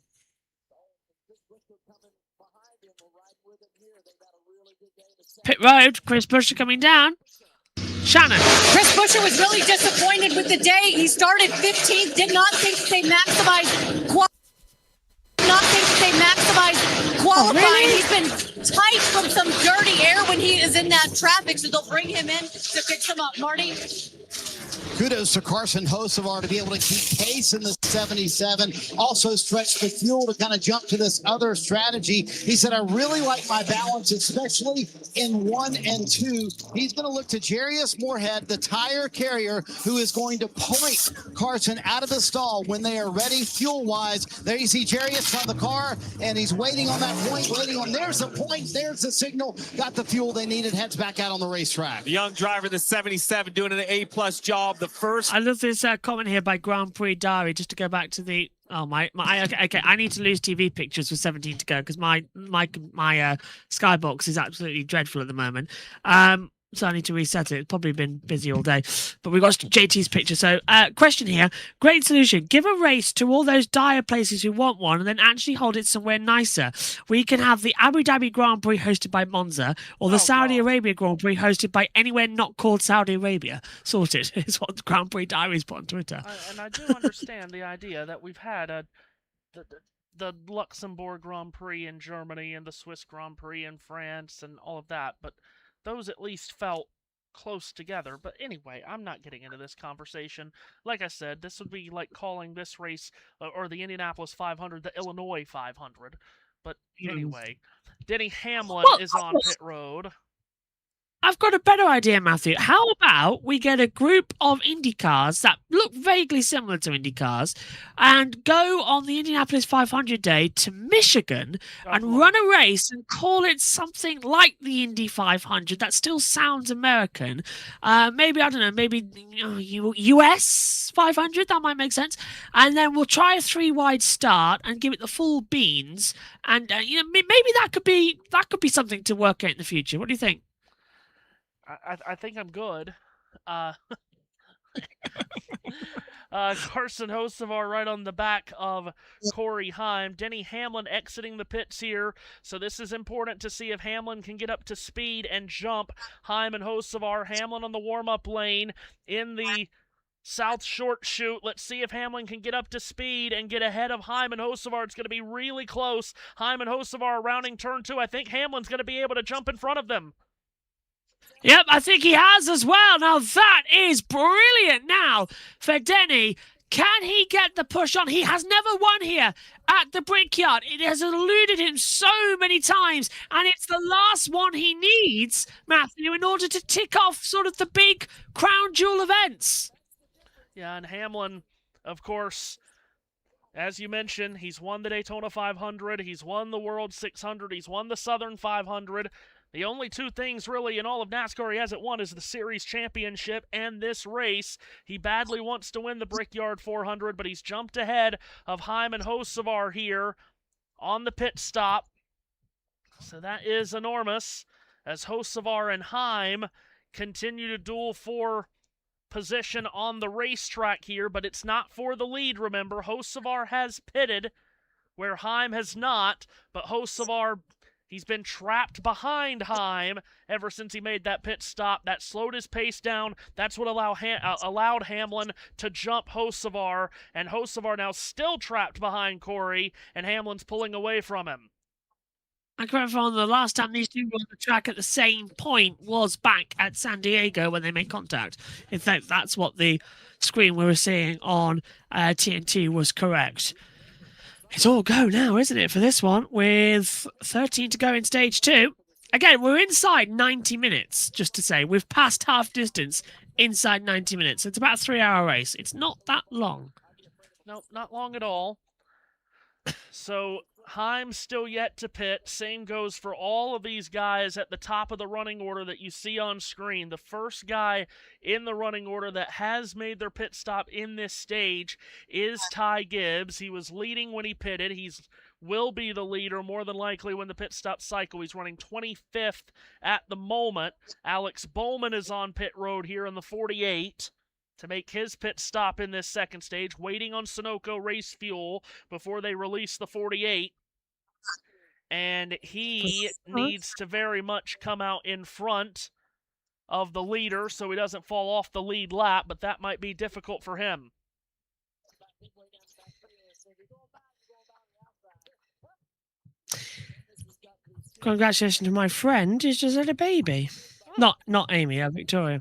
Pit road, Chris Buescher coming down. Shannon. Chris Buescher was really disappointed with the day. He started 15th, did not think they maximized qualifying. really? He's been tight from some dirty air when he is in that traffic, so they'll bring him in to fix him up. Marty? Kudos to Carson Hocevar to be able to keep pace in the 77. Also stretched the fuel to kind of jump to this other strategy. He said, I really like my balance, especially in 1 and 2. He's going to look to Jarius Moorhead, the tire carrier, who is going to point Carson out of the stall when they are ready fuel-wise. There you see Jarius from the car, and he's waiting on that point, there's the point, there's the signal, got the fuel they needed, heads back out on the racetrack. The young driver, the 77, doing an A-plus job. The first. I love this comment here by Grand Prix Diary, just to go back to the okay, I need to lose TV pictures with 17 to go because my skybox is absolutely dreadful at the moment. So I need to reset it. It's probably been busy all day. But we've got JT's picture. So, question here. Great solution. Give a race to all those dire places who want one and then actually hold it somewhere nicer. We can have the Abu Dhabi Grand Prix hosted by Monza or the Saudi Arabia Grand Prix hosted by anywhere not called Saudi Arabia. Sorted is what the Grand Prix Diaries put on Twitter. And I do understand the idea that we've had the Luxembourg Grand Prix in Germany and the Swiss Grand Prix in France and all of that, but those at least felt close together. But anyway, I'm not getting into this conversation. Like I said, this would be like calling this race or the Indianapolis 500 the Illinois 500. But anyway, Denny Hamlin is on pit road. I've got a better idea, Matthew. How about we get a group of Indy cars that look vaguely similar to Indy cars and go on the Indianapolis 500 day to Michigan and run a race and call it something like the Indy 500 that still sounds American. Maybe, I don't know, maybe US 500, that might make sense. And then we'll try a 3-wide start and give it the full beans. And, maybe that could be something to work out in the future. What do you think? I think I'm good. Carson Hocevar right on the back of Corey Heim. Denny Hamlin exiting the pits here. So this is important to see if Hamlin can get up to speed and jump Heim and Hocevar. Hamlin on the warm-up lane in the South Short Chute. Let's see if Hamlin can get up to speed and get ahead of Heim and Hocevar. It's going to be really close. Heim and Hocevar rounding turn 2. I think Hamlin's going to be able to jump in front of them. Yep, I think he has as well. Now, that is brilliant now for Denny. Can he get the push on? He has never won here at the Brickyard. It has eluded him so many times, and it's the last one he needs, Matthew, in order to tick off sort of the big crown jewel events. Yeah, and Hamlin, of course, as you mentioned, he's won the Daytona 500, he's won the World 600, he's won the Southern 500. The only two things really in all of NASCAR he hasn't won is the Series Championship and this race. He badly wants to win the Brickyard 400, but he's jumped ahead of Heim and Hocevar here on the pit stop. So that is enormous as Hocevar and Heim continue to duel for position on the racetrack here, but it's not for the lead, remember. Hocevar has pitted where Heim has not, but Hocevar, he's been trapped behind Heim ever since he made that pit stop. That slowed his pace down. That's what allowed Hamlin to jump Hocevar, and Hocevar now still trapped behind Corey, and Hamlin's pulling away from him. And correct me if I'm wrong, the last time these two were on the track at the same point was back at San Diego when they made contact. In fact, that's what the screen we were seeing on TNT was correct. It's all go now, isn't it, for this one, with 13 to go in stage 2. Again, we're inside 90 minutes, just to say. We've passed half distance inside 90 minutes. It's about a 3-hour race. It's not that long. Nope, not long at all. So Heim's still yet to pit. Same goes for all of these guys at the top of the running order that you see on screen. The first guy in the running order that has made their pit stop in this stage is Ty Gibbs. He was leading when he pitted. He's will be the leader more than likely when the pit stop cycle. He's running 25th at the moment. Alex Bowman is on pit road here in the 48 to make his pit stop in this second stage, waiting on Sunoco race fuel before they release the 48. And he needs to very much come out in front of the leader so he doesn't fall off the lead lap, but that might be difficult for him. Congratulations to my friend. He's just had a baby. Not Amy, Victoria.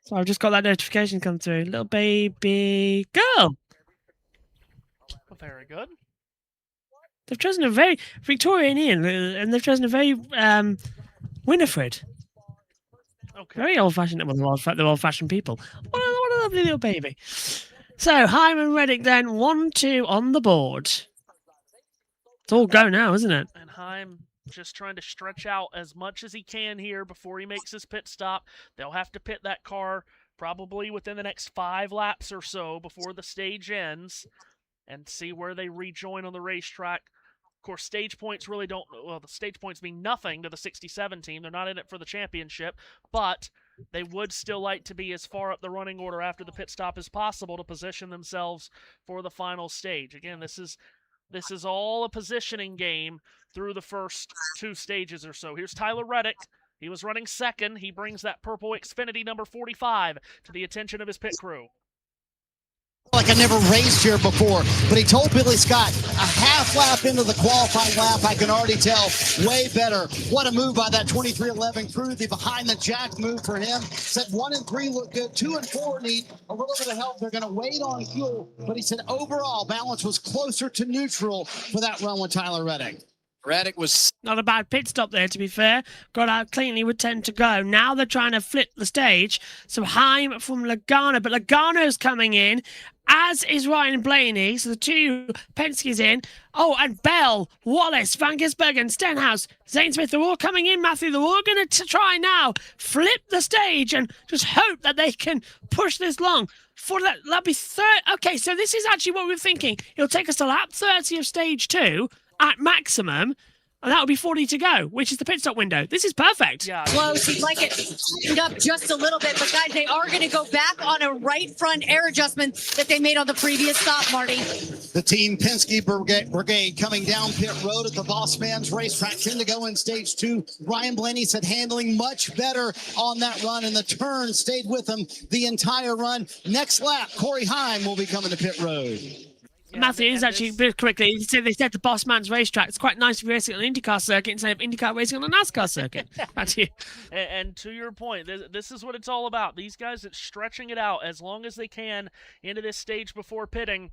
So I've just got that notification come through. Little baby girl. Well, very good. They've chosen a very Victoria and Ian, and they've chosen a very Winifred. Okay. Very old-fashioned. Well, they're old-fashioned people. What a lovely little baby. So Heim and Reddick then 1-2 on the board. It's all go now, isn't it? And Heim just trying to stretch out as much as he can here before he makes his pit stop. They'll have to pit that car probably within the next 5 laps or so before the stage ends and see where they rejoin on the racetrack. course, stage points really don't, well, the stage points mean nothing to the 67 team. They're not in it for the championship, but they would still like to be as far up the running order after the pit stop as possible to position themselves for the final stage. Again, this is all a positioning game through the first 2 stages or so. Here's Tyler Reddick. He was running second. He brings that purple Xfinity number 45 to the attention of his pit crew. Like I never raced here before, but he told Billy Scott a half lap into the qualifying lap, I can already tell way better. What a move by that 2311 crew. The behind the jack move for him. Said 1 and 3 look good, 2 and 4 need a little bit of help. They're going to wait on fuel, but he said overall balance was closer to neutral for that run with Tyler Reddick. Reddick was not a bad pit stop there, to be fair. Got out cleanly with 10 to go. Now they're trying to flip the stage. So Heim from Logano, but Logano's coming in, as is Ryan Blaney. So the 2 Penske's in. Oh, and Bell, Wallace, Van Gisbergen, Stenhouse, Zane Smith, they're all coming in, Matthew. They're all going to try now, flip the stage and just hope that they can push this long. For that'll be okay, so this is actually what we're thinking. It'll take us to lap 30 of stage 2 at maximum, and that'll be 40 to go, which is the pit stop window. This is perfect. Yeah. Close. He'd like it tightened up just a little bit, but guys, they are going to go back on a right front air adjustment that they made on the previous stop, Marty. The Team Penske Brigade coming down pit road at the Boss Man's racetrack. 10 to go in stage 2. Ryan Blaney said handling much better on that run, and the turn stayed with him the entire run. Next lap, Corey Heim will be coming to pit road. Yeah, Matthew is actually, very quickly, they said the Boss Man's racetrack. It's quite nice to be racing on an IndyCar circuit instead of IndyCar racing on a NASCAR circuit. Back to you. And to your point, this is what it's all about. These guys are stretching it out as long as they can into this stage before pitting.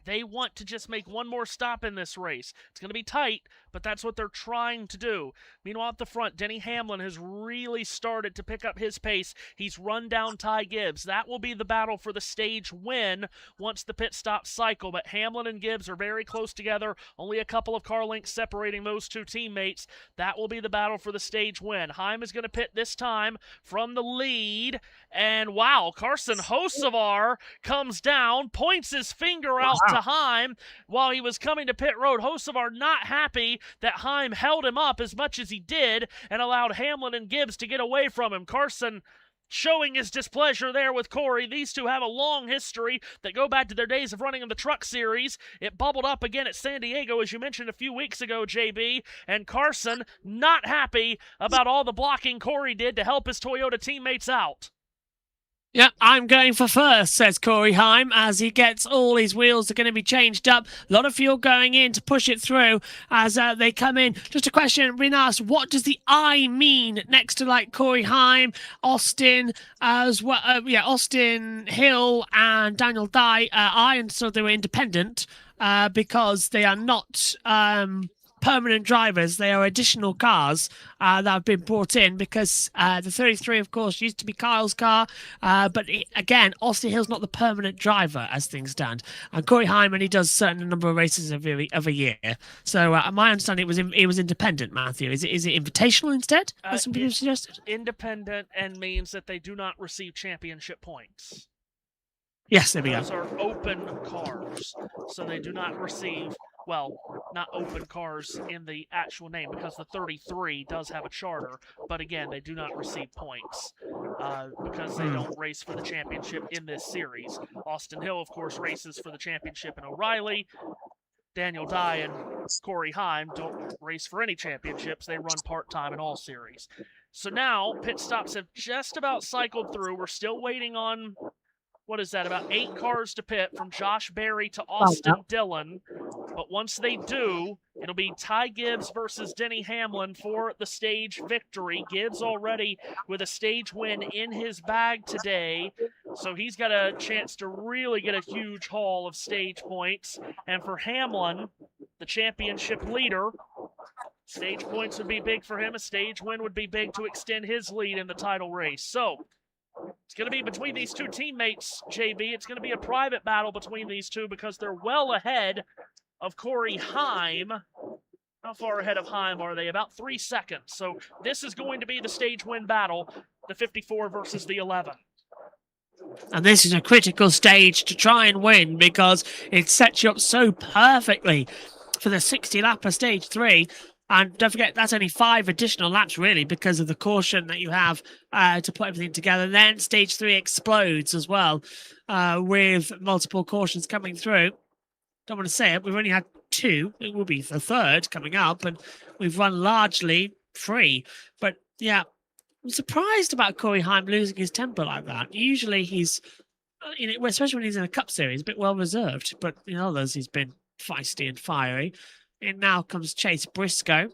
They want to just make one more stop in this race. It's going to be tight, but that's what they're trying to do. Meanwhile, at the front, Denny Hamlin has really started to pick up his pace. He's run down Ty Gibbs. That will be the battle for the stage win once the pit stop cycle. But Hamlin and Gibbs are very close together. Only a couple of car lengths separating those 2 teammates. That will be the battle for the stage win. Heim is going to pit this time from the lead. And wow, Carson Hocevar comes down, points his finger out to Heim while he was coming to pit road. Hocevar not happy that Heim held him up as much as he did and allowed Hamlin and Gibbs to get away from him. Carson showing his displeasure there with Corey. These two have a long history that go back to their days of running in the Truck Series. It bubbled up again at San Diego, as you mentioned a few weeks ago, JB. And Carson not happy about all the blocking Corey did to help his Toyota teammates out. Yeah, I'm going for first, says Corey Heim, as he gets all his wheels are going to be changed up. A lot of fuel going in to push it through as they come in. Just a question being asked, what does the I mean next to like Corey Heim, Austin, as well? Austin Hill and Daniel Dye. I understood they were independent because they are not permanent drivers. They are additional cars that have been brought in because the 33, of course, used to be Kyle's car. But again, Austin Hill's not the permanent driver as things stand. And Corey Hyman, he does a certain number of races of a year. So my understanding, it was independent, Matthew. Is it invitational instead, as some people suggested? Independent and means that they do not receive championship points. Yes, there we go. Those are open cars, so they do not receive, well, not open cars in the actual name, because the 33 does have a charter, but again, they do not receive points because they don't race for the championship in this series. Austin Hill, of course, races for the championship in O'Reilly. Daniel Dye and Corey Heim don't race for any championships. They run part-time in all series. So now, pit stops have just about cycled through. We're still waiting on... What is that, about 8 cars to pit from Josh Berry to Austin Dillon. But once they do, it'll be Ty Gibbs versus Denny Hamlin for the stage victory. Gibbs already with a stage win in his bag today. So he's got a chance to really get a huge haul of stage points. And for Hamlin, the championship leader, stage points would be big for him. A stage win would be big to extend his lead in the title race. So it's going to be between these two teammates, JB. It's going to be a private battle between these two because they're well ahead of Corey Heim. How far ahead of Heim are they? About 3 seconds. So this is going to be the stage win battle, the 54 versus the 11. And this is a critical stage to try and win because it sets you up so perfectly for the 60 lap of stage 3. And don't forget, that's only 5 additional laps, really, because of the caution that you have to put everything together. And then stage 3 explodes as well with multiple cautions coming through. Don't want to say it, we've only had 2. It will be the 3rd coming up, and we've run largely free. But yeah, I'm surprised about Corey Heim losing his temper like that. Usually he's, especially when he's in a Cup Series, a bit well reserved. But in others, he's been feisty and fiery. And now comes Chase Briscoe.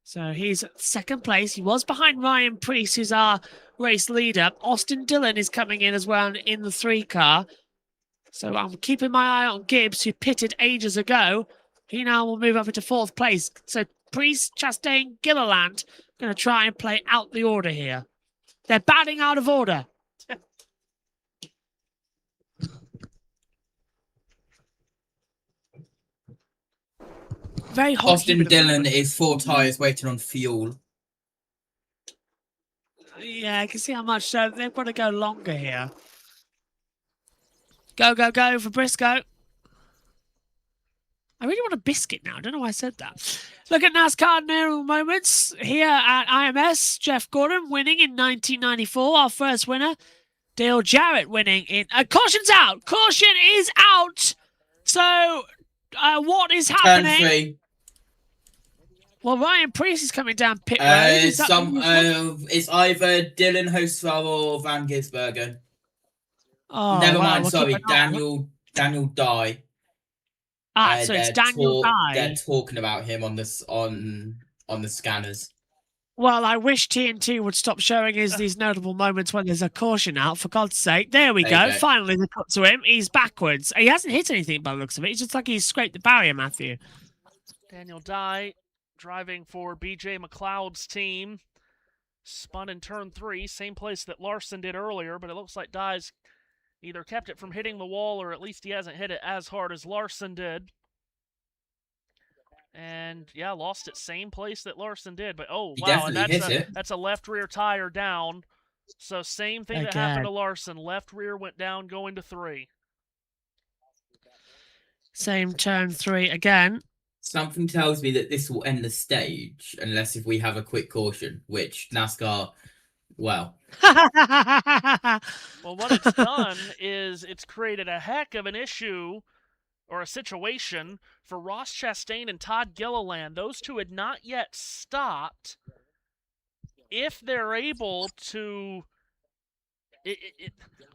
So he's second place. He was behind Ryan Preece, who's our race leader. Austin Dillon is coming in as well in the 3 car. So I'm keeping my eye on Gibbs, who pitted ages ago. He now will move up into 4th place. So Preece, Chastain, Gilliland going to try and play out the order here. They're batting out of order. Very hot. Austin Dillon is 4 tyres waiting on fuel. Yeah, I can see how much. So they've got to go longer here. Go, go, go for Briscoe. I really want a biscuit now. I don't know why I said that. Look at NASCAR Neural Moments here at IMS. Jeff Gordon winning in 1994, our first winner. Dale Jarrett winning in... caution's out! Caution is out! So, what is happening? Turn 3. Well, Ryan Preece is coming down pit road. It's either Dylan Hosfar or Van Gisbergen. Oh, Never wow, mind, we'll sorry, keep an eye. Daniel Dye. So it's Daniel Dye. They're talking about him on the scanners. Well, I wish TNT would stop showing us these notable moments when there's a caution out, for God's sake. There we go. Finally, they cut to him. He's backwards. He hasn't hit anything by the looks of it. It's just like he's scraped the barrier, Matthew. Daniel Dye driving for BJ McLeod's team. Spun in turn 3, same place that Larson did earlier, but it looks like Dye's either kept it from hitting the wall or at least he hasn't hit it as hard as Larson did. And yeah, lost it same place that Larson did. But oh wow, and that's a left rear tire down. So same thing that happened to Larson. Left rear went down going to 3. Same turn 3 again. Something tells me that this will end the stage unless if we have a quick caution, which NASCAR, well. Well, what it's done is it's created a heck of an issue or a situation for Ross Chastain and Todd Gilliland. Those two had not yet stopped. If they're able to,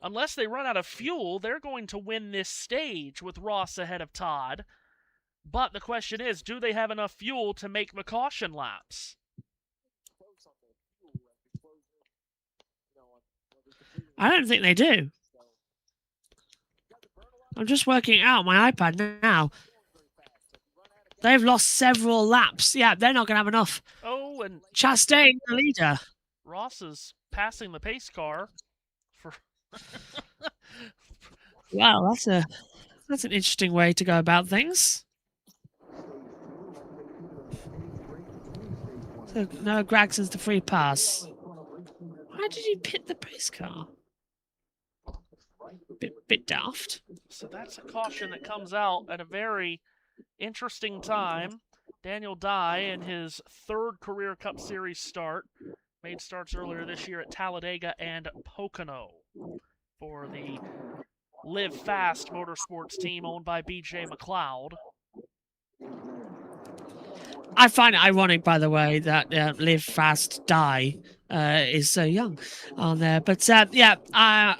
unless they run out of fuel, they're going to win this stage with Ross ahead of Todd. But the question is, do they have enough fuel to make the caution laps? I don't think they do. I'm just working it out on my iPad now. They've lost several laps. Yeah, they're not going to have enough. Oh, and Chastain, the leader. Ross is passing the pace car. For Wow, that's an interesting way to go about things. So, no, Gragson's the free pass. Why did he pit the pace car? Bit daft. So that's a caution that comes out at a very interesting time. Daniel Dye in his 3rd career Cup Series start. Made starts earlier this year at Talladega and Pocono for the Live Fast Motorsports team owned by BJ McLeod. I find it ironic, by the way, that Live Fast Die is so young on there. But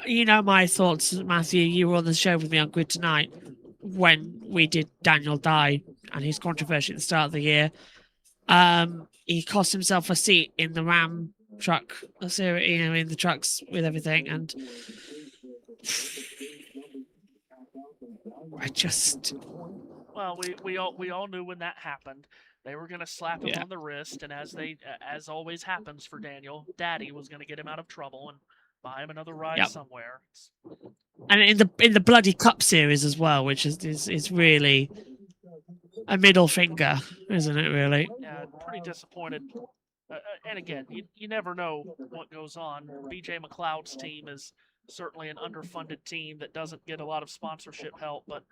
you know my thoughts, Matthew. You were on the show with me on Grid Tonight when we did Daniel Dye and his controversy at the start of the year. He cost himself a seat in the Ram truck, in the trucks with everything, and I just. Well, we all knew when that happened. They were going to slap him on the wrist, and as always happens for Daniel, Daddy was going to get him out of trouble and buy him another ride somewhere. And in the bloody Cup Series as well, which is really a middle finger, isn't it? Really. Yeah, pretty disappointed. And again, you never know what goes on. BJ McLeod's team is certainly an underfunded team that doesn't get a lot of sponsorship help, but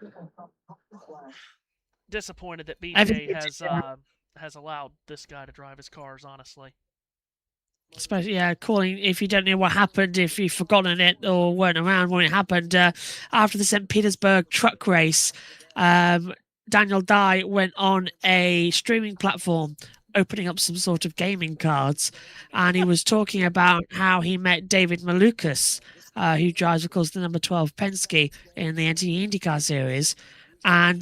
disappointed that BJ Everything- has allowed this guy to drive his cars, honestly. Especially, calling if you don't know what happened, if you've forgotten it or weren't around when it happened. After the St. Petersburg truck race, Daniel Dye went on a streaming platform opening up some sort of gaming cards, and he was talking about how he met David Malukas, who drives, of course, the number 12 Penske in the IndyCar series. And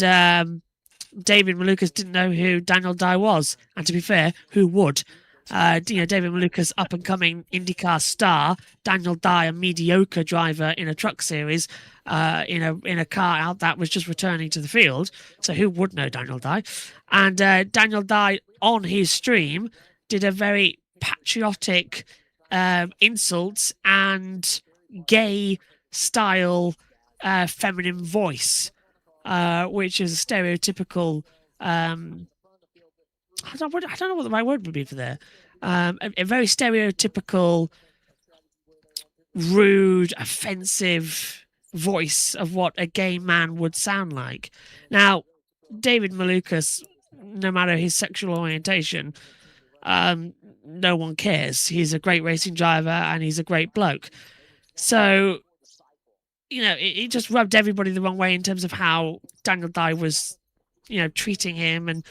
David Malukas didn't know who Daniel Dye was. And to be fair, who would? David Malukas, up-and-coming IndyCar star. Daniel Dye, a mediocre driver in a truck series, in a car out that was just returning to the field. So who would know Daniel Dye? And Daniel Dye, on his stream, did a very patriotic insults and gay-style feminine voice, which is a stereotypical... I don't know what the right word would be for there. A very stereotypical, rude, offensive voice of what a gay man would sound like. Now, David Malukas, no matter his sexual orientation, no one cares. He's a great racing driver and he's a great bloke. So, it just rubbed everybody the wrong way in terms of how Daniel Dye was, treating him and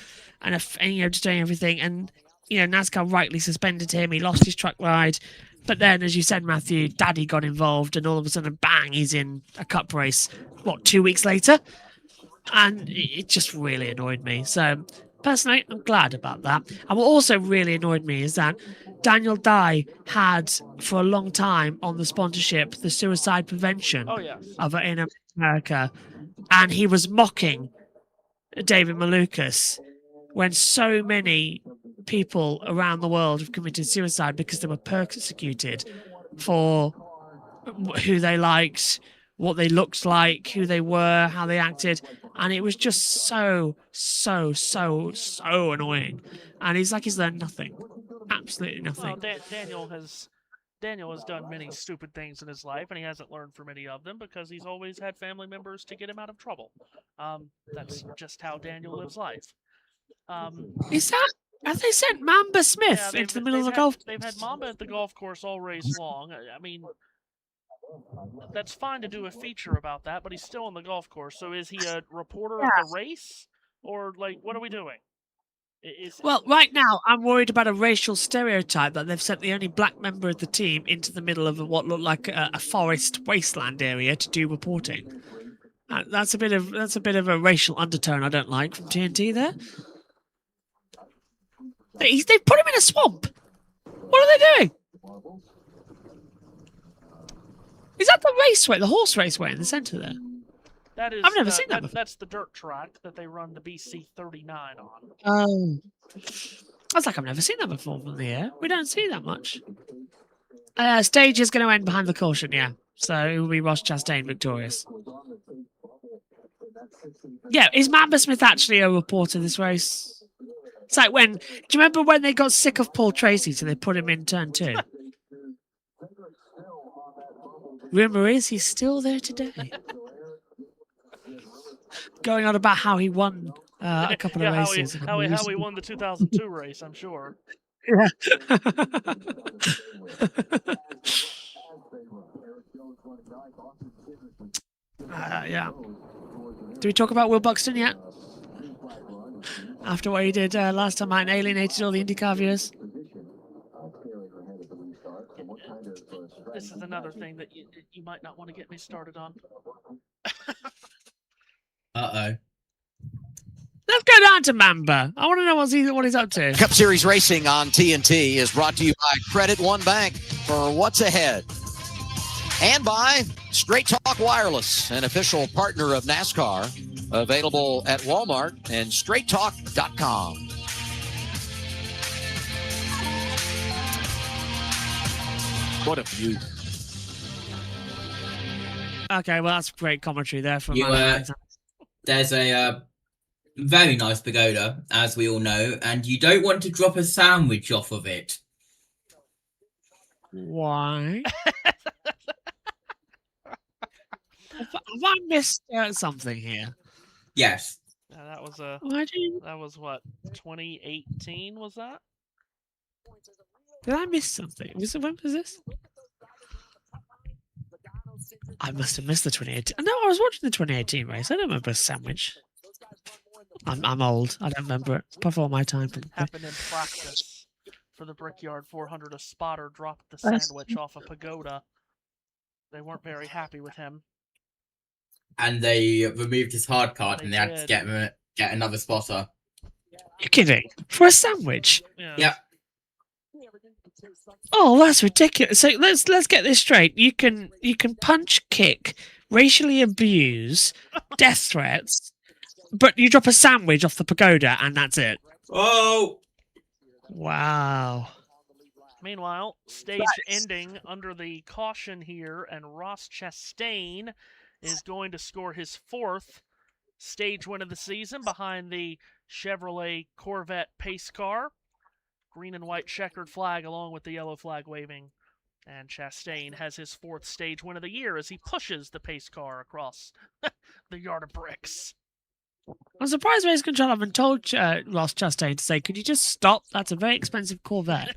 just doing everything. And, NASCAR rightly suspended him. He lost his truck ride. But then, as you said, Matthew, Daddy got involved and all of a sudden, bang, he's in a cup race, 2 weeks later? And it just really annoyed me. So, personally, I'm glad about that. And what also really annoyed me is that Daniel Dye had, for a long time on the sponsorship, the suicide prevention of it in America. And he was mocking David Malukas when so many people around the world have committed suicide because they were persecuted for who they liked, what they looked like, who they were, how they acted. And it was just so annoying. And he's learned nothing. Absolutely nothing. Well, Daniel has done many stupid things in his life, and he hasn't learned from any of them because he's always had family members to get him out of trouble. That's just how Daniel lives life. Have they sent Mamba Smith into the middle of the golf course? They've had Mamba at the golf course all race long. I mean, that's fine to do a feature about that, but he's still on the golf course. So is he a reporter of the race? Or, what are we doing? Well, right now, I'm worried about a racial stereotype that they've sent the only black member of the team into the middle of what looked like a forest wasteland area to do reporting. That's a bit of a racial undertone I don't like from TNT there. They've put him in a swamp. What are they doing? Is that the raceway, the horse raceway in the centre there? That is, I've never seen that before. That's the dirt track that they run the BC 39 on. Oh. I was like, I've never seen that before from the air. We don't see that much. Stage is going to end behind the caution, yeah. So it will be Ross Chastain victorious. Yeah, is Mamba Smith actually a reporter this race? It's like do you remember when they got sick of Paul Tracy, so they put him in turn 2? Rumour is he's still there today. Going on about how he won a couple of races. How he won the 2002 race, I'm sure. Yeah. Yeah. Do we talk about Will Buxton yet? After what he did last time and alienated all the IndyCar viewers? This is another thing that you might not want to get me started on. Uh-oh. Let's go down to Mamba. I want to know what he's up to. Cup Series Racing on TNT is brought to you by Credit One Bank for what's ahead. And by Straight Talk Wireless, an official partner of NASCAR, available at Walmart and straighttalk.com. What a view. Okay, well, that's great commentary there from there's a very nice pagoda, as we all know, and you don't want to drop a sandwich off of it. Why? Have I missed something here? Yes. That That was what, 2018 was that? Did I miss something? When was this? I must have missed the 2018. No, I was watching the 2018 race. I don't remember a sandwich. I'm old. I don't remember it. Before my time. Happened in practice for the Brickyard 400. A spotter dropped the sandwich off a pagoda. They weren't very happy with him. And they removed his hard card, and they had to get another spotter. You're kidding? For a sandwich? Yeah. Oh, that's ridiculous. So let's get this straight. You can punch, kick, racially abuse, death threats, but you drop a sandwich off the pagoda and that's it. Oh. Wow. Meanwhile, stage ending under the caution here, and Ross Chastain is going to score his 4th stage win of the season behind the Chevrolet Corvette pace car. Green and white checkered flag along with the yellow flag waving. And Chastain has his 4th stage win of the year as he pushes the pace car across the yard of bricks. I'm surprised race control haven't told Ross Chastain to say, could you just stop? That's a very expensive Corvette.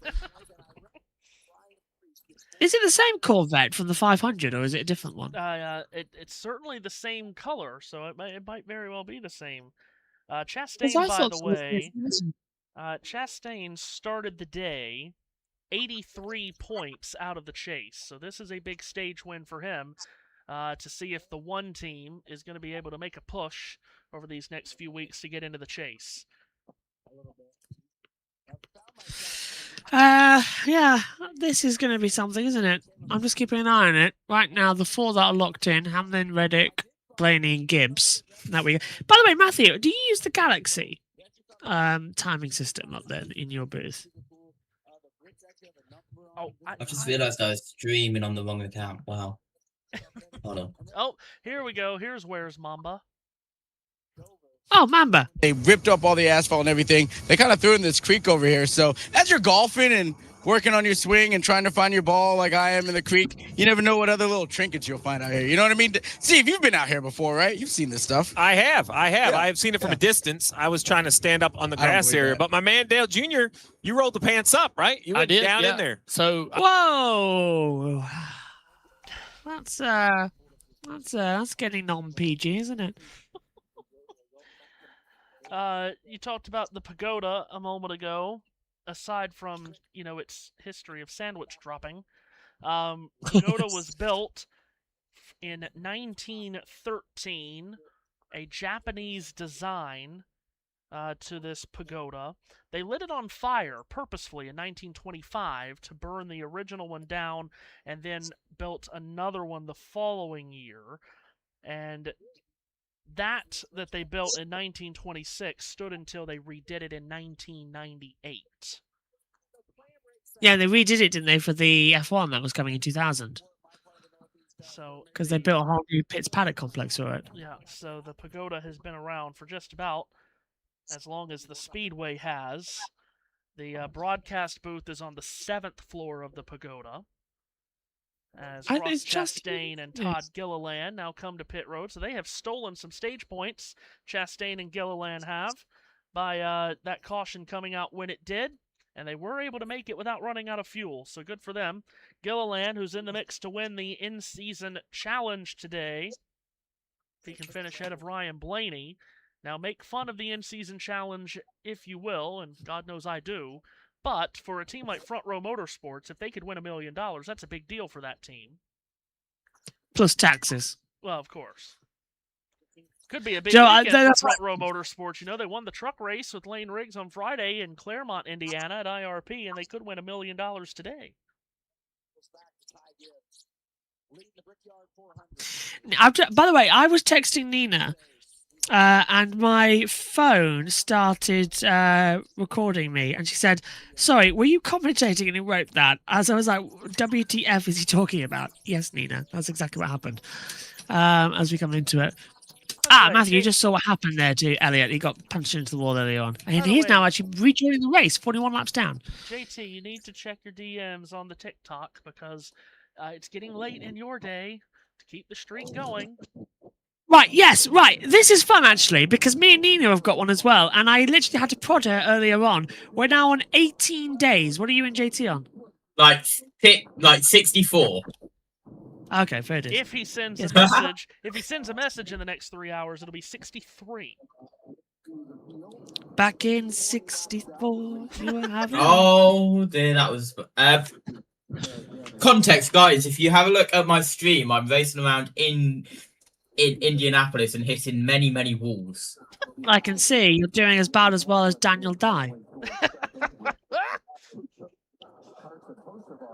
Is it the same Corvette from the 500, or is it a different one? It's certainly the same color, so it might very well be the same. Chastain, by the way, Chastain started the day 83 points out of the chase, so this is a big stage win for him to see if the one team is going to be able to make a push over these next few weeks to get into the chase. Yeah, this is going to be something, isn't it? I'm just keeping an eye on it. Right now, the 4 that are locked in, Hamlin, Reddick, Blaney, and Gibbs. By the way, Matthew, do you use the Galaxy timing system up there in your booth? Oh, I just realised I was streaming on the wrong account. Wow. Hold on. Oh, here we go. Here's Where's Mamba. Oh, Mamba. They ripped up all the asphalt and everything. They kind of threw in this creek over here. So as you're golfing and working on your swing and trying to find your ball like I am in the creek, you never know what other little trinkets you'll find out here. You know what I mean? Steve, you've been out here before, right? You've seen this stuff. I have. Yeah. I've seen it from a distance. I was trying to stand up on the grass area, but my man Dale Jr., you rolled the pants up, right? You went down in there. So whoa, that's getting non-PG, isn't it? You talked about the pagoda a moment ago. Aside from, its history of sandwich dropping, pagoda was built in 1913, a Japanese design to this pagoda. They lit it on fire purposefully in 1925 to burn the original one down, and then built another one the following year. And that they built in 1926 stood until they redid it in 1998. Yeah, they redid it, didn't they, for the F1 that was coming in 2000? So because they built a whole new pits paddock complex for it. Yeah, so the pagoda has been around for just about as long as the Speedway has. The broadcast booth is on the 7th floor of the pagoda. As Ross Chastain and Todd Gilliland now come to pit road. So they have stolen some stage points, Chastain and Gilliland have, by that caution coming out when it did. And they were able to make it without running out of fuel. So good for them. Gilliland, who's in the mix to win the in-season challenge today, if he can finish ahead of Ryan Blaney. Now, make fun of the in-season challenge if you will, and God knows I do. But for a team like Front Row Motorsports, if they could win $1 million, that's a big deal for that team. Plus taxes. Well, of course. Could be a big Joe, weekend for Front Row Motorsports. They won the truck race with Lane Riggs on Friday in Claremont, Indiana at IRP, and they could win $1 million today. By the way, I was texting Nina, and my phone started recording me, and she said, "Sorry, were you commentating and you wrote that?" As I was like, "WTF is he talking about?" Yes, Nina, that's exactly what happened. As we come into it. Matthew, you just saw what happened there to Elliott. He got punched into the wall early on. And he's now actually rejoining the race, 41 laps down. JT, you need to check your DMs on the TikTok because it's getting late in your day to keep the streak going. Right, yes, right. This is fun, actually, because me and Nina have got one as well, and I literally had to prod her earlier on. We're now on 18 days. What are you and JT on? Like 64. Okay, fair dues. If he sends a message, in the next 3 hours, it'll be 63. Back in 64, you were having... Oh, dear, that was... context, guys, if you have a look at my stream, I'm racing around in Indianapolis and hitting many, many walls. I can see you're doing as bad as well as Daniel Dye.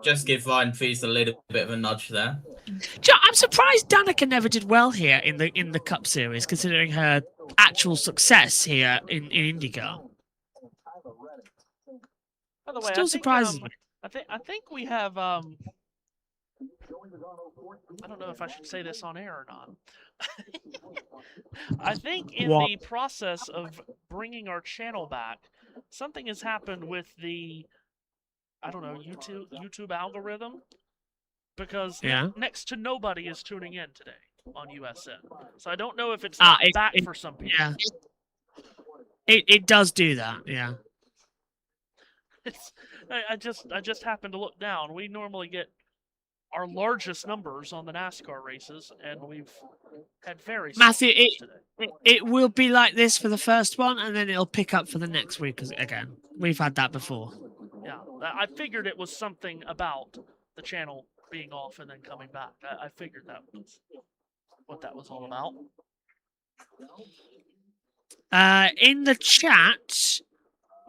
Just give Ryan Freeze a little bit of a nudge there. I'm surprised Danica never did well here in the Cup Series, considering her actual success here in IndyCar. By the way, Still surprises me. I think we have I don't know if I should say this on air or not. I think in the process of bringing our channel back, something has happened with the YouTube algorithm, because next to nobody is tuning in today on USN. So I don't know if it's not back for some people. Yeah. It does do that, yeah. I just happened to look down. We normally get our largest numbers on the NASCAR races, and we've had very Matthew, it will be like this for the first one, and then it'll pick up for the next week, because again, we've had that before. Yeah, I figured it was something about the channel being off and then coming back. I figured that was what that was all about. In the chat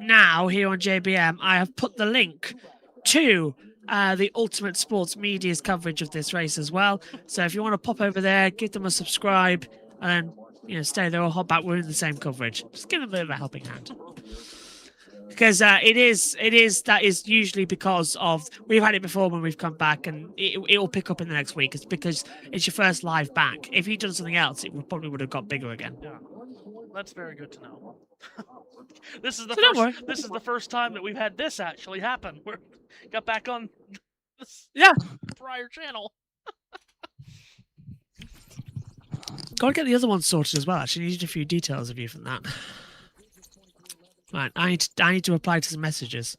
now here on JBM, I have put the link to the Ultimate Sports Media's coverage of this race as well. So if you want to pop over there, give them a subscribe, and then stay there or hop back. We're in the same coverage. Just give them a bit of a helping hand. Because that is usually because of, we've had it before when we've come back, and it will pick up in the next week. It's because it's your first live back. If you'd done something else, it probably would have got bigger again. Yeah, that's very good to know. This is the first time that we've had this actually happen. We got back on this prior channel. Gotta get the other one sorted as well. Actually, need a few details of you from that. Right, I need to reply to some messages.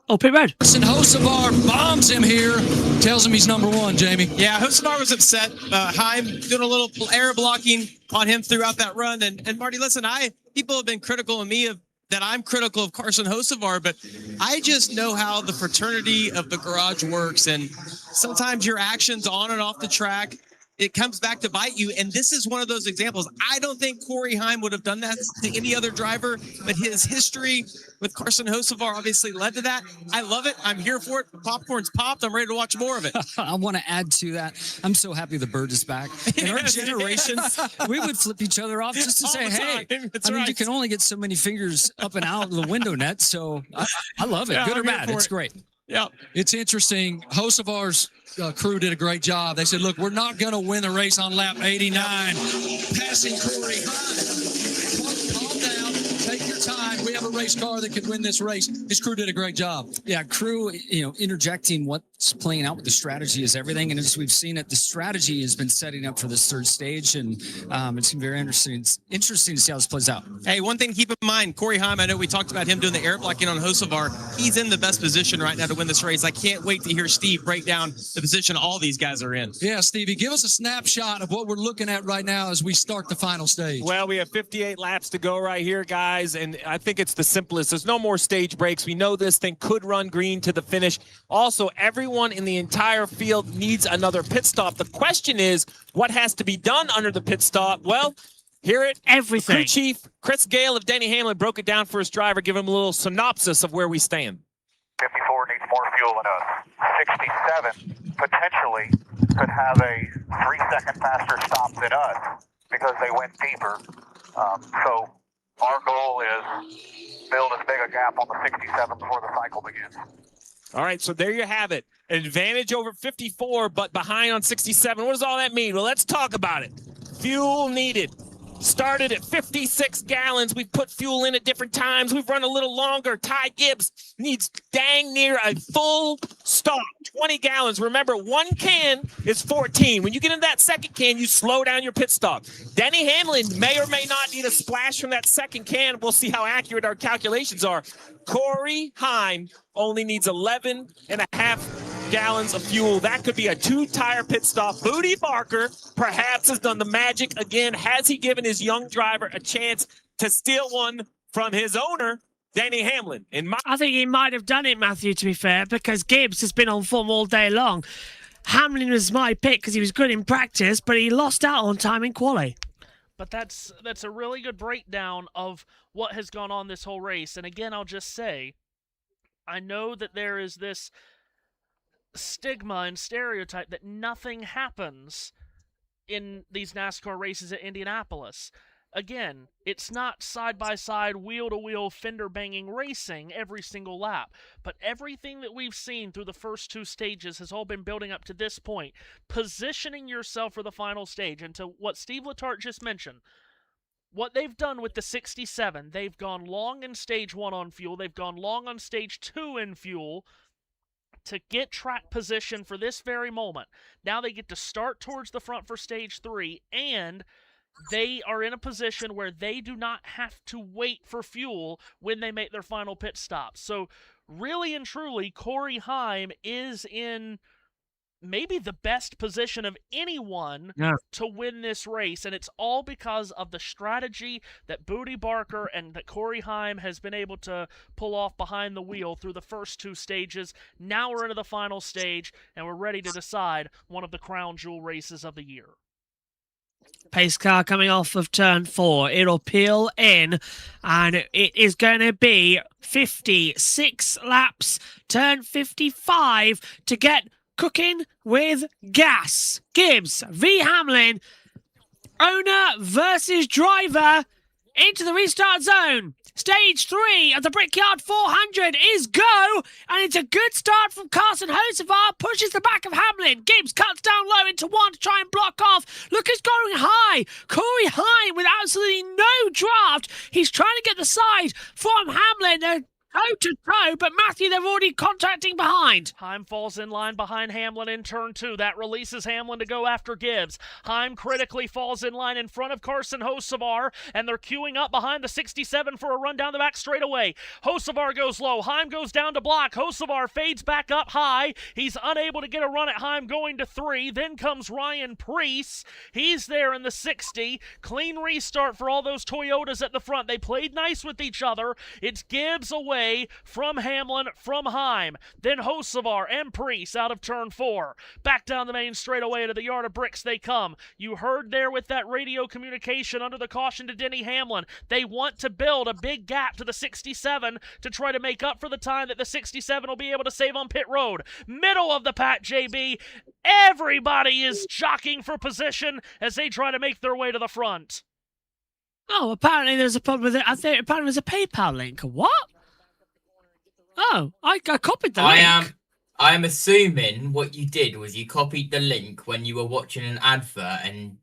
Oh, pit road. Hocevar bombs him here. Tells him he's number one, Jamie. Yeah, Hocevar was upset. Heim doing a little air blocking on him throughout that run. And Marty, listen, people have been critical of me that I'm critical of Carson Hocevar, but I just know how the fraternity of the garage works. And sometimes your actions on and off the track, it comes back to bite you, and this is one of those examples. I don't think Corey Heim would have done that to any other driver, but his history with Carson Hocevar obviously led to that. I love it. I'm here for it. Popcorn's popped. I'm ready to watch more of it. I want to add to that. I'm so happy the bird is back. In our generation, we would flip each other off just to say, hey, I mean, you can only get so many fingers up and out of the window net, so I love it. Good or bad, it's great. Yeah, it's interesting. Hocevar's crew did a great job. They said, look, we're not going to win the race on lap 89. Passing Corey Heim. Calm down. Take your time. We have a race car that can win this race. His crew did a great job. Yeah, crew, interjecting what's playing out with the strategy is everything. And as we've seen it, the strategy has been setting up for this third stage. And it's very interesting. It's interesting to see how this plays out. Hey, one thing to keep in mind, Corey Heim, I know we talked about him doing the air blocking on Hocevar. He's in the best position right now to win this race. I can't wait to hear Steve break down the position all these guys are in. Yeah, Stevie, give us a snapshot of what we're looking at right now as we start the final stage. Well, we have 58 laps to go right here, guys, and I think it's the simplest. There's no more stage breaks. We know this thing could run green to the finish. Also, everyone in the entire field needs another pit stop. The question is, what has to be done under the pit stop? Well, hear it. Everything. Crew Chief Chris Gale of Denny Hamlin broke it down for his driver. Give him a little synopsis of where we stand. 54 needs more fuel than us. 67 potentially could have a 3-second faster stop than us because they went deeper. So our goal is build as big a gap on the 67 before the cycle begins. All right, so there you have it. Advantage over 54, but behind on 67. What does all that mean? Well, let's talk about it. Fuel needed. started at 56 gallons. We've put fuel in at different times. We've run a little longer. Ty Gibbs needs dang near a full stop, 20 gallons. Remember, one can is 14. When you get into that second can, you slow down your pit stop. Denny Hamlin may or may not need a splash from that second can. We'll see how accurate our calculations are. Corey Heim only needs 11.5 gallons of fuel. That could be a 2-tire pit stop. Booty Barker perhaps has done the magic again. Has he given his young driver a chance to steal one from his owner, Denny Hamlin? I think he might have done it, Matthew, to be fair, because Gibbs has been on form all day long. Hamlin was my pick because he was good in practice, but he lost out on time in quali. But that's a really good breakdown of what has gone on this whole race. And again, I'll just say, I know that there is this stigma and stereotype that nothing happens in these NASCAR races at Indianapolis. Again, it's not side-by-side, wheel-to-wheel, fender-banging racing every single lap. But everything that we've seen through the first 2 stages has all been building up to this point, positioning yourself for the final stage. And to what Steve Letarte just mentioned, what they've done with the 67, they've gone long in stage 1 on fuel, they've gone long on stage 2 in fuel, to get track position for this very moment. Now they get to start towards the front for stage 3, and they are in a position where they do not have to wait for fuel when they make their final pit stop. So really and truly, Corey Heim is in maybe the best position of anyone to win this race, and it's all because of the strategy that Booty Barker and that Corey Heim has been able to pull off behind the wheel through the first 2 stages. Now we're into the final stage, and we're ready to decide one of the crown jewel races of the year. Pace car coming off of turn 4. It'll peel in, and it is going to be 56 laps, turn 55 to get cooking with gas. Gibbs v Hamlin, owner versus driver into the restart zone. Stage 3 of the Brickyard 400 is go, and it's a good start from Carson Hocevar, pushes the back of Hamlin. Gibbs cuts down low into 1 to try and block off. Look, it's going high. Corey Heim with absolutely no draft. He's trying to get the side from Hamlin. They're toe-to-toe, but Matthew, they're already contacting behind. Heim falls in line behind Hamlin in turn 2. That releases Hamlin to go after Gibbs. Heim critically falls in line in front of Carson Hocevar, and they're queuing up behind the 67 for a run down the back straightaway. Hocevar goes low. Heim goes down to block. Hocevar fades back up high. He's unable to get a run at Heim going to 3. Then comes Ryan Preece. He's there in the 60. Clean restart for all those Toyotas at the front. They played nice with each other. It's Gibbs away from Hamlin, from Heim. Then Hocevar and Preece out of turn 4. Back down the main straightaway to the yard of bricks they come. You heard there with that radio communication under the caution to Denny Hamlin. They want to build a big gap to the 67 to try to make up for the time that the 67 will be able to save on pit road. Middle of the pack, JB. Everybody is jockeying for position as they try to make their way to the front. Oh, apparently there's a problem with it. I think apparently there's a PayPal link. What? Oh, I copied the link. I am assuming what you did was you copied the link when you were watching an advert, and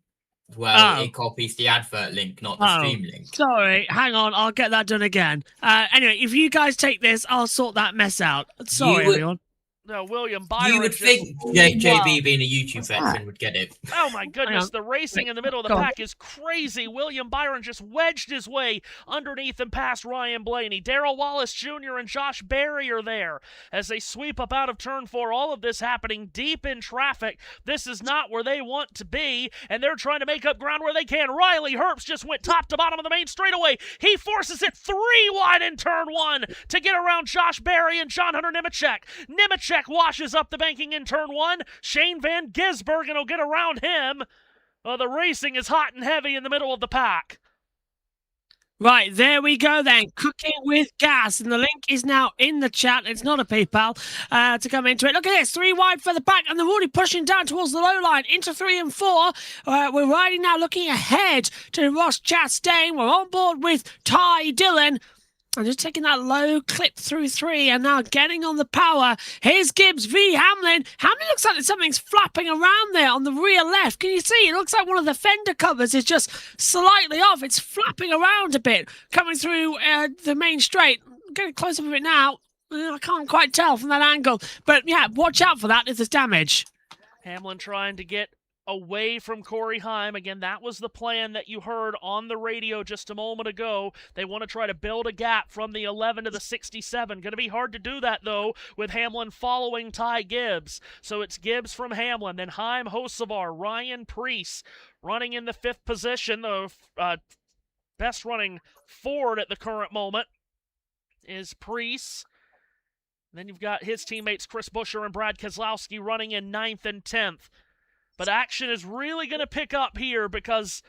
it copies the advert link, not the stream link. Sorry, hang on, I'll get that done again. Anyway, if you guys take this, I'll sort that mess out. Sorry, everyone. No, William Byron. You would think JB being a YouTube veteran would get it. Oh my goodness, the racing in the middle of the pack is crazy. William Byron just wedged his way underneath and past Ryan Blaney. Darrell Wallace Jr. and Josh Berry are there as they sweep up out of turn 4. All of this happening deep in traffic. This is not where they want to be, and they're trying to make up ground where they can. Riley Herbst just went top to bottom of the main straightaway. He forces it 3 wide in turn 1 to get around Josh Berry and John Hunter Nemechek. Nemechek washes up the banking in turn 1. Shane Van Gisbergen will get around him. The racing is hot and heavy in the middle of the pack. Right, there we go then. Cooking with gas. And the link is now in the chat. It's not a PayPal to come into it. Look at this. 3 wide for the back. And they're already pushing down towards the low line. Into 3 and 4. We're riding now looking ahead to Ross Chastain. We're on board with Ty Dillon. And just taking that low clip through 3 and now getting on the power. Here's Gibbs v. Hamlin. Hamlin looks like something's flapping around there on the rear left. Can you see? It looks like one of the fender covers is just slightly off. It's flapping around a bit coming through the main straight. Getting close up of it now. I can't quite tell from that angle. But yeah, watch out for that if there's damage. Hamlin trying to get away from Corey Heim. Again, that was the plan that you heard on the radio just a moment ago. They want to try to build a gap from the 11 to the 67. Going to be hard to do that, though, with Hamlin following Ty Gibbs. So it's Gibbs from Hamlin, then Heim, Hocevar, Ryan Preece running in the 5th position. The best running Ford at the current moment is Preece. Then you've got his teammates Chris Buescher and Brad Keselowski running in 9th and 10th. But action is really going to pick up here because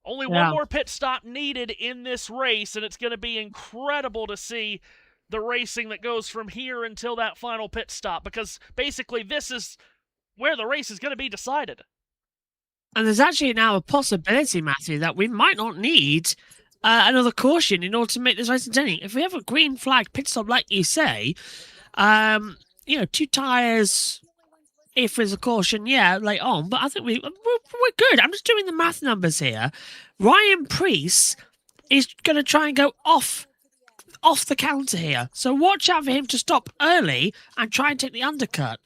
only one more pit stop needed in this race, and it's going to be incredible to see the racing that goes from here until that final pit stop, because basically this is where the race is going to be decided. And there's actually now a possibility, Matthew, that we might not need another caution in order to make this race entertaining. If we have a green flag pit stop, like you say, 2 tyres. If there's a caution, late on. But I think we're good. I'm just doing the math numbers here. Ryan Preece is going to try and go off the counter here. So watch out for him to stop early and try and take the undercut.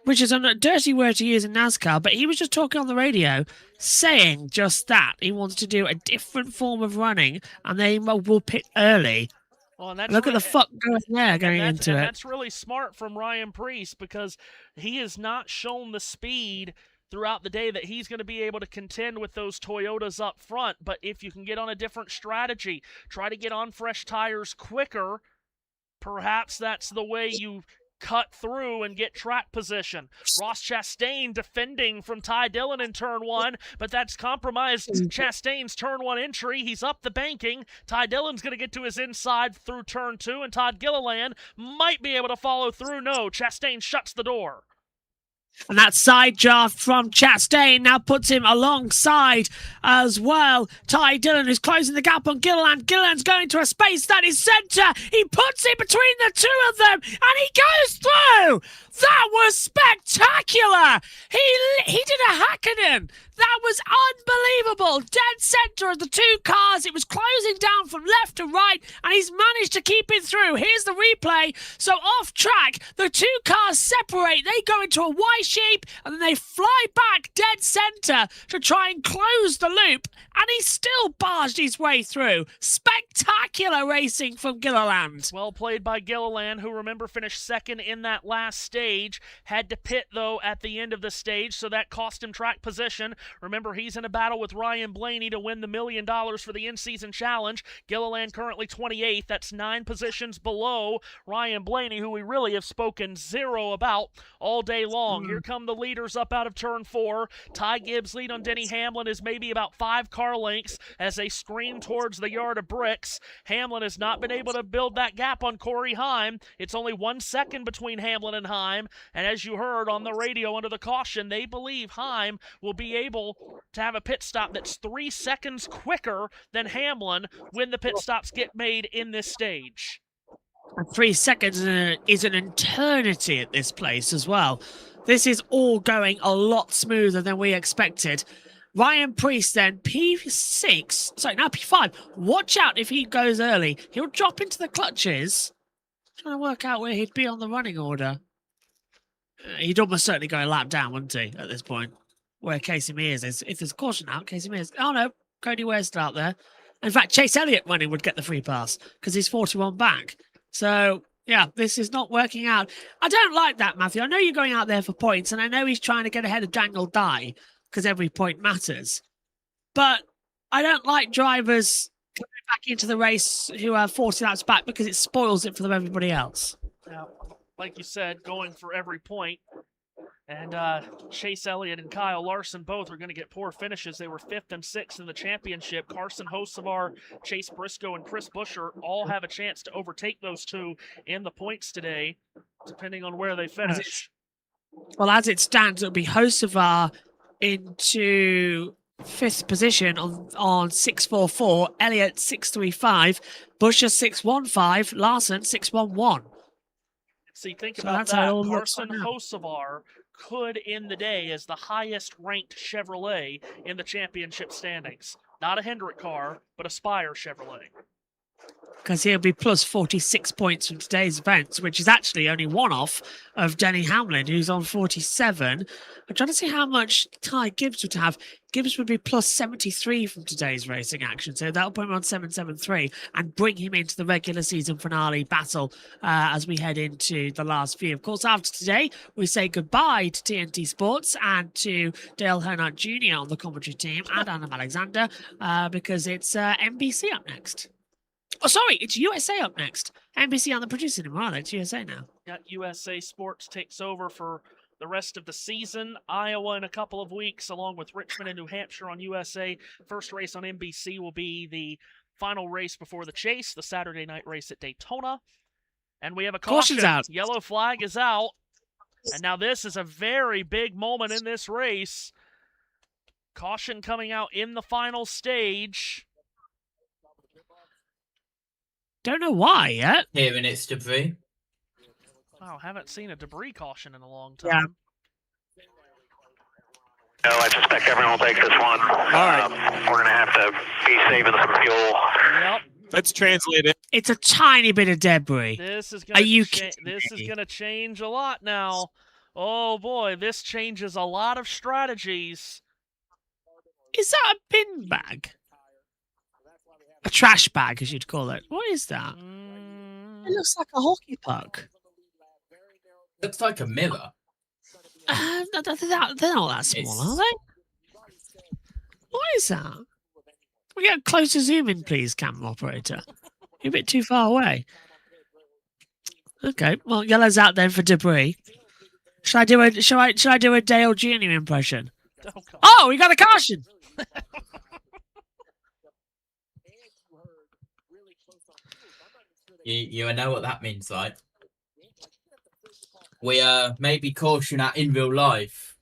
Which is a dirty word to use in NASCAR, but he was just talking on the radio saying just that. He wants to do a different form of running, and they will pit early. Well, and that's look at the fuck going into it. That's really smart from Ryan Preece, because he has not shown the speed throughout the day that he's going to be able to contend with those Toyotas up front. But if you can get on a different strategy, try to get on fresh tires quicker, perhaps that's the way you cut through and get track position. Ross Chastain defending from Ty Dillon in turn 1, but that's compromised Chastain's turn 1 entry. He's up the banking. Ty Dillon's going to get to his inside through turn 2, and Todd Gilliland might be able to follow through. No, Chastain shuts the door. And that side draft from Chastain now puts him alongside as well. Ty Dillon is closing the gap on Gilliland. Gilliland's going to a space that is centre. He puts it between the 2 of them, and he goes through. That was spectacular. He did a Hakkinen. That was unbelievable. Dead centre of the 2 cars. It was closing down from left to right, and he's managed to keep it through. Here's the replay. So off track, the 2 cars separate. They go into a Y shape, and then they fly back dead centre to try and close the loop, and he still barged his way through. Spectacular racing from Gilliland. Well played by Gilliland, who, remember, finished 2nd in that last stage. Had to pit, though, at the end of the stage, so that cost him track position. Remember, he's in a battle with Ryan Blaney to win the $1 million for the in-season challenge. Gilliland currently 28th. That's 9 positions below Ryan Blaney, who we really have spoken zero about all day long. Here come the leaders up out of turn 4. Ty Gibbs' lead on Denny Hamlin is maybe about 5 car lengths as they scream towards the yard of bricks. Hamlin has not been able to build that gap on Corey Heim. It's only 1 second between Hamlin and Heim. And as you heard on the radio under the caution, they believe Heim will be able to have a pit stop that's 3 seconds quicker than Hamlin when the pit stops get made in this stage. 3 seconds is an eternity at this place as well. This is all going a lot smoother than we expected. Ryan Preece then, now P5. Watch out if he goes early. He'll drop into the clutches. Trying to work out where he'd be on the running order. He'd almost certainly go a lap down, wouldn't he, at this point? Where Casey Mears is. If there's caution out, Casey Mears. Oh, no. Cody Ware's still out there. In fact, Chase Elliott running would get the free pass because he's 41 back. So, yeah, this is not working out. I don't like that, Matthew. I know you're going out there for points, and I know he's trying to get ahead of Daniel Dye because every point matters. But I don't like drivers coming back into the race who are 40 laps back because it spoils it for everybody else. Now, like you said, going for every point. And Chase Elliott and Kyle Larson both are going to get poor finishes. They were 5th and 6th in the championship. Carson Hocevar, Chase Briscoe, and Chris Buescher all have a chance to overtake those 2 in the points today, depending on where they finish. Well, as it stands, it'll be Hocevar into fifth position on 644. Elliott 635. Busher 615. Larson 611. See, think So about that's how it that. all looks Carson right now. Hocevar could end the day as the highest ranked Chevrolet in the championship standings. Not a Hendrick car, but a Spire Chevrolet. Because he'll be plus 46 points from today's events, which is actually only one off of Denny Hamlin, who's on 47. I'm trying to see how much Ty Gibbs would have. Gibbs would be plus 73 from today's racing action, so that'll put him on 773 and bring him into the regular season finale battle as we head into the last few. Of course, after today, we say goodbye to TNT Sports and to Dale Earnhardt Jr. on the commentary team and Adam Alexander because it's NBC up next. Oh, sorry, it's USA up next. NBC on the producing team, aren't they? It's USA now. Got USA Sports takes over for the rest of the season. Iowa in a couple of weeks, along with Richmond and New Hampshire on USA. First race on NBC will be the final race before the chase, the Saturday night race at Daytona. And we have a caution. Caution's out. Yellow flag is out. And now this is a very big moment in this race. Caution coming out in the final stage. Don't know why yet. Hearing it's debris. Wow, haven't seen a debris caution in a long time. No, I suspect everyone will take this one. We're going to have to be saving some fuel. Yep. Let's translate it. It's a tiny bit of debris. This is Are you going to change a lot now. Oh boy, this changes a lot of strategies. Is that a bin bag? A trash bag, as you'd call it. What is that? It looks like a hockey puck. Looks like a mirror. They're not that small, are they? What is that? We get a closer zoom in, please, camera operator. You're a bit too far away. Okay, well, yellow's out then for debris. Should I do a Dale Jr. impression? Oh, we got a caution. You know what that means, right? We may be caution at in real life,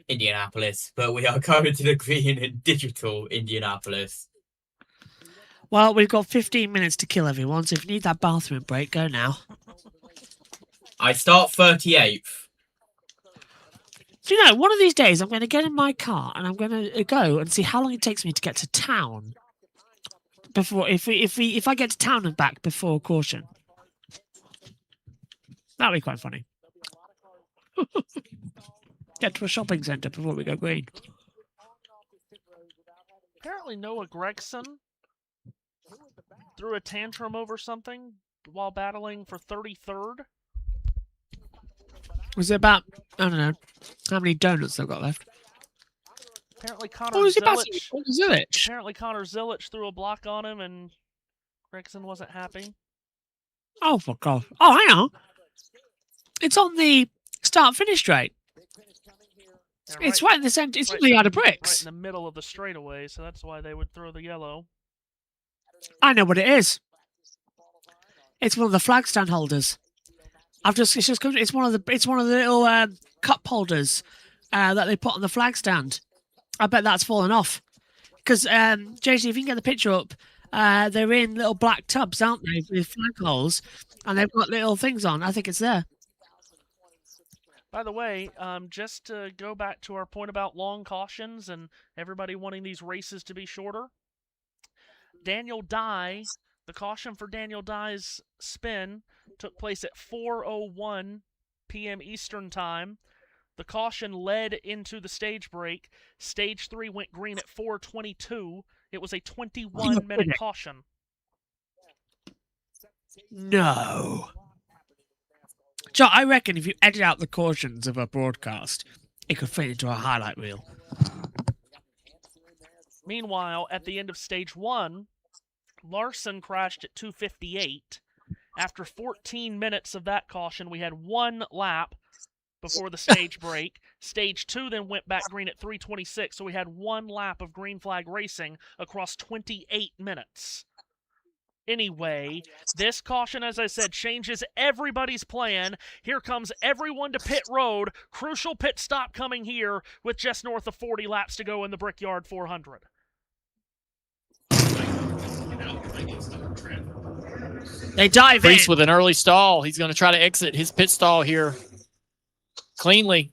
Indianapolis, but we are going to the green in digital Indianapolis. Well, we've got 15 minutes to kill everyone, so if you need that bathroom break, go now. I start 38th. Do you know, one of these days I'm going to get in my car and I'm going to go and see how long it takes me to get to town. Before, if I get to town and back before caution, that'll be quite funny. Get to a shopping centre before we go green. Apparently Noah Gregson threw a tantrum over something while battling for 33rd. Was it about, I don't know, how many donuts they've got left? Apparently Connor Zillich. Apparently Connor Zillich threw a block on him and Gregson wasn't happy. Oh, for God. Oh, hang on. It's on the start-finish straight. Yeah, it's right in the centre. It's on the yard of bricks. Right in the middle of the straightaway, so that's why they would throw the yellow. I know what it is. It's one of the flag stand holders. It's one of the little cup holders that they put on the flag stand. I bet that's fallen off. Because, JC, if you can get the picture up, they're in little black tubs, aren't they, with flag holes, and they've got little things on. I think it's there. By the way, just to go back to our point about long cautions and everybody wanting these races to be shorter, Daniel Dye, the caution for Daniel Dye's spin took place at 4:01 p.m. Eastern Time. The caution led into the stage break. Stage 3 went green at 4:22. It was a 21-minute caution. No. Joe, I reckon if you edit out the cautions of a broadcast, it could fit into a highlight reel. Meanwhile, at the end of stage 1, Larson crashed at 2:58. After 14 minutes of that caution, we had one lap before the stage break. Stage 2 then went back green at 3:26, so we had one lap of green flag racing across 28 minutes. Anyway, this caution, as I said, changes everybody's plan. Here comes everyone to pit road. Crucial pit stop coming here with just north of 40 laps to go in the Brickyard 400. They dive Priest in. with an early stall. He's going to try to exit his pit stall here cleanly.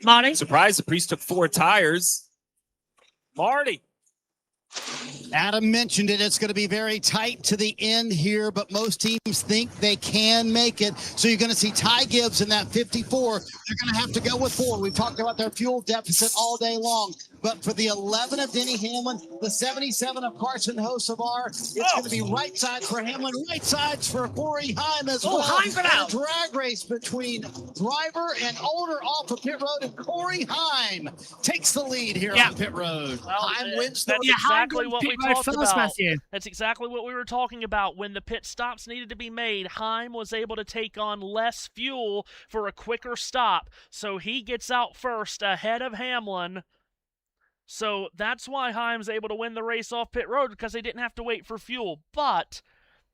Marty? Surprised the Priest took 4 tires. Marty. Adam mentioned it. It's going to be very tight to the end here, but most teams think they can make it. So you're going to see Ty Gibbs in that 54. They're going to have to go with 4. We've talked about their fuel deficit all day long. But for the 11 of Denny Hamlin, the 77 of Carson Hocevar, it's going to be right sides for Hamlin, right sides for Corey Heim as well. Heim's been out. A drag race between driver and owner off of pit road, and Corey Heim takes the lead here on pit road. Heim wins the That's race. exactly what we talked about. Matthew. That's exactly what we were talking about. When the pit stops needed to be made, Heim was able to take on less fuel for a quicker stop. So he gets out first ahead of Hamlin. So that's why Heim's able to win the race off pit road, because they didn't have to wait for fuel. But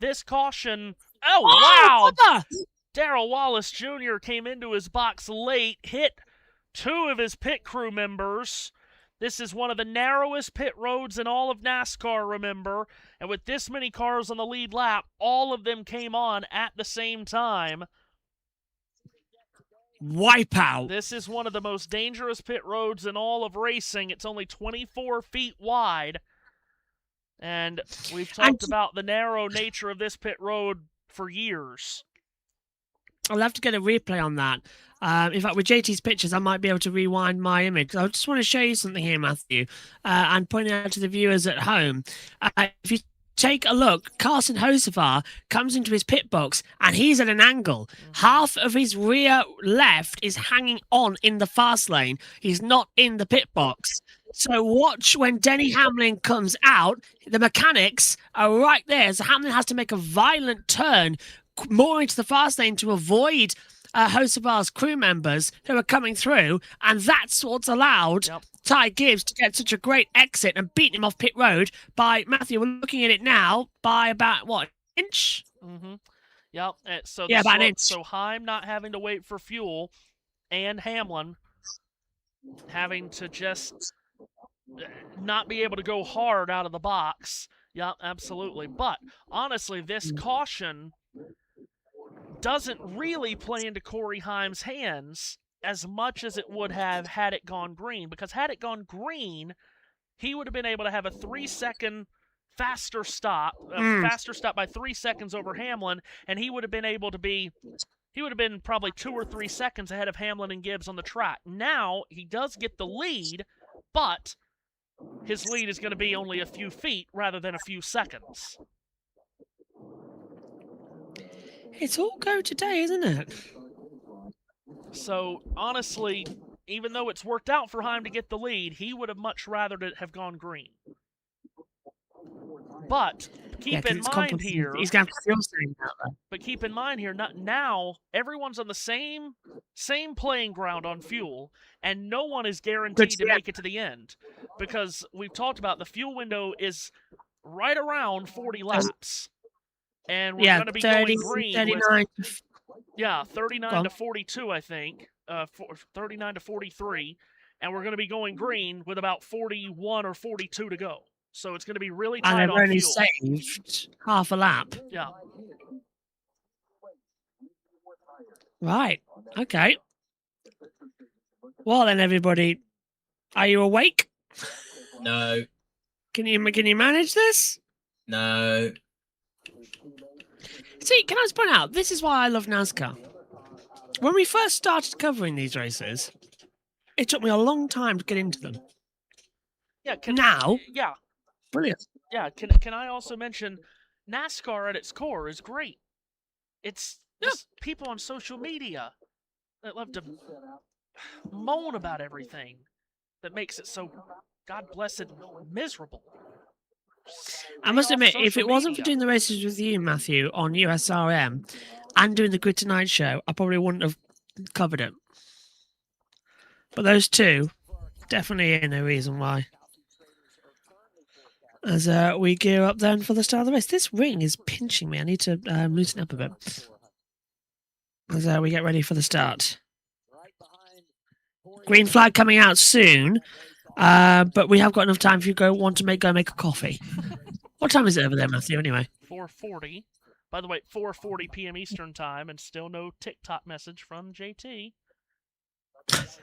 this caution... Oh, wow! Darrell Wallace Jr. came into his box late, hit 2 of his pit crew members. This is one of the narrowest pit roads in all of NASCAR, remember? And with this many cars on the lead lap, all of them came on at the same time. Wipeout. This is one of the most dangerous pit roads in all of racing. It's only 24 feet wide. And we've talked about the narrow nature of this pit road for years. I'll have to get a replay on that. In fact, with JT's pictures, I might be able to rewind my image. I just want to show you something here, Matthew, and point it out to the viewers at home. If you take a look, Carson Hocevar comes into his pit box, and he's at an angle. Half of his rear left is hanging on in the fast lane. He's not in the pit box. So watch when Denny Hamlin comes out. The mechanics are right there. So Hamlin has to make a violent turn more into the fast lane to avoid Hocevar's crew members who are coming through, and that's what's allowed Ty Gibbs to get such a great exit and beat him off pit road by, Matthew, we're looking at it now, by about, what, an inch? Mm-hmm. Yep. So yeah, about an inch. So Heim not having to wait for fuel, and Hamlin having to just not be able to go hard out of the box. Yeah, absolutely. But honestly, this caution doesn't really play into Corey Heim's hands as much as it would have had it gone green. Because had it gone green, he would have been able to have a 3-second faster stop, faster stop by 3 seconds over Hamlin, and he would have been able to be, he would have been probably 2 or 3 seconds ahead of Hamlin and Gibbs on the track. Now, he does get the lead, but his lead is going to be only a few feet rather than a few seconds. It's all go today, isn't it? So, honestly, even though it's worked out for Heim to get the lead, he would have much rather it have gone green. But keep in mind here, he's got fuel saying that, though. But keep in mind here, now everyone's on the same playing ground on fuel, and no one is guaranteed to make it to the end, because we've talked about the fuel window is right around 40 laps, and we're going to be 30, going green. 39. 39 to 42, I think. 39 to 43, and we're going to be going green with about 41 or 42 to go. So it's going to be really tight and on they've only fuel. saved half a lap. Yeah. Right. Okay. Well then, everybody, are you awake? No. Can you manage this? No. See, can I just point out, this is why I love NASCAR. When we first started covering these races, it took me a long time to get into them. Yeah. Yeah. Brilliant. Yeah. Can I also mention NASCAR at its core is great. It's just people on social media that love to moan about everything that makes it so, God bless it, miserable. I must admit, if it wasn't for doing the races with you, Matthew, on USRM and doing the Grid Tonight show, I probably wouldn't have covered it. But those two, definitely ain't no reason why. As we gear up then for the start of the race. This ring is pinching me. I need to loosen up a bit. As we get ready for the start. Green flag coming out soon. But we have got enough time if you go make a coffee. What time is it over there, Matthew, anyway? 4:40. By the way, 4:40 p.m. Eastern time, and still no TikTok message from JT.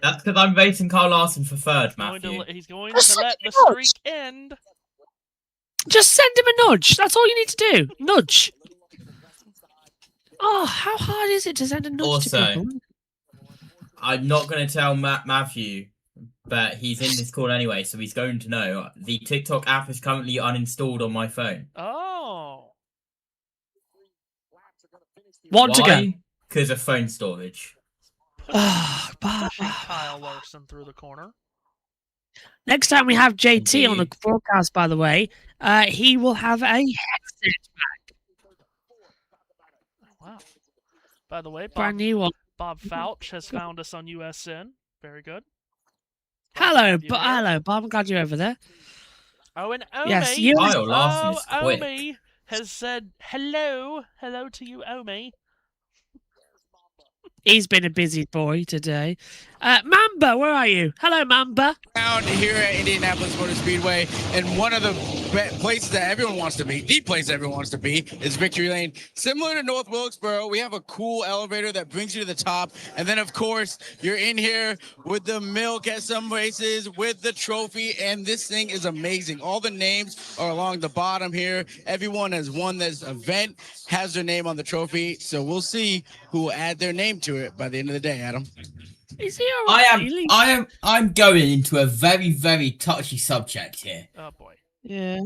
That's because I'm racing Kyle Larson for third, Matthew. He's going to let the streak end. Just send him a nudge. That's all you need to do. Nudge. Oh, how hard is it to send a nudge to people? I'm not going to tell Matthew, but he's in this call anyway, so he's going to know. The TikTok app is currently uninstalled on my phone. Oh. Why? Because of phone storage. Pushing Kyle Larson through the corner. Next time we have JT on the broadcast, by the way, he will have a headset back. Wow. By the way, Brand new one. Bob Fouch has found us on USN. Very good. Hello, Bob. I'm glad you're over there. Oh, and Omi. Yes, Omi has said hello. Hello to you, Omi. He's been a busy boy today. Mamba, where are you? Hello, Mamba. Down here at Indianapolis Motor Speedway, and one of the places that everyone wants to be, the place everyone wants to be, is Victory Lane. Similar to North Wilkesboro, we have a cool elevator that brings you to the top, and then, of course, you're in here with the milk at some races, with the trophy, and this thing is amazing. All the names are along the bottom here. Everyone has won this event, has their name on the trophy, so we'll see who will add their name to it by the end of the day, Adam. Is he all right? I'm going into a very, very touchy subject here. Oh boy. Yeah.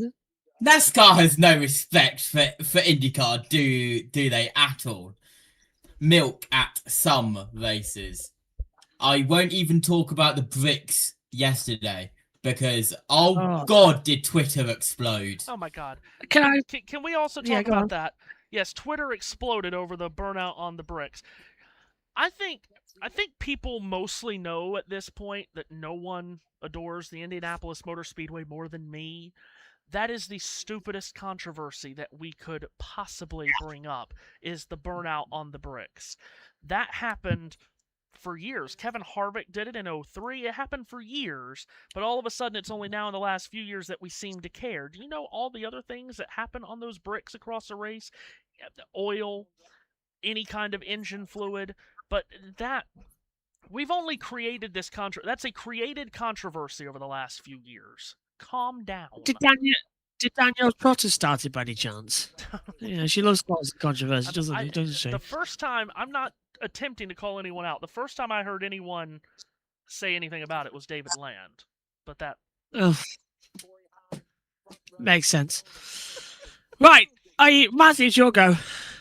NASCAR has no respect for IndyCar, do they at all? Milk at some races. I won't even talk about the bricks yesterday because God, did Twitter explode? Oh my God. Can we also talk about that? Yes, Twitter exploded over the burnout on the bricks. I think people mostly know at this point that no one adores the Indianapolis Motor Speedway more than me. That is the stupidest controversy that we could possibly bring up, is the burnout on the bricks. That happened for years. Kevin Harvick did it in 2003. It happened for years, but all of a sudden it's only now in the last few years that we seem to care. Do you know all the other things that happen on those bricks across a race? The oil, any kind of engine fluid, but that we've only created this that's a created controversy over the last few years. Calm down. Did Danielle Trotter start it by any chance? Yeah, she loves controversy, doesn't she? The first time, I'm not attempting to call anyone out. The first time I heard anyone say anything about it was David Land, but that makes sense. Right, Matthew, it's your go.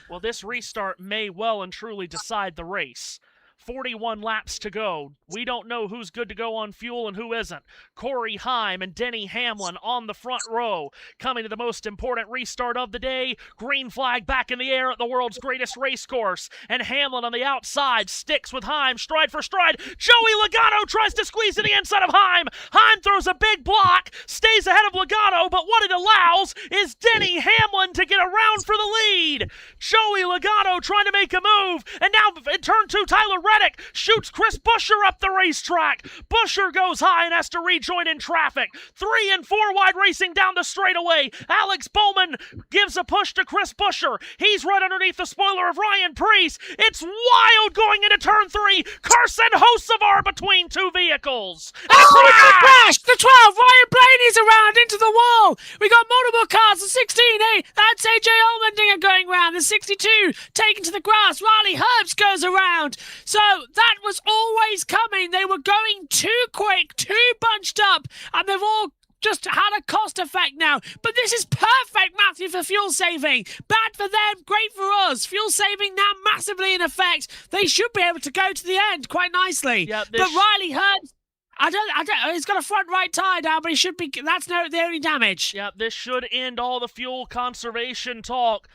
Well, this restart may well and truly decide the race. 41 laps to go. We don't know who's good to go on fuel and who isn't. Corey Heim and Denny Hamlin on the front row. Coming to the most important restart of the day. Green flag back in the air at the world's greatest race course. And Hamlin on the outside sticks with Heim, stride for stride. Joey Logano tries to squeeze to the inside of Heim. Heim throws a big block, stays ahead of Logano, but what it allows is Denny Hamlin to get around for the lead. Joey Logano trying to make a move. And now in turn 2, Tyler Reddick shoots Chris Buescher up the racetrack. Buescher goes high and has to rejoin in traffic. 3 and 4 wide racing down the straightaway. Alex Bowman gives a push to Chris Buescher. He's right underneath the spoiler of Ryan Preece. It's wild going into turn 3. Carson Hocevar between two vehicles. Crash! The 12, Ryan Blaney's around into the wall. We got multiple cars. The 16, that's AJ Allmendinger going round. The 62 taken to the grass. Riley Herbst goes around. So that was always coming. They were going too quick, too bunched up, and they've all just had a cost effect now. But this is perfect, Matthew, for fuel saving. Bad for them, great for us. Fuel saving now massively in effect. They should be able to go to the end quite nicely. Yeah, but Riley Herbst, I don't. He's got a front right tire down, but he should be. That's the only damage. Yeah, this should end all the fuel conservation talk.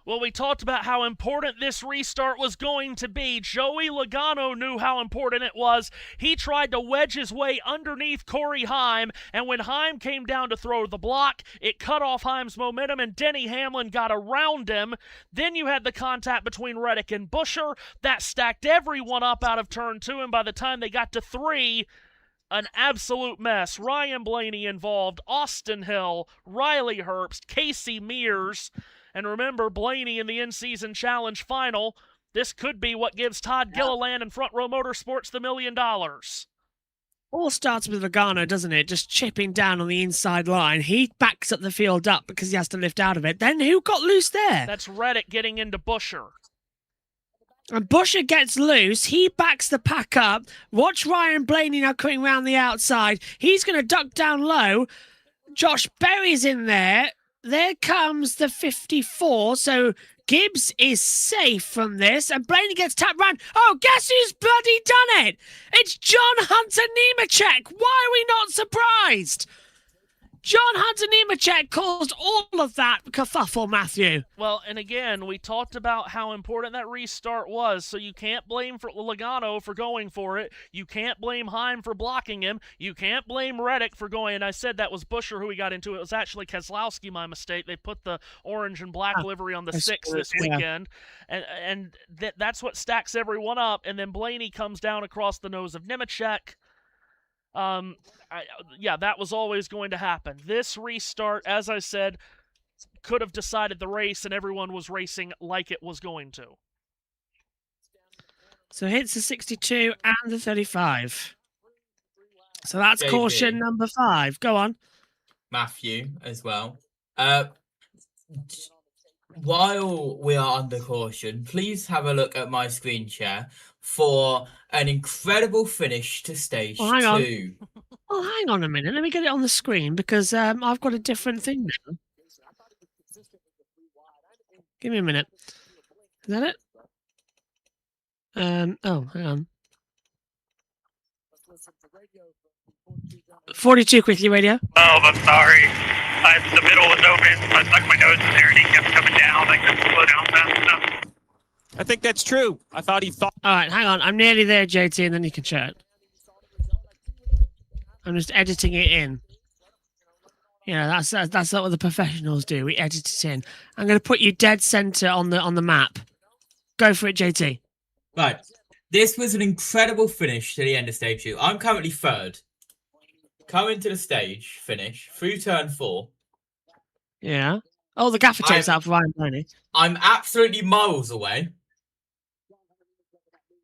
Well, we talked about how important this restart was going to be. Joey Logano knew how important it was. He tried to wedge his way underneath Corey Heim, and when Heim came down to throw the block, it cut off Heim's momentum, and Denny Hamlin got around him. Then you had the contact between Reddick and Buescher. That stacked everyone up out of turn 2, and by the time they got to 3, an absolute mess. Ryan Blaney involved, Austin Hill, Riley Herbst, Casey Mears. And remember, Blaney in the in-season challenge final, this could be what gives Todd Gilliland and Front Row Motorsports the $1 million. All starts with Logano, doesn't it? Just chipping down on the inside line. He backs up the field up because he has to lift out of it. Then who got loose there? That's Reddick getting into Buescher. And Buescher gets loose. He backs the pack up. Watch Ryan Blaney now coming around the outside. He's going to duck down low. Josh Berry's in there. There comes the 54, so Gibbs is safe from this, and Blaney gets tapped round. Oh, guess who's bloody done it? It's John Hunter Nemechek. Why are we not surprised? John Hunter Nemechek caused all of that kerfuffle, Matthew. Well, and again, we talked about how important that restart was, so you can't blame Logano for going for it. You can't blame Heim for blocking him. You can't blame Reddick for going, and I said that was Buescher who we got into. It was actually Keselowski, my mistake. They put the orange and black livery on the 6 this weekend, and that's what stacks everyone up, and then Blaney comes down across the nose of Nemechek. Yeah, that was always going to happen. This restart, as I said, could have decided the race, and everyone was racing like it was going to. So hits the 62 and the 35. So that's JB. Caution number 5. Go on. Matthew as well. While we are under caution, please have a look at my screen share for an incredible finish to stage 2. Oh, hang on a minute. Let me get it on the screen because I've got a different thing now. Give me a minute. Is that it? Oh, hang on. 42 quickly, radio. Oh, I'm sorry. The middle was open. I stuck my nose in there and he kept coming down. I couldn't slow down fast enough. I think that's true. I thought he thought. All right, hang on. I'm nearly there, JT, and then you can share it. I'm just editing it in. Yeah, that's what the professionals do. We edit it in. I'm going to put you dead center on the map. Go for it, JT. Right. This was an incredible finish to the end of stage 2. I'm currently 3rd. Coming to the stage finish through turn 4. Yeah. Oh, the gaffer tape's out for Ryan Blaney. I'm absolutely miles away.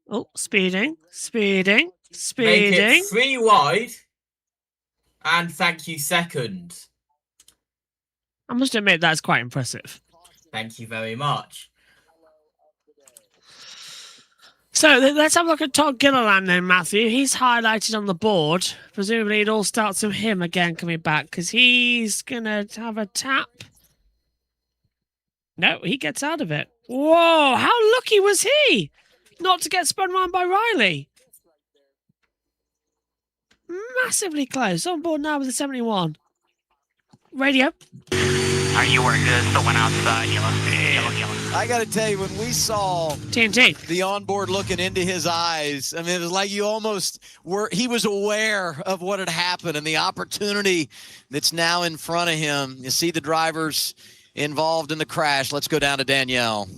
Oh, speeding. Make it 3 wide. And thank you, 2nd. I must admit, that's quite impressive. Thank you very much. So let's have a look at Todd Gilliland then, Matthew. He's highlighted on the board. Presumably it all starts with him again coming back because he's going to have a tap. No, he gets out of it. Whoa, how lucky was he not to get spun around by Riley? Massively close. On board now with the 71. Radio. You weren't good, so went outside. Yellow. I got to tell you, when we saw TNT, the onboard looking into his eyes, I mean, it was like you almost were, he was aware of what had happened and the opportunity that's now in front of him. You see the drivers involved in the crash. Let's go down to Danielle.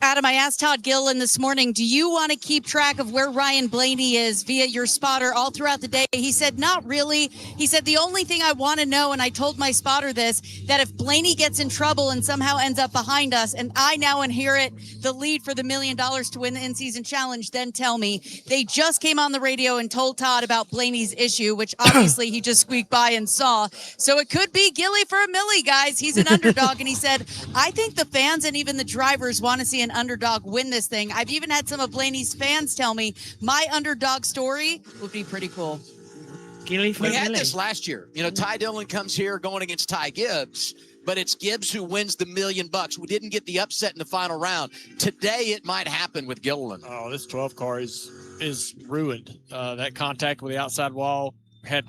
Adam, I asked Todd Gilliland this morning, do you want to keep track of where Ryan Blaney is via your spotter all throughout the day? He said, not really. He said, the only thing I want to know, and I told my spotter this, that if Blaney gets in trouble and somehow ends up behind us, and I now inherit the lead for the $1 million to win the in-season challenge, then tell me. They just came on the radio and told Todd about Blaney's issue, which obviously he just squeaked by and saw. So it could be Gilly for $1 million, guys. He's an underdog, and he said, I think the fans and even the drivers want to see an underdog win this thing. I've even had some of Blaney's fans tell me my underdog story would be pretty cool. We had this last year. You know, Ty Dillon comes here going against Ty Gibbs, but it's Gibbs who wins the $1 million. We didn't get the upset in the final round. Today it might happen with Gilliland. Oh, this 12 car is ruined. That contact with the outside wall had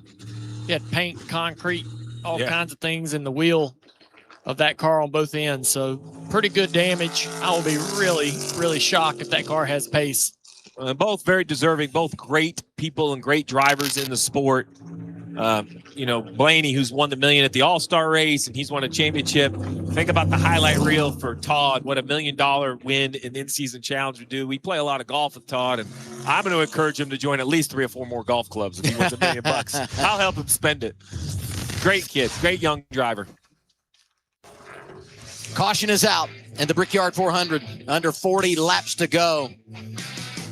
paint, concrete, all kinds of things in the wheel. of that car on both ends. So pretty good damage. I will be really, really shocked if that car has pace. Both very deserving, both great people and great drivers in the sport. Blaney, who's won the $1 million at the All-Star race, and he's won a championship. Think about the highlight reel for Todd, what a $1 million win in in-season challenge would do. We play a lot of golf with Todd, and I'm going to encourage him to join at least 3 or 4 more golf clubs if he wins $1 million. I'll help him spend it. Great kid, great young driver. Caution is out, and the Brickyard 400, under 40 laps to go.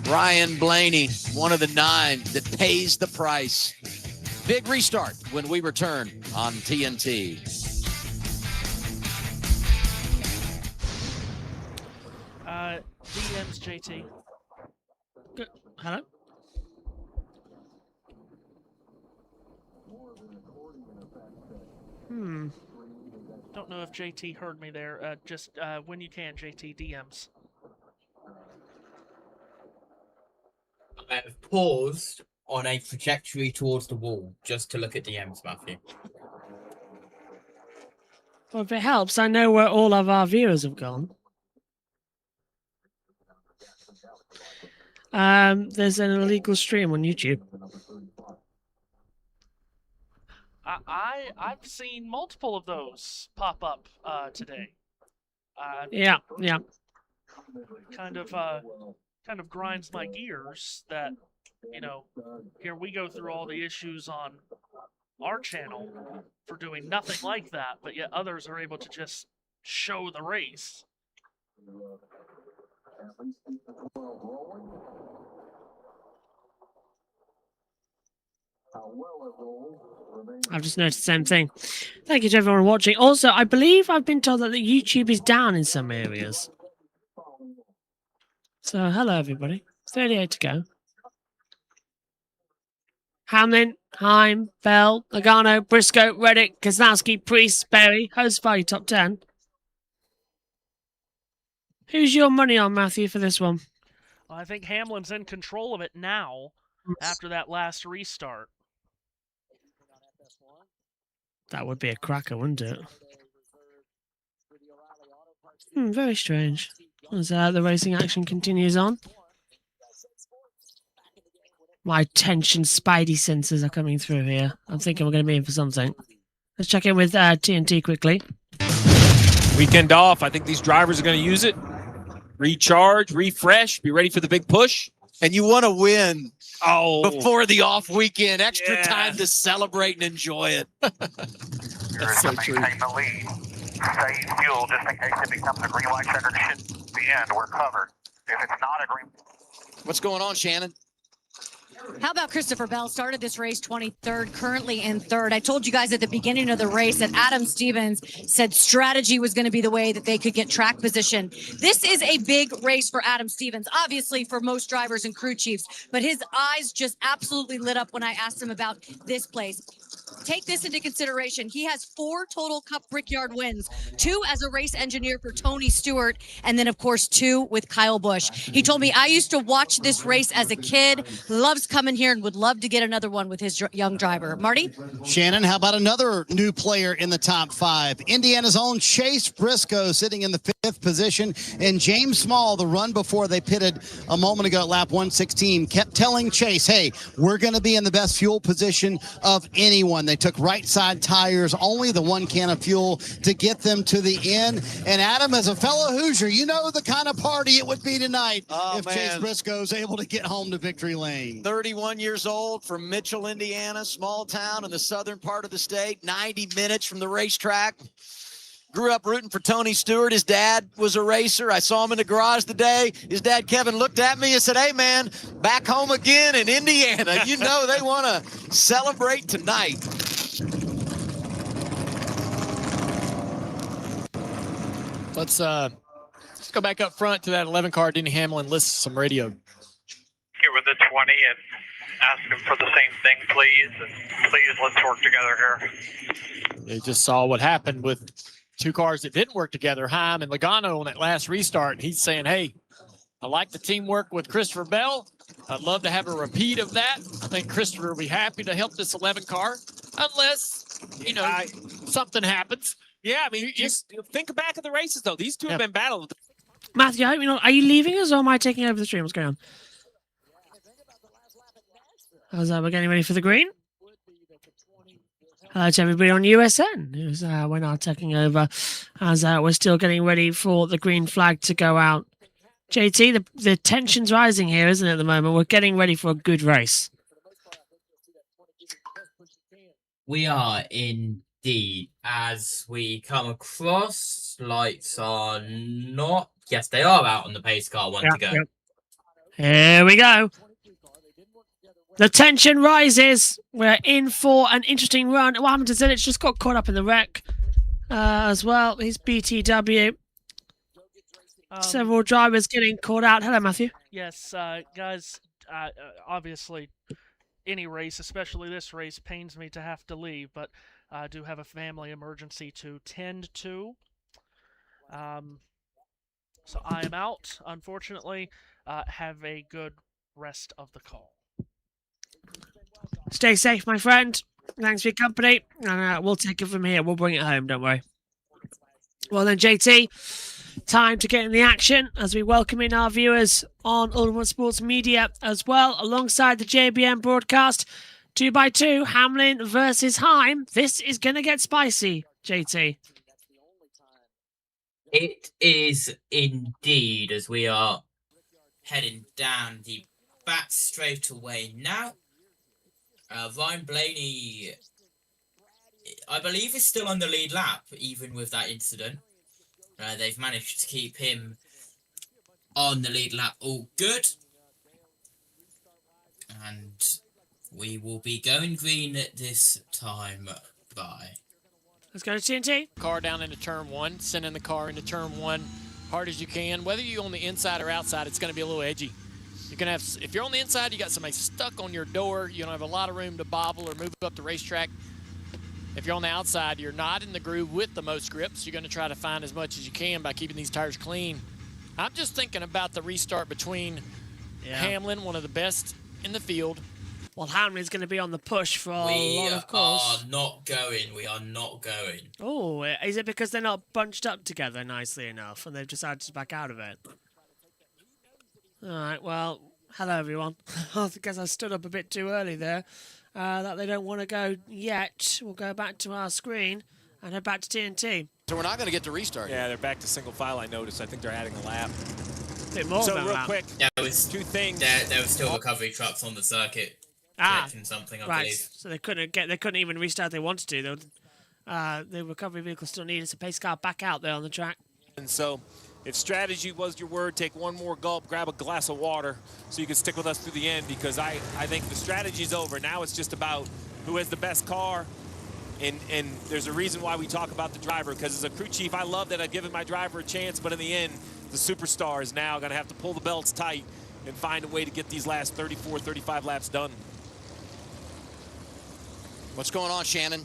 Ryan Blaney, one of the 9 that pays the price. Big restart when we return on TNT. DMs, JT. Good. Hello? Don't know if JT heard me there. Just when you can, JT, DMs. I've paused on a trajectory towards the wall just to look at DMs, Matthew. Well, if it helps, I know where all of our viewers have gone. There's an illegal stream on YouTube. I've seen multiple of those pop up today. Yeah. Kind of grinds my gears that, here we go through all the issues on our channel for doing nothing like that, but yet others are able to just show the race. I've just noticed the same thing. Thank you to everyone watching. Also, I believe I've been told that the YouTube is down in some areas. So, hello everybody. 38 to go. Hamlin, Heim, Bell, Logano, Briscoe, Reddick, Keselowski, Priest, Berry, host party top 10. Who's your money on, Matthew, for this one? Well, I think Hamlin's in control of it now after that last restart. That would be a cracker, wouldn't it? Very strange. As the racing action continues on. My attention spidey sensors are coming through here. I'm thinking we're going to be in for something. Let's check in with TNT quickly. Weekend off. I think these drivers are going to use it. Recharge, refresh, be ready for the big push. And you want to win before the off weekend. Extra time to celebrate and enjoy it. That's so true. Maintain the lead. Save fuel just in case it becomes a green light checker to hit the end. We're covered. If it's not a green... What's going on, Shannon? How about Christopher Bell? Started this race 23rd, currently in 3rd. I told you guys at the beginning of the race that Adam Stevens said strategy was going to be the way that they could get track position. This is a big race for Adam Stevens, obviously for most drivers and crew chiefs, but his eyes just absolutely lit up when I asked him about this place. Take this into consideration. He has 4 total Cup Brickyard wins, 2 as a race engineer for Tony Stewart, and then, of course, 2 with Kyle Busch. He told me, I used to watch this race as a kid, loves coming here, and would love to get another one with his young driver. Marty? Shannon, how about another new player in the top 5? Indiana's own Chase Briscoe sitting in the 5th position, and James Small, the run before they pitted a moment ago at lap 116, kept telling Chase, hey, we're going to be in the best fuel position of anyone. They took right side tires, only the 1 can of fuel to get them to the end. And Adam, as a fellow Hoosier, you know the kind of party it would be tonight if Chase Briscoe's able to get home to victory lane. 31 years old from Mitchell, Indiana, small town in the southern part of the state, 90 minutes from the racetrack. Grew up rooting for Tony Stewart. His dad was a racer. I saw him in the garage today. His dad, Kevin, looked at me and said, hey, man, back home again in Indiana. You know they want to celebrate tonight. Let's go back up front to that 11 car. Denny Hamlin lists some radio. Get with the 20 and ask him for the same thing, please. And please, let's work together here. You just saw what happened with 2 cars that didn't work together, Heim and Logano, on that last restart. He's saying, hey, I like the teamwork with Christopher Bell. I'd love to have a repeat of that. I think Christopher will be happy to help this 11 car, unless, something happens. Yeah, I mean, just think back at the races, though. These two have been battled. Matthew, I hope are you leaving us or am I taking over the stream? What's going on? How's that? We're getting ready for the green. Hello to everybody on USN who's we're now taking over as we're still getting ready for the green flag to go out. JT, the tension's rising here, isn't it, at the moment? We're getting ready for a good race. We are indeed. As we come across, lights are not. Yes, they are out on the pace car. One to go. Yep. Here we go. The tension rises. We're in for an interesting run. What happened to Zilic? Just got caught up in the wreck as well. He's BTW. Several drivers getting caught out. Hello, Matthew. Yes, guys, obviously any race, especially this race, pains me to have to leave, but I do have a family emergency to tend to. So I am out, unfortunately. Have a good rest of the call. Stay safe, my friend. Thanks for your company. And we'll take it from here. We'll bring it home, don't worry. Well then, JT, time to get in the action as we welcome in our viewers on Ultimate Sports Media as well, alongside the JBM broadcast. 2x2, Hamlin versus Heim. This is going to get spicy, JT. It is indeed, as we are heading down the back straightaway now. Ryan Blaney, I believe, is still on the lead lap, even with that incident. They've managed to keep him on the lead lap all good. And we will be going green at this time. Bye. Let's go to TNT. Car down into turn one, sending the car into turn one hard as you can. Whether you're on the inside or outside, it's going to be a little edgy. You're gonna have, if you're on the inside, you got somebody stuck on your door. You don't have a lot of room to bobble or move up the racetrack. If you're on the outside, you're not in the groove with the most grips. You're going to try to find as much as you can by keeping these tires clean. I'm just thinking about the restart between Hamlin, one of the best in the field. Well, Hamlin's going to be on the push for a lot, of course. We are not going. We are not going. Oh, is it because they're not bunched up together nicely enough and they've decided to back out of it? All right, well, hello, everyone. I guess I stood up a bit too early there. That they don't want to go yet. We'll go back to our screen and head back to TNT. So we're not going to get to restart. Yeah, they're back to single file, I noticed. I think they're adding a lap. A bit more so than a real lap. quick, there was two things. There were still recovery trucks on the circuit. Something, I believe. So they couldn't even restart if they wanted to. The recovery vehicle still needed a pace car back out there on the track. And so, if strategy was your word, take one more gulp, grab a glass of water so you can stick with us through the end, because I think the strategy's over. Now it's just about who has the best car, and there's a reason why we talk about the driver, because as a crew chief, I love that I've given my driver a chance, but in the end, the superstar is now going to have to pull the belts tight and find a way to get these last 34, 35 laps done. What's going on, Shannon?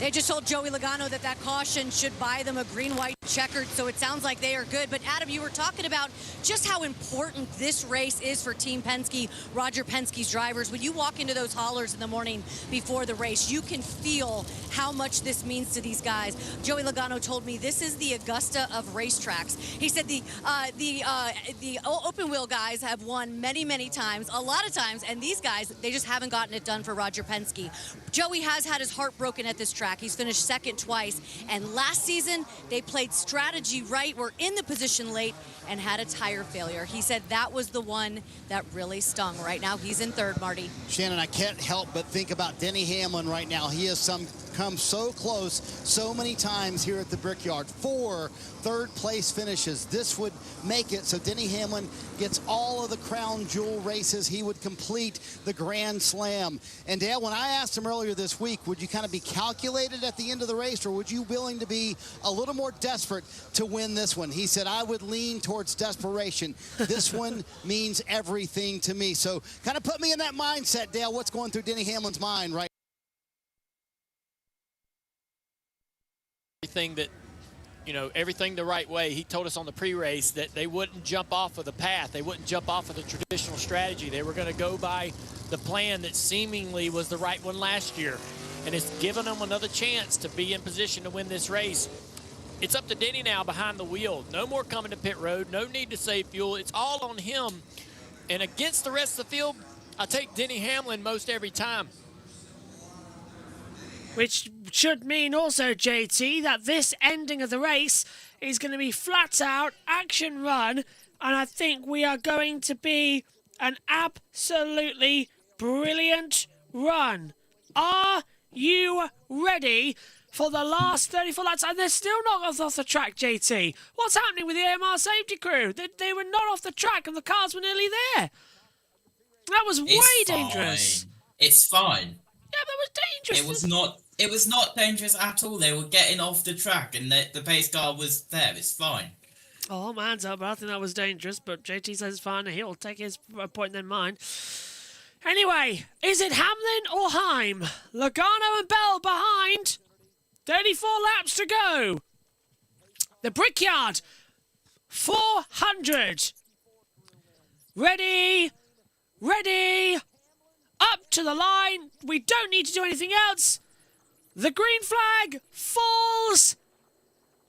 They just told Joey Logano that caution should buy them a green-white checkered, so it sounds like they are good. But Adam, you were talking about just how important this race is for Team Penske, Roger Penske's drivers. When you walk into those haulers in the morning before the race, you can feel how much this means to these guys. Joey Logano told me this is the Augusta of racetracks. He said the open wheel guys have won many, many times, a lot of times, and these guys, they just haven't gotten it done for Roger Penske. Joey has had his heart broken at this track. He's finished second twice, and last season they played strategy right, were in the position late, and had a tire failure. He said that was the one that really stung. Right now he's in third, Marty. Shannon, I can't help but think about Denny Hamlin right now. He has come so close so many times here at the Brickyard. 4 third-place finishes. This would make it so Denny Hamlin gets all of the crown jewel races. He would complete the Grand Slam. And Dale, when I asked him earlier this week, would you kind of be calculated at the end of the race, or would you willing to be a little more desperate to win this one? He said, I would lean towards desperation. This one means everything to me. So kind of put me in that mindset, Dale. What's going through Denny Hamlin's mind right now? Everything the right way. He told us on the pre-race that they wouldn't jump off of the path. They wouldn't jump off of the traditional strategy. They were going to go by the plan that seemingly was the right one last year. and it's given them another chance to be in position to win this race. It's up to Denny now behind the wheel. No more coming to pit road. No need to save fuel. It's all on him. And against the rest of the field, I take Denny Hamlin most every time. Which should mean also, JT, that this ending of the race is going to be flat out action run. And I think we are going to be an absolutely brilliant run. Are you ready for the last 34 laps? And they're still not off the track, JT. What's happening with the AMR safety crew? They were not off the track and the cars were nearly there. That was way dangerous. It's fine. Yeah, that was dangerous. It was not dangerous at all. They were getting off the track and the pace car was there. It's fine. Oh, man's up. I think that was dangerous, but JT says it's fine. He'll take his point then mine. Anyway, is it Hamlin or Heim? Logano and Bell behind. 34 laps to go. The Brickyard. 400. Ready. Ready. Up to the line. We don't need to do anything else. The green flag falls.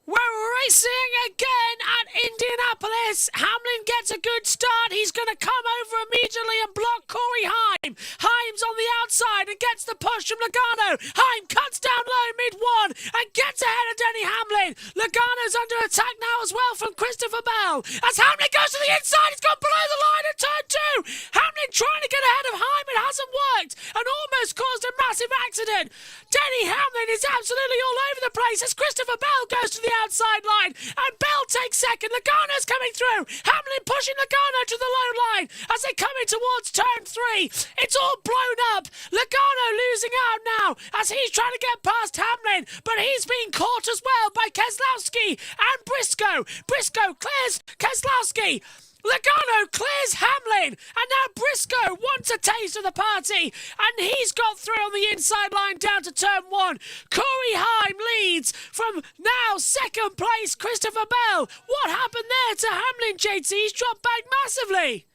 We're racing again at Indianapolis. Hamlin gets a good start. He's going to come over immediately and block Corey Heim. Heim's on the outside and gets the push from Logano. Heim cuts down low mid-one and gets ahead of Denny Hamlin. Logano's under attack now as well from Christopher Bell. As Hamlin goes to the inside, he's gone below the line at turn 2. Hamlin trying to get ahead of Heim. It hasn't worked and almost caused a massive accident. Denny Hamlin is absolutely all over the place as Christopher Bell goes to the outside line and Bell takes second. Logano's coming through. Hamlin pushing Logano to the low line as they come in towards turn 3. It's all blown up. Logano losing out now as he's trying to get past Hamlin, but he's being caught as well by Keselowski and Briscoe. Briscoe clears Keselowski. Logano clears Hamlin, and now Briscoe wants a taste of the party, and he's got through on the inside line down to turn 1. Corey Heim leads from now second place Christopher Bell. What happened there to Hamlin, JT? He's dropped back massively.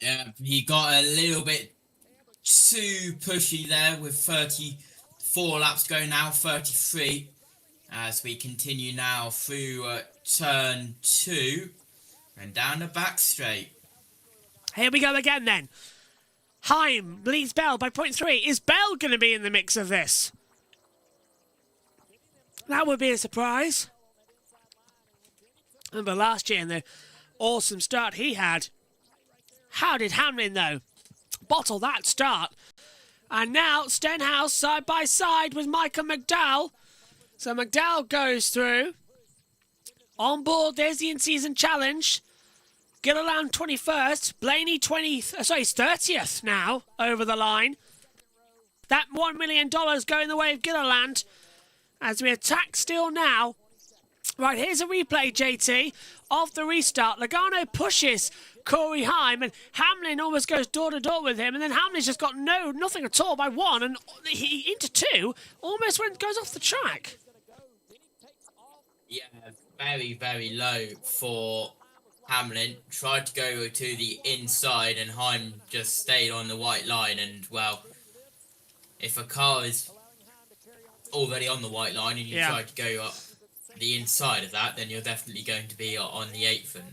Yeah, he got a little bit too pushy there with 34 laps to go now, 33, as we continue now through turn 2. And down the back straight. Here we go again then. Heim leads Bell by 0.3. Is Bell going to be in the mix of this? That would be a surprise. Remember last year and the awesome start he had. How did Hamlin, though, bottle that start? And now Stenhouse side by side with Michael McDowell. So McDowell goes through. On board, there's the in-season challenge. Gilliland 21st, Blaney 30th now over the line. That $1 million going the way of Gilliland as we attack still now. Right, here's a replay, JT, of the restart. Logano pushes Corey Heim and Hamlin almost goes door to door with him, and then Hamlin's just got nothing at all by 1 and he into 2, almost goes off the track. Yeah, very, very low for Hamlin. Tried to go to the inside and Heim just stayed on the white line. And, well, if a car is already on the white line and you try to go up the inside of that, then you're definitely going to be on the 8th. And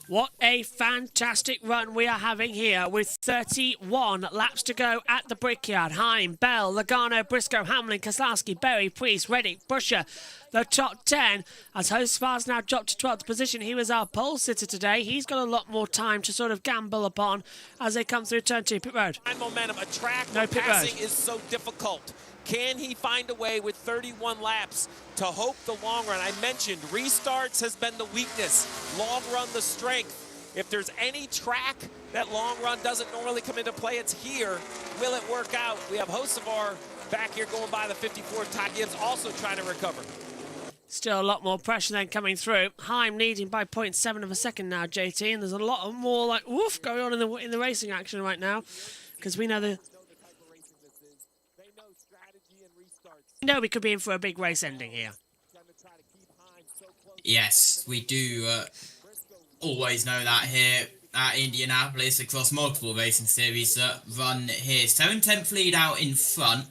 what a fantastic run we are having here with 31 laps to go at the Brickyard. Heim, Bell, Logano, Briscoe, Hamlin, Keselowski, Berry, Priest, Reddick, Busher, the top 10. As Hostfar's now dropped to 12th position, he was our pole sitter today. He's got a lot more time to sort of gamble upon as they come through turn 2, pit road. Momentum, a track no where pit passing road. is so difficult. Can he find a way with 31 laps to hope the long run? I mentioned restarts has been the weakness, long run the strength. If there's any track that long run doesn't normally come into play, it's here. Will it work out? We have Hocevar back here going by the 54. Todd Gibbs also trying to recover. Still a lot more pressure then coming through. Heim leading by 0.7 of a second now, JT, and there's a lot more like woof going on in the racing action right now because we know we could be in for a big race ending here. yes, we do always know that here. at Indianapolis across multiple racing series that run here. 7/10 lead out in front.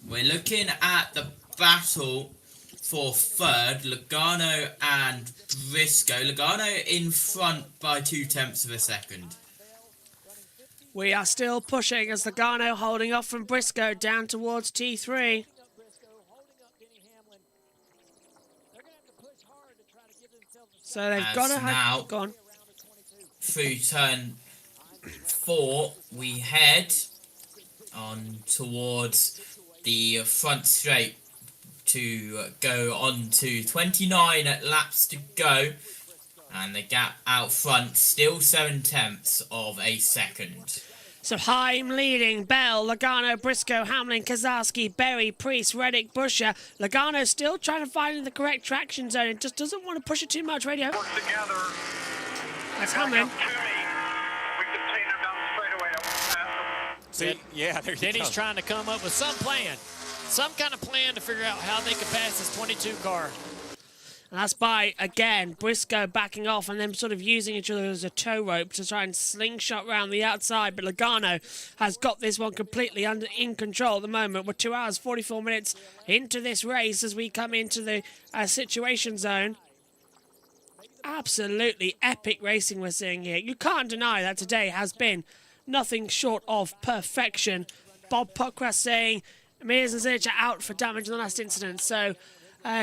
We're looking at the battle for third, Logano and Briscoe. Logano in front by 0.2 of a second. We are still pushing as Logano holding off from Briscoe down towards T3. So they've got to have gone through turn 4. We head on towards the front straight to go on to 29 laps to go, and the gap out front still 0.7 of a second. So Heim leading, Bell, Logano, Briscoe, Hamlin, Keselowski, Berry, Priest, Reddick, Busher. Logano still trying to find the correct traction zone. It just doesn't want to push it too much, Radio. That's Hamlin. See, yeah, there you Denny's go. trying to come up with some plan. Some kind of plan to figure out how they can pass this 22 car. And that's by, again, Briscoe backing off and then sort of using each other as a tow rope to try and slingshot round the outside. But Logano has got this one completely in control at the moment. We're 2 hours, 44 minutes into this race as we come into the situation zone. Absolutely epic racing we're seeing here. You can't deny that today has been nothing short of perfection. Bob Puckcraft saying Mears and Zilich are out for damage in the last incident. So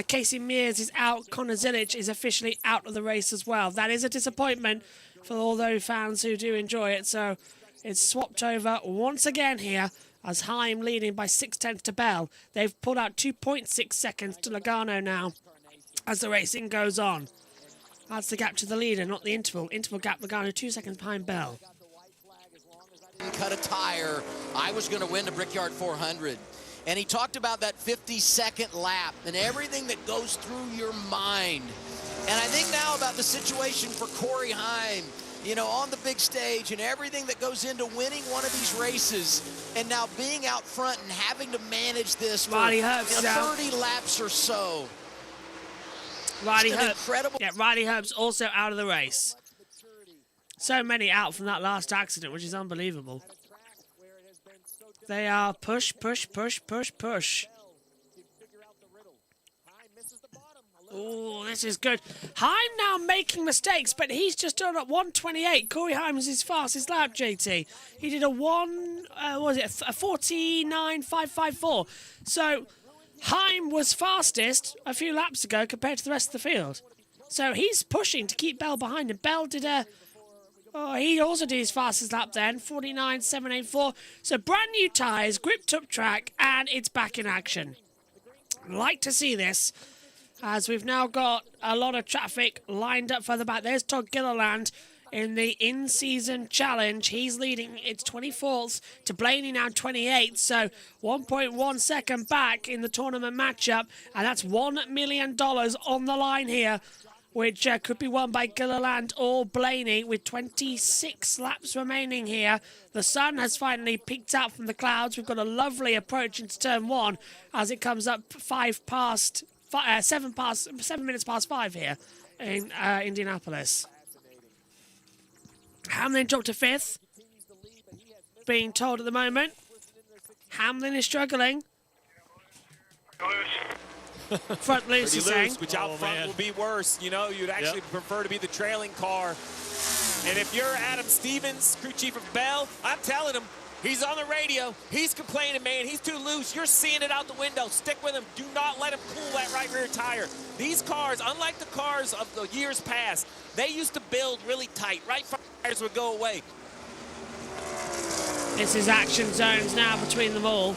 Casey Mears is out. Connor Zilich is officially out of the race as well. That is a disappointment for all those fans who do enjoy it. So it's swapped over once again here as Heim leading by 0.6 to Bell. They've pulled out 2.6 seconds to Logano now as the racing goes on. That's the gap to the leader, not the interval. Interval gap, Logano 2 seconds behind Bell. Cut a tire. I was going to win the Brickyard 400. And he talked about that 52nd lap and everything that goes through your mind. And I think now about the situation for Corey Heim, you know, on the big stage and everything that goes into winning one of these races and now being out front and having to manage this for 30 laps or so. Riley Herb's also out of the race. So many out from that last accident, which is unbelievable. They are push. Oh, this is good. Heim now making mistakes, but he's just done at 1:28. Corey Heim is his fastest lap, JT. He did a 49.554. So Heim was fastest a few laps ago compared to the rest of the field. So he's pushing to keep Bell behind him. Bell did he also did his fastest lap then, 49.784. So brand new tyres, gripped up track, and it's back in action. Like to see this, as we've now got a lot of traffic lined up further back. There's Todd Gilliland in the in-season challenge. He's leading. It's 24th to Blaney now 28. So 1.1 second back in the tournament matchup, and that's $1 million on the line here, which could be won by Gilliland or Blaney with 26 laps remaining here. The sun has finally peeked out from the clouds. We've got a lovely approach into turn 1 as it comes up 7 minutes past 5 here in Indianapolis. Hamlin dropped to 5th, being told at the moment. Hamlin is struggling. Front loose, he's saying. Which out front will be worse. You know, you'd actually prefer to be the trailing car. And if you're Adam Stevens, crew chief of Bell, I'm telling him, he's on the radio. He's complaining, man. He's too loose. You're seeing it out the window. Stick with him. Do not let him cool that right rear tire. These cars, unlike the cars of the years past, they used to build really tight. Right front tires would go away. This is action zones now between them all.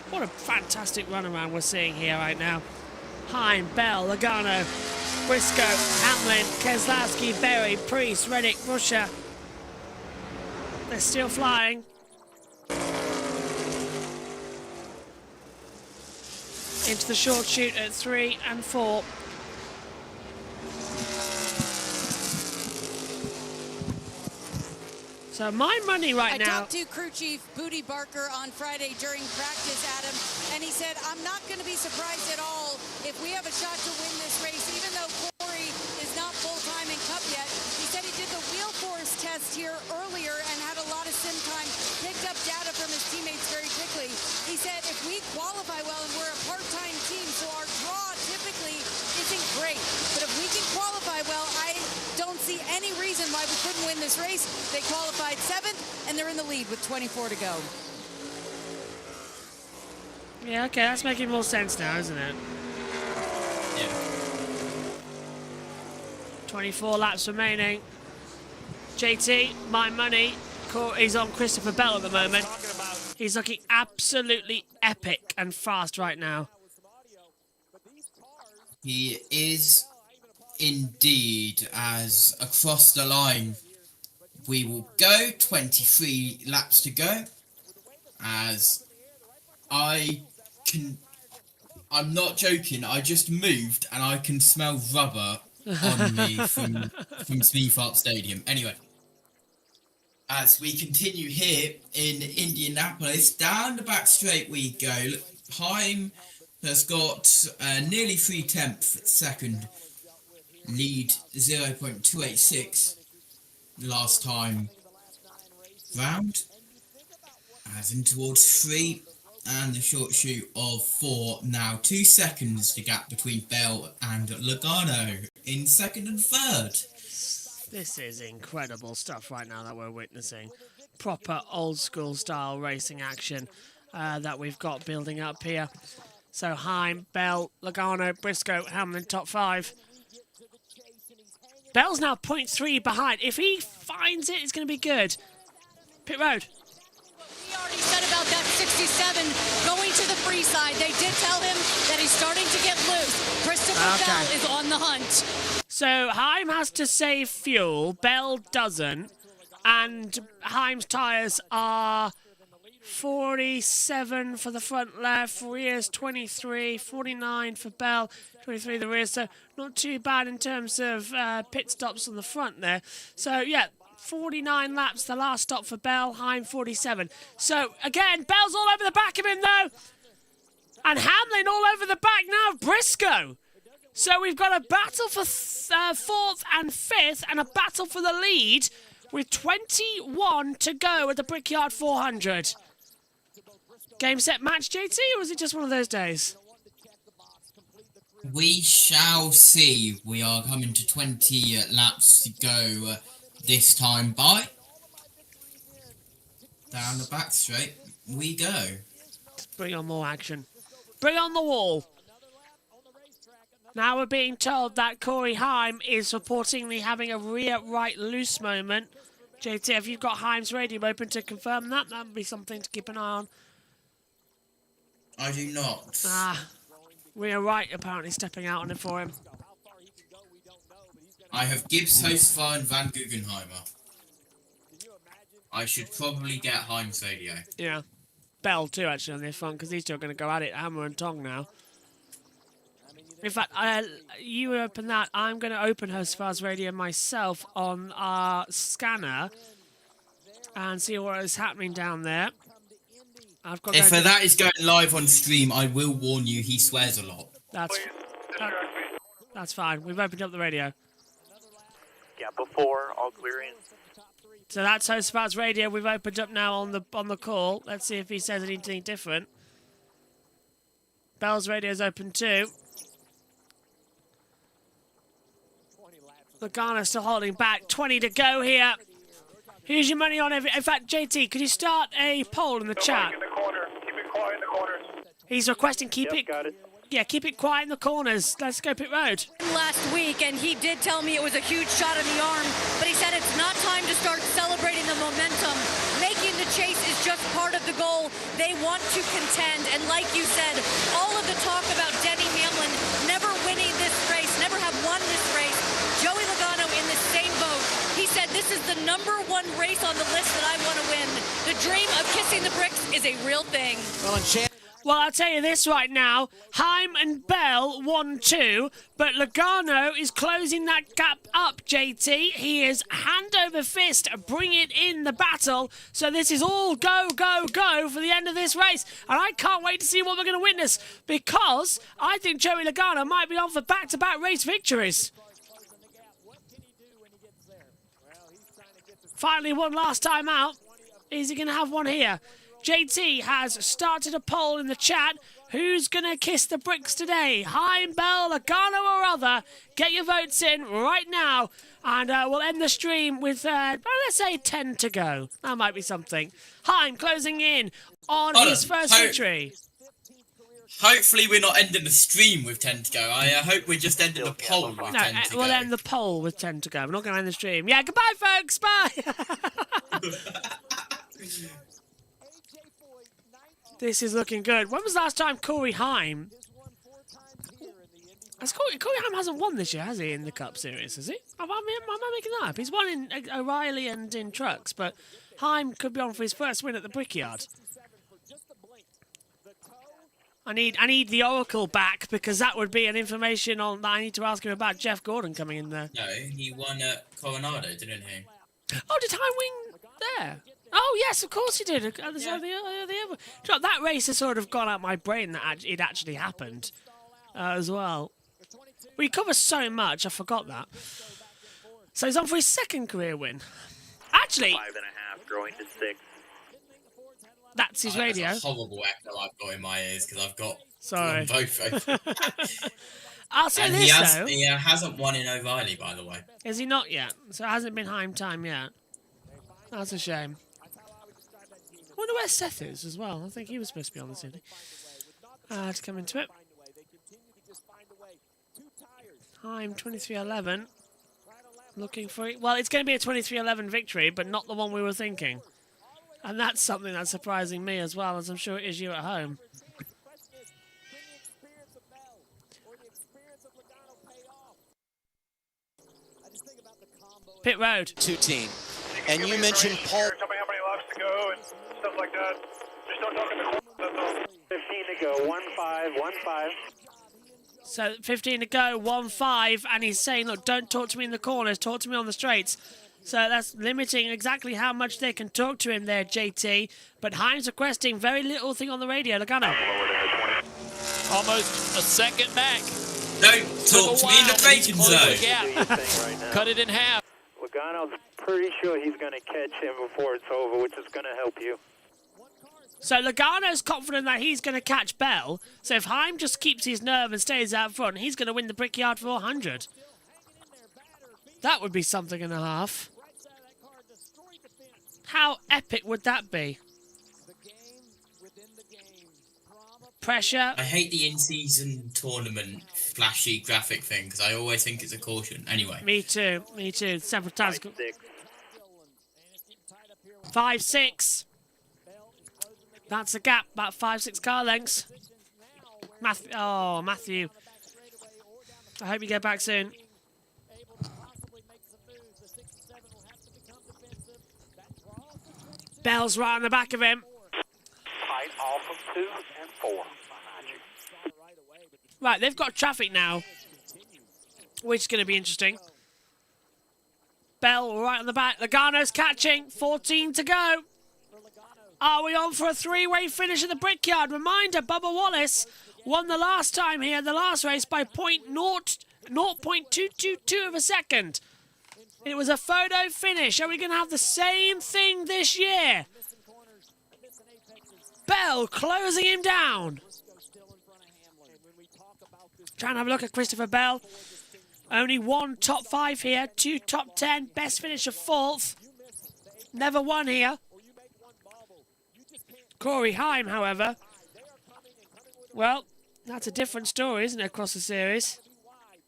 What a fantastic runaround we're seeing here right now. Heim, Bell, Logano, Briscoe, Hamlin, Keselowski, Berry, Priest, Reddick, Busher. They're still flying. Into the short chute at 3 and 4. So my money right now... I talked to crew chief Booty Barker on Friday during practice, Adam, and he said, I'm not going to be surprised at all if we have a shot to win this race, even though Corey is not full-time in Cup yet. raced here earlier and had a lot of sim time, picked up data from his teammates very quickly. He said if we qualify well, and we're a part-time team, so our draw typically isn't great, but if we can qualify well, I don't see any reason why we couldn't win this race. They qualified 7th, and they're in the lead with 24 to go. Yeah, okay, that's making more sense now, isn't it? Yeah. 24 laps remaining. JT, my money. He's on Christopher Bell at the moment. He's looking absolutely epic and fast right now. He is indeed, as across the line we will go. 23 laps to go. As I'm not joking, I just moved and I can smell rubber on me from Smeethart Stadium. Anyway, as we continue here in Indianapolis, down the back straight we go. Heim has got nearly 3/10 second lead, 0.286 last time round. As in towards 3 and the short shoot of 4 now. 2 seconds the gap between Bell and Logano in second and third. This is incredible stuff right now that we're witnessing. Proper old school style racing action that we've got building up here. So Heim, Bell, Logano, Briscoe, Hamlin, top 5. Bell's now 0.3 behind. If he finds it, it's going to be good. Pit road. He already said about that 67 going to the free side. They did tell him that he's starting to get loose. Christopher Bell is on the hunt. So Heim has to save fuel. Bell doesn't. And Heim's tyres are 47 for the front left, rear's 23, 49 for Bell, 23 the rear. So not too bad in terms of pit stops on the front there. So yeah, 49 laps, the last stop for Bell, Heim 47. So again, Bell's all over the back of him though. And Hamlin all over the back now of Briscoe. So we've got a battle for 4th and 5th and a battle for the lead with 21 to go at the Brickyard 400. Game, set, match, JT, or is it just one of those days? We shall see. We are coming to 20 laps to go this time by. Down the back straight we go. Just bring on more action. Bring on the wall. Now we're being told that Corey Heim is reportedly having a rear right loose moment. JT, if you've got Heim's radio open to confirm that, that would be something to keep an eye on. I do not. Rear right apparently stepping out on it for him. I have Gibbs, Hocevar and Van Guggenheimer. I should probably get Heim's radio. Yeah. Bell too actually on this front because he's still going to go at it, hammer and tong now. In fact, you open that. I'm going to open Hocevar's radio myself on our scanner and see what is happening down there. I've got if that is going live on stream, I will warn you, he swears a lot. That's fine. We've opened up the radio. Yeah, before all clearing. So that's Hocevar's radio. We've opened up now on the call. Let's see if he says anything different. Bell's radio's open too. Logano still holding back. 20 to go here. Here's your money on every... In fact, JT, could you start a poll in the chat? In the corner. Keep it quiet in the corners. He's requesting keep it... Got it. Yeah, keep it quiet in the corners. Let's go pit road. Last week, and he did tell me it was a huge shot in the arm, but he said it's not time to start celebrating the momentum. Making the chase is just part of the goal. They want to contend, and like you said, all of the talk about Denny Hamlin never winning this race, never have won this race. Joey Logano in the same boat. He said, this is the #1 race on the list that I want to win. The dream of kissing the bricks is a real thing. Well, I'll tell you this right now. Heim and Bell 1-2, but Logano is closing that gap up, JT. He is hand over fist, bring it in the battle. So this is all go, go, go for the end of this race. And I can't wait to see what we're going to witness because I think Joey Logano might be on for back-to-back race victories. Finally, one last time out. Is he going to have one here? JT has started a poll in the chat. Who's going to kiss the bricks today? Heim, Bell, Logano or other? Get your votes in right now. And we'll end the stream with, let's say 10 to go. That might be something. Heim closing in on his first victory. Hopefully we're not ending the stream with 10 to go. I hope we're just ending the poll with 10 to go. We'll end the poll with 10 to go. We're not going to end the stream. Yeah, goodbye, folks. Bye. This is looking good. When was the last time Corey Heim... Corey Heim hasn't won this year, has he, in the Cup Series, has he? Am I making that up? He's won in O'Reilly and in trucks, but Heim could be on for his first win at the Brickyard. I need the Oracle back, because that would be an information on that I need to ask him about Jeff Gordon coming in there. No, he won at Coronado, didn't he? Oh, did Heim win there? Oh, yes, of course he did. That race has sort of gone out my brain that it actually happened as well. We cover so much, I forgot that. So he's on for his second career win. Actually... 5.5, growing to 6. That's his radio. That's a horrible echo I've got in my ears, because I've got Sorry. both. I'll say and this, though. He hasn't won in O'Reilly, by the way. Is he not yet? So it hasn't been Heim time yet. That's a shame. I wonder where Seth is as well. I think he was supposed to be on the city. To come into it. Heim 23-11. Looking for it. Well, it's going to be a 23-11 victory, but not the one we were thinking. And that's something that's surprising me as well, as I'm sure it is you at home. Pit road. 2-team. And you mentioned Paul. Tell me how many laps to go and stuff like that. Just don't talk in the corner, that's all. 15 to go, 1-5. So 15 to go, 1-5, and he's saying, look, don't talk to me in the corners, talk to me on the straights. So that's limiting exactly how much they can talk to him there, JT. But Heim's requesting very little thing on the radio. Logano. Almost a second back. Don't talk to me in the braking zone. Cut it in half. Logano's pretty sure he's going to catch him before it's over, which is going to help you. So Logano's confident that he's going to catch Bell. So if Heim just keeps his nerve and stays out front, he's going to win the Brickyard 400. That would be something and a half. How epic would that be? Pressure. I hate the in-season tournament flashy graphic thing, because I always think it's a caution. Anyway. Me too. Several times. 5-6. That's a gap, about 5-6 car lengths. Matthew. I hope you get back soon. Bell's right on the back of him. Tight off of 2 and 4. Right, they've got traffic now, which is going to be interesting. Bell right on the back. Logano's catching. 14 to go. Are we on for a three-way finish at the Brickyard? Reminder, Bubba Wallace won the last time here, the last race, by 0.222 of a second. It was a photo finish. Are we going to have the same thing this year? Bell closing him down. Trying to have a look at Christopher Bell. Only one top 5 here, 2 top 10, best finish of 4th. Never won here. Corey Heim, however. Well, that's a different story, isn't it, across the series?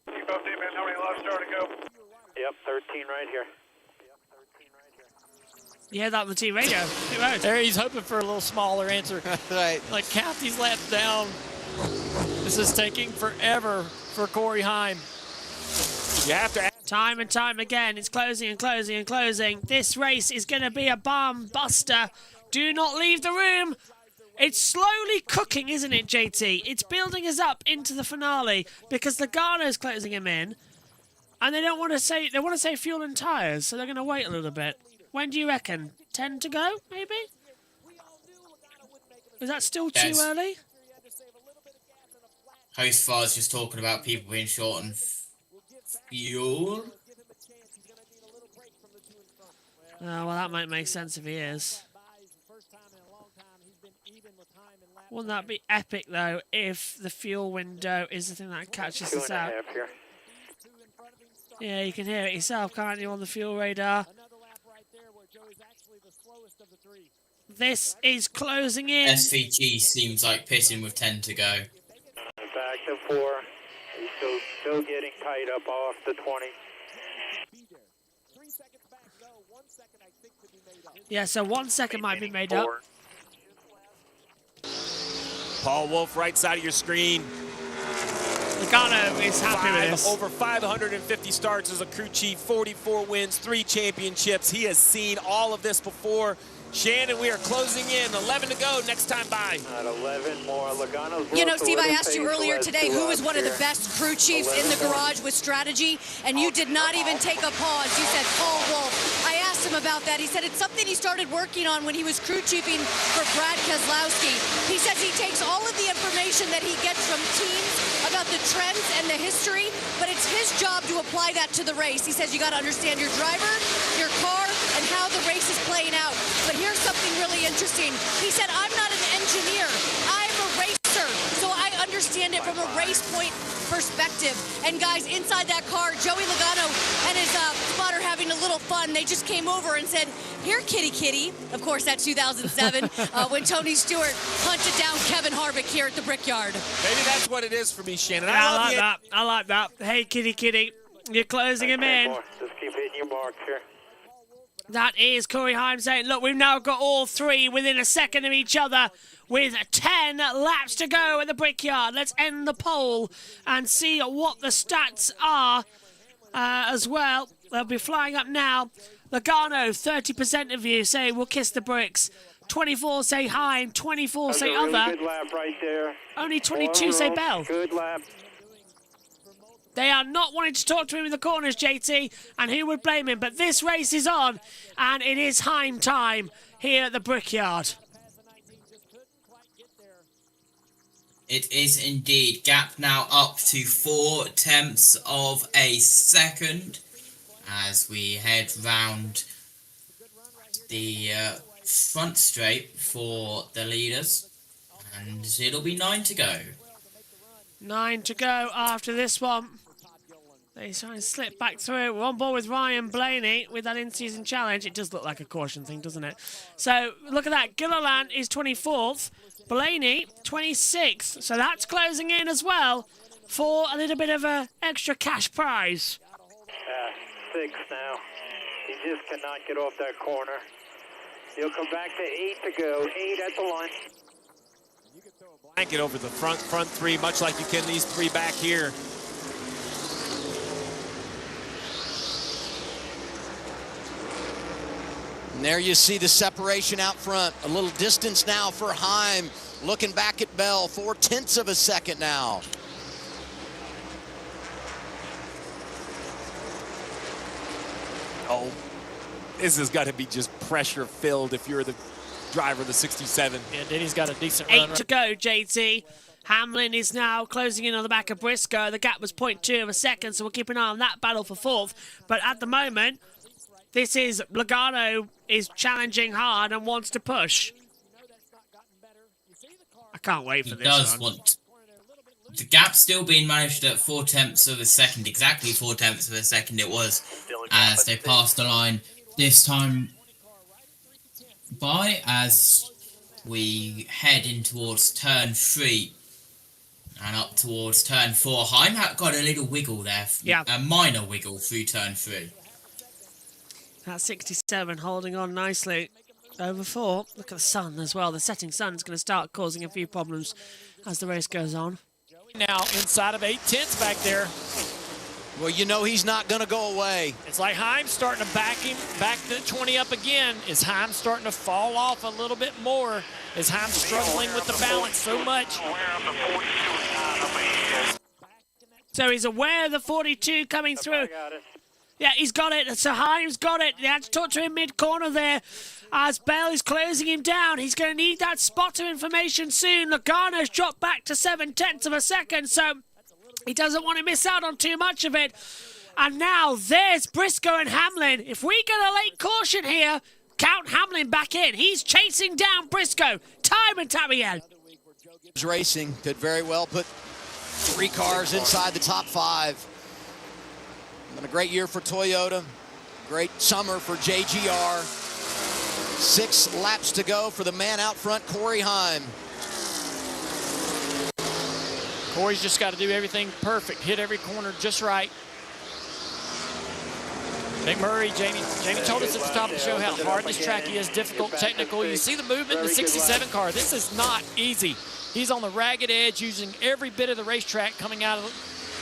Keep up, man. How many laps are to go? Yep, 13 right here. You heard that on the team radio. There, he's hoping for a little smaller answer. Right. Like, count these laps down. This is taking forever for Corey Heim. You have to... Time and time again, it's closing and closing and closing. This race is going to be a bomb buster. Do not leave the room. It's slowly cooking, isn't it, JT? It's building us up into the finale because Logano's closing him in. And they don't want to say... They want to say fuel and tyres, so they're going to wait a little bit. When do you reckon? 10 to go, maybe? Is that still too early? Host Far's just talking about people being short on fuel. Well, that might make sense if he is. Wouldn't that be epic, though, if the fuel window is the thing that catches us out? Yeah, you can hear it yourself, can't you, on the fuel radar? This is closing in. SVG seems like pitting with 10 to go. Back to 4. He's still getting tight up off the 20. Yeah, so 1 second might be made up. Paul Wolf, right side of your screen. Logano is happy with this. Over 550 starts as a crew chief, 44 wins, 3 championships. He has seen all of this before. Shannon, we are closing in. 11 to go. Next time by. 11 more. Logano's. You know, Steve, I asked you earlier today who was one of the best crew chiefs in the garage with strategy, and you did not even take a pause. You said Paul Wolf. I asked him about that. He said it's something he started working on when he was crew chiefing for Brad Keselowski. He says he takes all of the information that he gets from teams about the trends and the history, but it's his job to apply that to the race. He says you got to understand your driver, your car, and how the race is playing out. But here's something really interesting. He said, I'm not an engineer. I'm a racer. So I understand it from a race point perspective. And guys, inside that car, Joey Logano and his spotter having a little fun. They just came over and said, here, kitty, kitty. Of course, that's 2007 when Tony Stewart hunted down Kevin Harvick here at the Brickyard. Maybe that's what it is for me, Shannon. Yeah, I like that. I like that. Hey, kitty, kitty. You're closing him in. Just keep hitting your marks here. That is Corey Heim saying, look, we've now got all 3 within a second of each other with 10 laps to go at the Brickyard. Let's end the poll and see what the stats are as well. They'll be flying up now. Logano, 30% of you say we'll kiss the bricks. 24 say Heim, 24 say That's a really other. good lap right there. Only 22 say Bell. Good lap. They are not wanting to talk to him in the corners, JT, and who would blame him? But this race is on, and it is Heim time here at the Brickyard. It is indeed. Gap now up to 0.4 of a second as we head round the front straight for the leaders. And it'll be 9 to go. 9 to go after this one. They try and slip back through. We're on board with Ryan Blaney with that in-season challenge. It does look like a caution thing, doesn't it? So, look at that. Gilliland is 24th. Blaney, 26th. So that's closing in as well for a little bit of a extra cash prize. 6 now. He just cannot get off that corner. He'll come back to 8 to go. 8 at the line. Blanket over the front 3, much like you can these 3 back here. And there you see the separation out front. A little distance now for Heim. Looking back at Bell, 0.4 of a second now. Oh, this has got to be just pressure-filled if you're the driver of the 67. Yeah, Denny's got a decent 8 run. to go, JT. Hamlin is now closing in on the back of Briscoe. The gap was 0.2 of a second, so we'll keep an eye on that battle for 4th. But at the moment, this is Logano is challenging hard and wants to push. I can't wait for He this does one. want... The gap still being managed at 0.4 of a second, exactly 0.4 of a second it was as they passed the line this time by as we head in towards turn 3 and up towards turn 4. Heim got a little wiggle there, yeah. A minor wiggle through turn 3. That 67 holding on nicely over 4. Look at the sun as well. The setting sun is going to start causing a few problems as the race goes on. Now inside of 8/10 back there. Well, you know he's not going to go away. It's like Heim starting to back the 20 up again. Is Heim starting to fall off a little bit more? Is Heim struggling with the balance so much? So he's aware of the 42 coming through. Yeah, he's got it. So Heim's got it. They had to talk to him mid-corner there as Bell is closing him down. He's going to need that spotter information soon. Logano's dropped back to 0.7 of a second, so he doesn't want to miss out on too much of it. And now there's Briscoe and Hamlin. If we get a late caution here, count Hamlin back in. He's chasing down Briscoe time and time again. Racing could very well put 3 cars inside the top 5. Been a great year for Toyota. Great summer for JGR. 6 laps to go for the man out front, Corey Heim. Corey's just got to do everything perfect, hit every corner just right. McMurray, Jamie told us at the top of the show how hard this track is, difficult, technical. You see the movement in the 67 car. This is not easy. He's on the ragged edge, using every bit of the racetrack coming out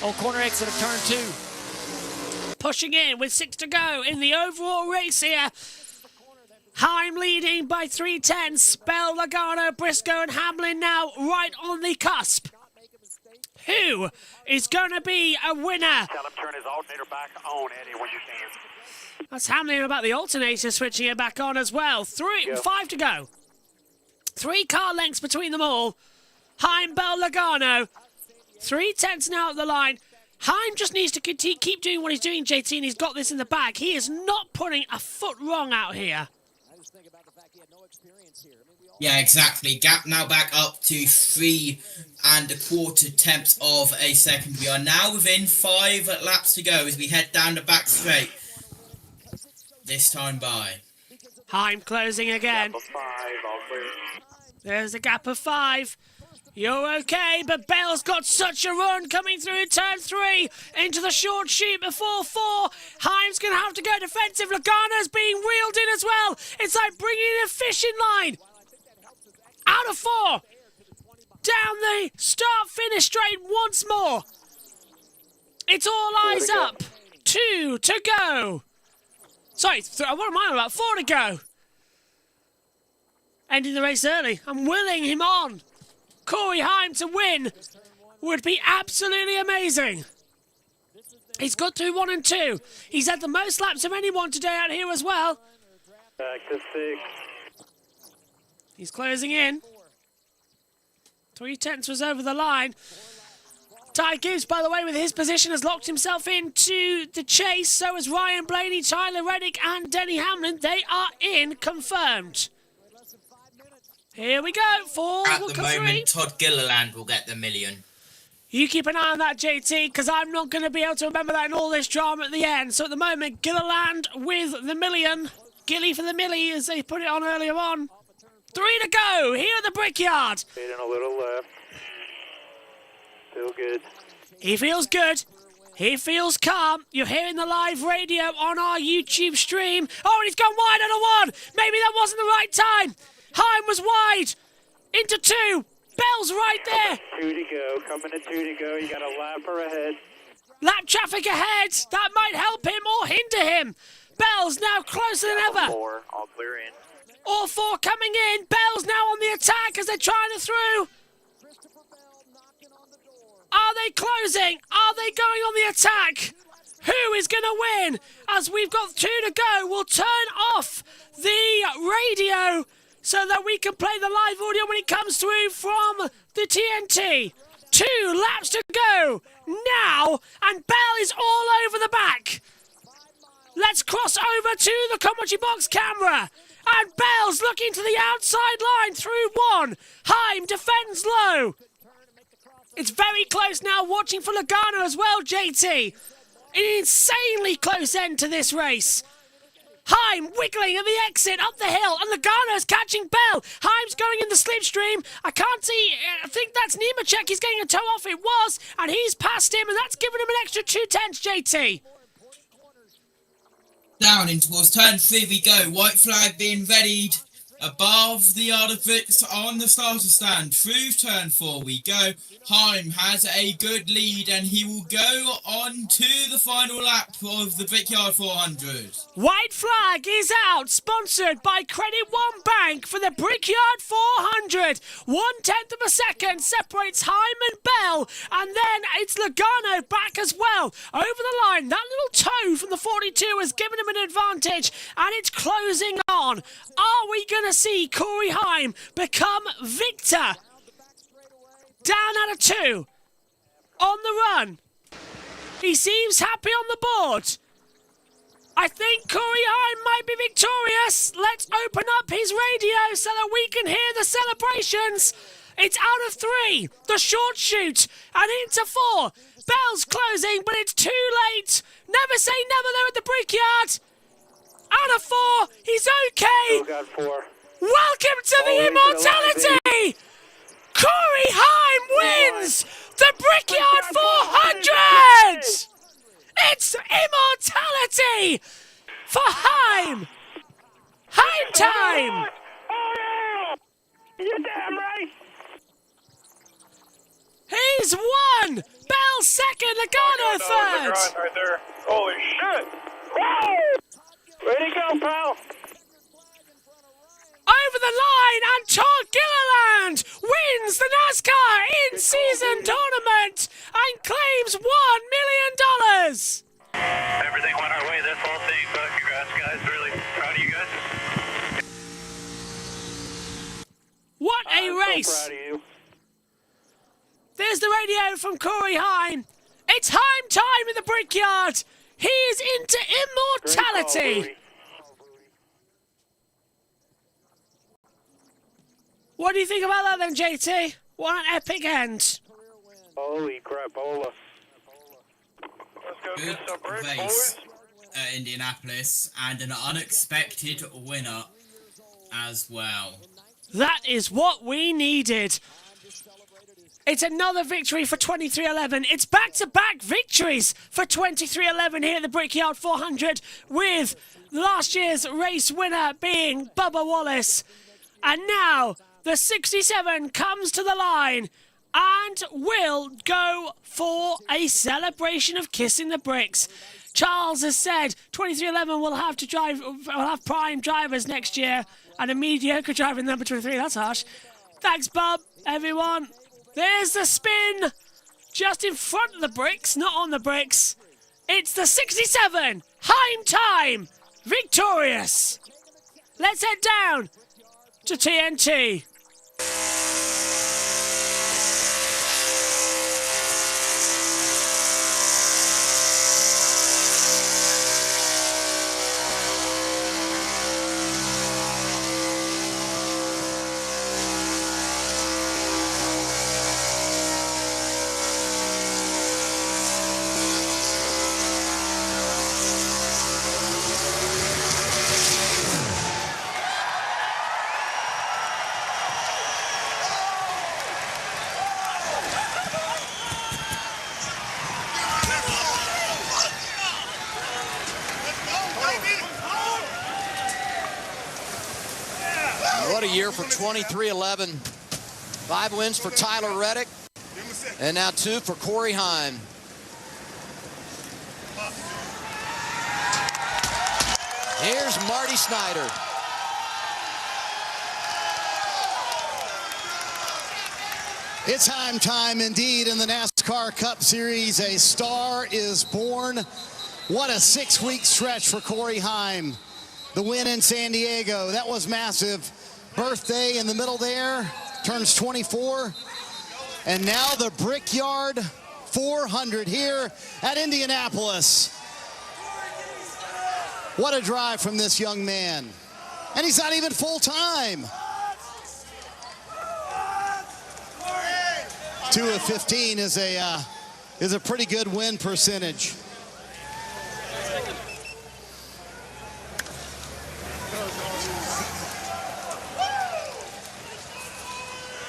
on corner exit of turn 2. Pushing in with 6 to go in the overall race here. Heim leading by 3/10. Bell, Logano, Briscoe and Hamlin now right on the cusp. Who is going to be a winner? Tell him turn his alternator back on, Eddie, when you can. That's Hamlin about the alternator, switching it back on as well. 5 to go. 3 car lengths between them all. Heim, Bell, Logano. 3/10 now at the line. Heim just needs to keep doing what he's doing, JT, and he's got this in the bag. He is not putting a foot wrong out here. Yeah, exactly. Gap now back up to 3 1/4 tenths of a second. We are now within 5 laps to go as we head down the back straight. This time by. Heim closing again. There's a gap of 5. You're okay, but Bell's got such a run coming through in turn 3 into the short chute before 4. Heim's going to have to go defensive. Logano's being wheeled in as well. It's like bringing in a fishing line. Out of 4. Down the start-finish straight once more. It's all eyes up. 2 to go. Sorry, what am I on about? 4 to go. Ending the race early. I'm willing him on. Corey Heim to win would be absolutely amazing. He's got through 1 and 2. He's had the most laps of anyone today out here as well. Back to 6. He's closing in. 3/10 was over the line. Ty Gibbs, by the way, with his position, has locked himself into the chase. So has Ryan Blaney, Tyler Reddick, and Denny Hamlin. They are in, confirmed. Here we go. 4 At will the come moment, 3. Todd Gilliland will get the million. You keep an eye on that, JT, because I'm not going to be able to remember that in all this drama at the end. So at the moment, Gilliland with the million. Gilly for the millie, as they put it on earlier on. 3 to go here at the Brickyard. Leading a little left. Feel good. He feels good. He feels calm. You're hearing the live radio on our YouTube stream. Oh, and he's gone wide on a 1. Maybe that wasn't the right time. Heim was wide. Into 2. Bell's right there. 2 to go. Coming to 2 to go. You got a lapper ahead. Lap traffic ahead. That might help him or hinder him. Bell's now closer than ever. 4. All clear in. All 4 coming in. Bell's now on the attack as they're trying to through. Are they closing? Are they going on the attack? Who is going to win? As we've got 2 to go, we'll turn off the radio so that we can play the live audio when it comes through from the TNT. 2 laps to go now, and Bell is all over the back. Let's cross over to the commentary box camera. And Bell's looking to the outside line through 1. Heim defends low. It's very close now, watching for Logano as well, JT. An insanely close end to this race. Heim wiggling at the exit up the hill, and Logano's catching Bell. Heim's going in the slipstream. I can't see, I think that's Nemechek. He's getting a toe off. It was, and he's passed him, and that's given him an extra 2/10, JT. Down in towards turn 3 we go. White flag being readied above the yard of bricks on the starter stand. Through turn 4 we go. Heim has a good lead and he will go on to the final lap of the Brickyard 400. White flag is out, sponsored by Credit One Bank for the Brickyard 400. 1/10 of a second separates Heim and Bell, and then it's Logano back as well. Over the line, that little toe from the 42 has given him an advantage, and it's closing on. Are we going to see Corey Heim become victor? Down out of 2. On the run. He seems happy on the board. I think Corey Heim might be victorious. Let's open up his radio so that we can hear the celebrations. It's out of 3, the short shoot, and into 4. Bell's closing, but it's too late. Never say never there at the Brickyard. Out of 4, he's okay. Oh, God, 4. Welcome to the immortality. Corey Heim wins the Brickyard 400. It's immortality for Heim. Heim time. You're damn right. He's won. Bell second, Logano third. Right there. Holy shit. Woo! Way to go, pal. Over the line, and Todd Gilliland wins the NASCAR in-season tournament and claims $1 million. Everything went our way this whole thing, but congrats, guys. Really proud of you guys. What a race. So proud of you. There's the radio from Corey Heim. It's Heim time in the Brickyard. He is into immortality. What do you think about that then, JT? What an epic end. Holy crapola. Let's go Good get some bricks, race boys. at Indianapolis, and an unexpected winner as well. That is what we needed. It's another victory for 2311. It's back-to-back victories for 2311 here at the Brickyard 400, with last year's race winner being Bubba Wallace. And now the 67 comes to the line and will go for a celebration of kissing the bricks. Charles has said 2311 will have prime drivers next year and a mediocre driver in number 23. That's harsh. Thanks, Bob, everyone. There's the spin just in front of the bricks, not on the bricks. It's the 67 Heim time victorious. Let's head down to TNT. What a year for 2311. 5 wins for Tyler Reddick, and now 2 for Corey Heim. Here's Marty Snyder. It's Heim time indeed in the NASCAR Cup Series. A star is born. What a 6-week stretch for Corey Heim. The win in San Diego, that was massive. Birthday in the middle there, turns 24. And now the Brickyard 400 here at Indianapolis. What a drive from this young man. And he's not even full-time. 2 of 15 is a pretty good win percentage.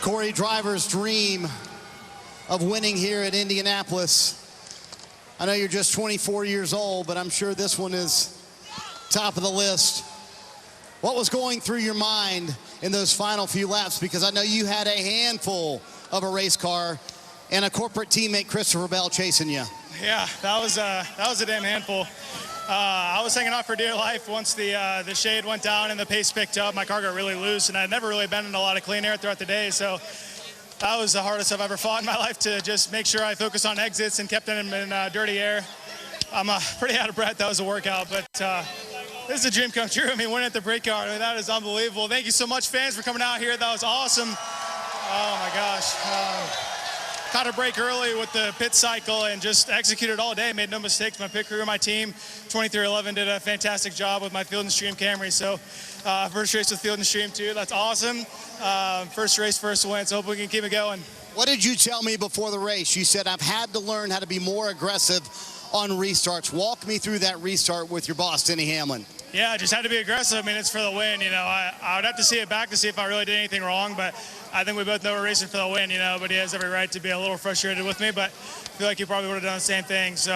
Corey, driver's dream of winning here at Indianapolis. I know you're just 24 years old, but I'm sure this one is top of the list. What was going through your mind in those final few laps? Because I know you had a handful of a race car and a corporate teammate, Christopher Bell, chasing you. Yeah, that was a damn handful. I was hanging on for dear life once the shade went down and the pace picked up. My car got really loose, and I'd never really been in a lot of clean air throughout the day, so that was the hardest I've ever fought in my life, to just make sure I focused on exits and kept them in dirty air. I'm pretty out of breath. That was a workout, but this is a dream come true. I mean, winning at the Brickyard, I mean, that is unbelievable. Thank you so much, fans, for coming out here. That was awesome. Oh, my gosh. caught a break early with the pit cycle and just executed all day. Made no mistakes. My pit crew, my team, 2311 did a fantastic job with my Field and Stream Camry. So first race with Field and Stream too. That's awesome. First race, first win. So hope we can keep it going. What did you tell me before the race? You said, I've had to learn how to be more aggressive on restarts. Walk me through that restart with your boss, Denny Hamlin. Yeah, I just had to be aggressive. I mean, it's for the win. You know, I would have to see it back to see if I really did anything wrong, but I think we both know we're racing for the win, you know, but he has every right to be a little frustrated with me, but I feel like he probably would have done the same thing. So,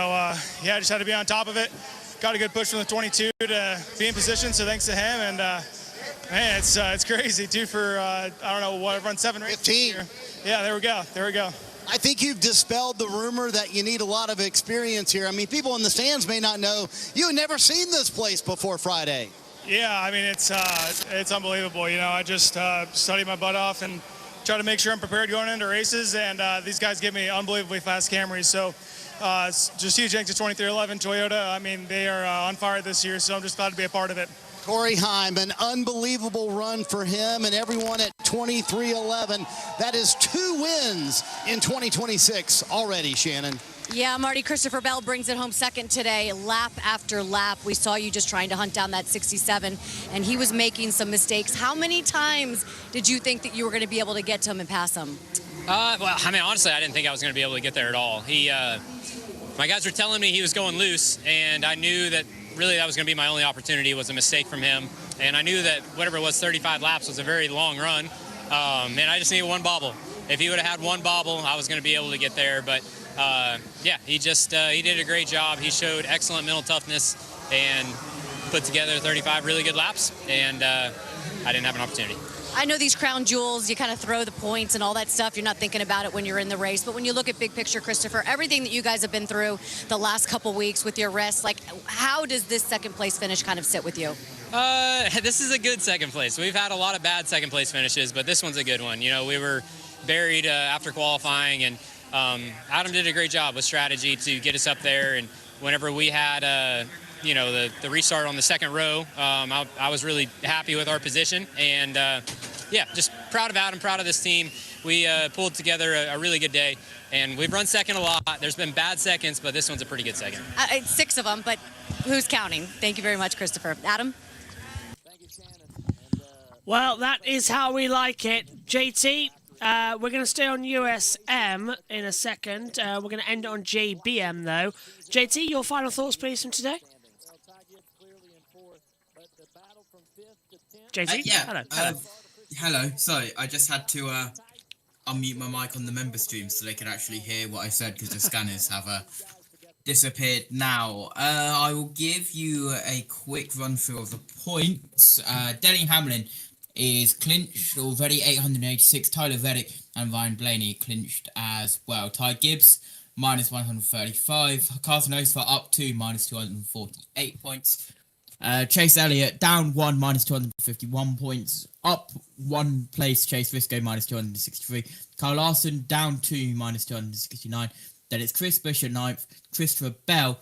yeah, I just had to be on top of it. Got a good push from the 22 to be in position, so thanks to him. And, man, it's crazy, too, for, I don't know, what, I've run 7 races 15. Here. Yeah, there we go. There we go. I think you've dispelled the rumor that you need a lot of experience here. I mean, people in the stands may not know you had never seen this place before Friday. Yeah, I mean, it's unbelievable. You know, I just studied my butt off and try to make sure I'm prepared going into races, and these guys give me unbelievably fast Camrys. So just huge thanks to 2311 Toyota. I mean, they are on fire this year, so I'm just glad to be a part of it. Corey Heim, an unbelievable run for him and everyone at 2311. That is 2 wins in 2026 already, Shannon. Yeah, Marty, Christopher Bell brings it home second today, lap after lap. We saw you just trying to hunt down that 67, and he was making some mistakes. How many times did you think that you were going to be able to get to him and pass him? Well, I mean, honestly, I didn't think I was going to be able to get there at all. My guys were telling me he was going loose, and I knew that really that was going to be my only opportunity. Was a mistake from him, and I knew that whatever it was, 35 laps was a very long run, and I just needed one bobble. If he would have had one bobble, I was going to be able to get there, but yeah, he did a great job. He showed excellent mental toughness and put together 35 really good laps, and I didn't have an opportunity. I know these crown jewels, you kind of throw the points and all that stuff. You're not thinking about it when you're in the race. But when you look at big picture, Christopher, everything that you guys have been through the last couple weeks with your rest, like how does this second place finish kind of sit with you? This is a good second place. We've had a lot of bad second place finishes, but this one's a good one. You know, we were buried after qualifying, and Adam did a great job with strategy to get us up there. And whenever we had you know, the restart on the second row, I was really happy with our position, and yeah, just proud of Adam, proud of this team. We pulled together a really good day, and we've run second a lot. There's been bad seconds, but this one's a pretty good second. 6 of them, but who's counting? Thank you very much, Christopher. Adam? Well, that is how we like it. JT, we're going to stay on USM in a second. We're going to end it on JBM, though. JT, your final thoughts, please, from today? JT? Yeah. Hello. Hello. Sorry, I just had to unmute my mic on the member stream so they could actually hear what I said because the scanners have disappeared now. I will give you a quick run through of the points. Denny Hamlin is clinched already, 886. Tyler Reddick and Ryan Blaney clinched as well. Ty Gibbs, minus 135. Carson Osvar up to minus 248 points. Chase Elliott down 1, minus 251 points. Up 1 place, Chase Briscoe, minus 263. Kyle Larson down 2, minus 269. Then it's Chris Buescher 9th, Christopher Bell